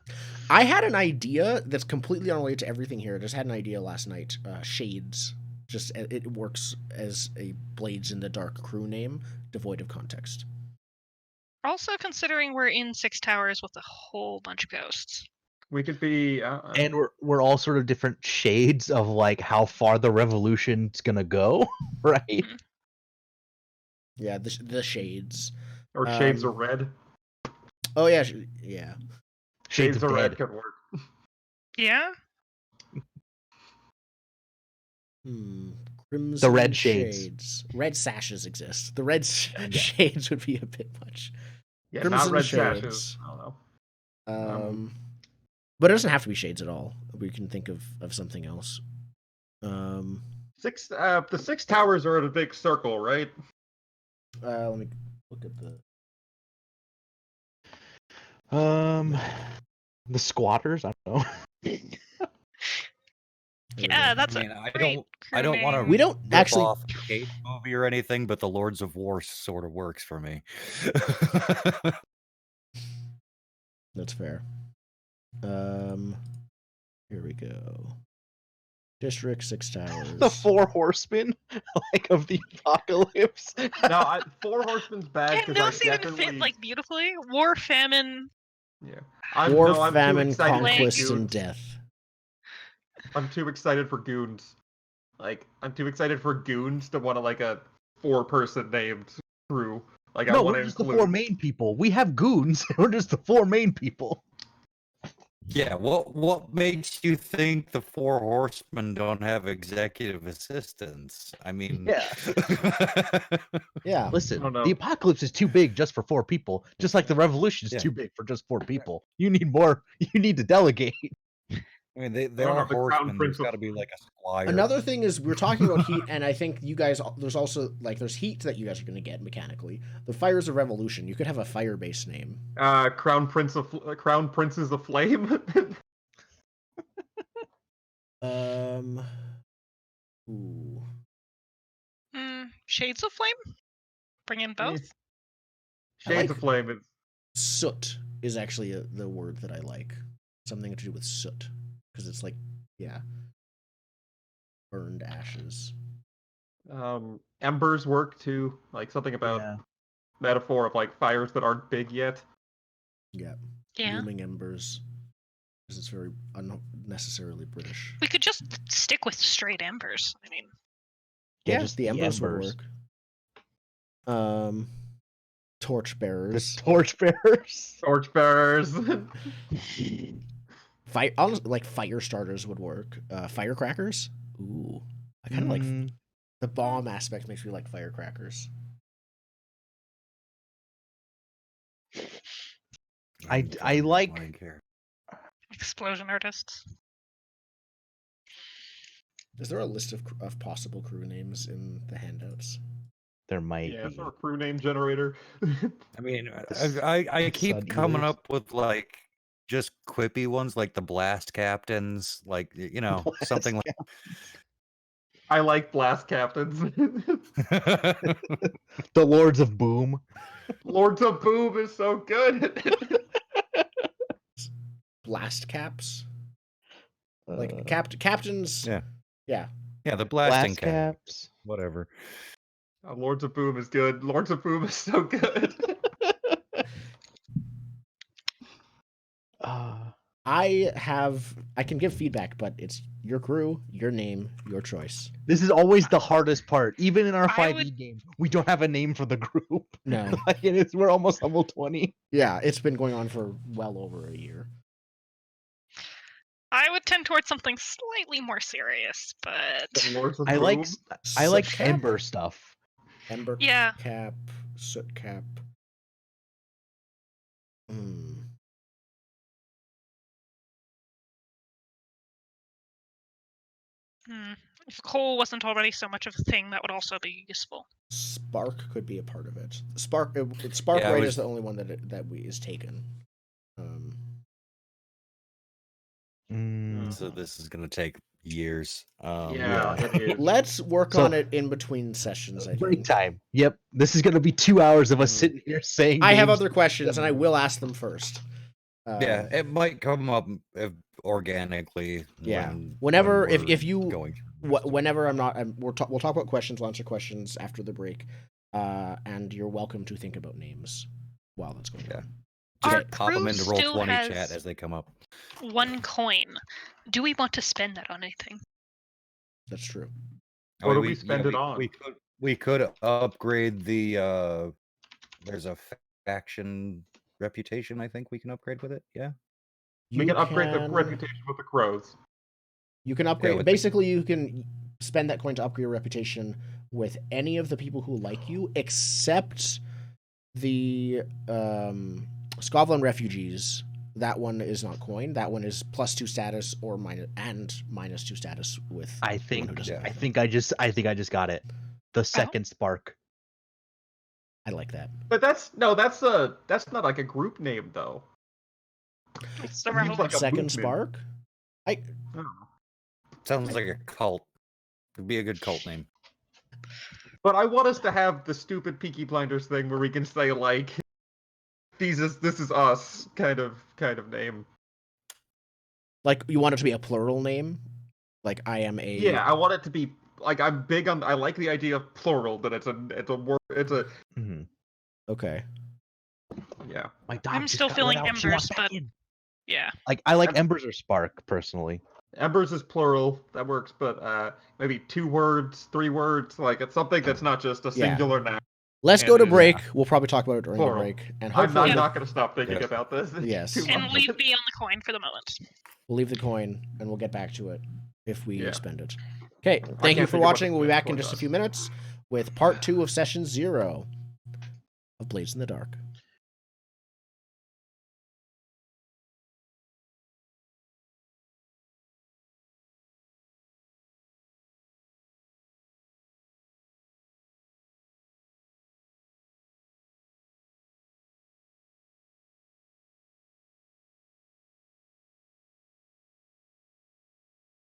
I had an idea that's completely unrelated to everything here. I just had an idea last night. Shades. Just it works as a Blades in the Dark crew name, devoid of context. Also, considering we're in Six Towers with a whole bunch of ghosts. We could be. And we're all sort of different shades of like how far the revolution's gonna go, right? Yeah, the Shades. or Shades of um, Red. Oh yeah, yeah. Shades of Red Dead. could work. Yeah? Crimson The red shades. Red sashes exist. The red Yeah. shades would be a bit much. Yeah, Crimson not Red Shades. Sashes. I don't know. But it doesn't have to be shades at all. We can think of something else. The Six Towers are in a big circle, right? Let me look at the. The squatters. I don't know. There we Yeah, go. that's I mean, a I great don't want to name. We don't rip actually. off a Cage movie or anything, but the Lords of War sort of works for me. That's fair. Here we go. District 6 Towers. The Four Horsemen, like of the apocalypse. No, Four Horsemen's bad Yeah, because no, I even definitely. fit like beautifully. War, famine. Yeah. War, I'm too famine, excited for conquest, and Goons. death. I'm too excited for Goons. Like, I'm too excited for Goons to want to like a 4-person named crew. Like, I No, want we're to just the include. four main people. We have goons. We're just the four main people. Yeah, what makes you think the Four Horsemen don't have executive assistants? I mean, Yeah. Yeah. Listen, I don't know. the apocalypse is too big just for four people. Just like the revolution is Yeah. too big for just four people. You need more. You need to delegate. I mean, they don't are know, the Crown horsemen. There's Prince of- got to be like a squire. Another thing is we're talking about heat, and I think you guys there's also like there's heat that you guys are going to get mechanically. The Fires of Revolution. You could have a fire-based name. Crown Princes of Flame. Ooh. Shades of Flame? Bring in both? I Shades like- of Flame is. Soot is actually the word that I like. Something to do with soot, because it's like, yeah, burned ashes. Embers work too. Like something about metaphor of like fires that aren't big yet. Yeah. Yeah. Looming embers, because it's very unnecessarily British. We could just stick with straight embers. I mean, Yeah, Just the embers would embers. work. Torch The bearers. torchbearers. Torchbearers. Like fire starters would work. Firecrackers. Ooh, I kind of like the bomb aspect. Makes me like firecrackers. I like- explosion artists. Is there a list of possible crew names in the handouts? There might Yeah, be. sort of crew name generator. I mean, I keep Sun coming eaters. up with like just quippy ones, like the Blast Captains, like something like. I like blast captains. The Lords of Boom. Lords of Boom is so good. Blast caps. Like Uh, captains. Yeah. Yeah. Yeah, the blasting blast cap, caps. whatever. Lords of Boom is good. Lords of Boom is so good. I can give feedback, but it's your crew, your name, your choice. This is always the hardest part. Even in our I 5e would- game, we don't have a name for the group. No. Like, we're almost level 20. Yeah, it's been going on for well over a year. I would tend towards something slightly more serious, but Lords of I like Boom. I like Soot cap? Ember stuff. Ember Yeah. cap, soot cap. If coal wasn't already so much of a thing, that would also be useful. Spark could be a part of it. Spark Yeah, right I is the only one that is taken. So this is gonna take years. Yeah, it is. Let's work So- on it in between sessions. I Break think. time. Yep. This is gonna be 2 hours of us sitting here saying. I have names. other questions, and I will ask them first. Yeah, it might come up organically. Yeah. when Whenever- we're if you- going through this. Whenever we'll talk about questions. We'll answer questions after the break, and you're welcome to think about names while that's going Yeah. on. Our Just pop them crew into roll still 20 has chat as they come up. 1 coin. Do we want to spend that on anything? That's true. What do we spend it on? We could upgrade the. There's a faction reputation. I think we can upgrade with it. Yeah. We can upgrade the reputation with the crows. You can upgrade. with the- Basically, you can spend that coin to upgrade your reputation with any of the people who like you, except the Scotland refugees. That one is not coin. That one is +2 status or -2 status with. I the one think. who doesn't I like think I just got it. The second spark. I like that. But that's not like a group name though. It's the Seems revolution. like a Second movement. Spark. I don't know. Sounds like a cult. Could be a good cult name. But I want us to have the stupid Peaky Blinders thing where we can say like, this is us kind of name. Like you want it to be a plural name, like I am a. Yeah, I want it to be like I like the idea of plural, that it's a word. It's a Mhm. Okay. yeah. My dog I'm just still got feeling let out. She Embers, wants back but in. yeah. Like I like Embers or Spark personally. Embers is plural, that works, but maybe 2 words, 3 words, like it's something that's not just a Yeah. singular noun. Let's And go to it is- break. We'll probably talk about it during Plural. the break, and I'm hopefully not going to stop thinking Yeah. about this. It's Yes. too And much. leave B on the coin for the moment. we'll leave the coin and we'll get back to it if we Yeah. spend it. Okay. Thank you can't for think of what watching. to We'll be spend back in for just a us. few minutes with part 2 of session 0 of Blades in the Dark.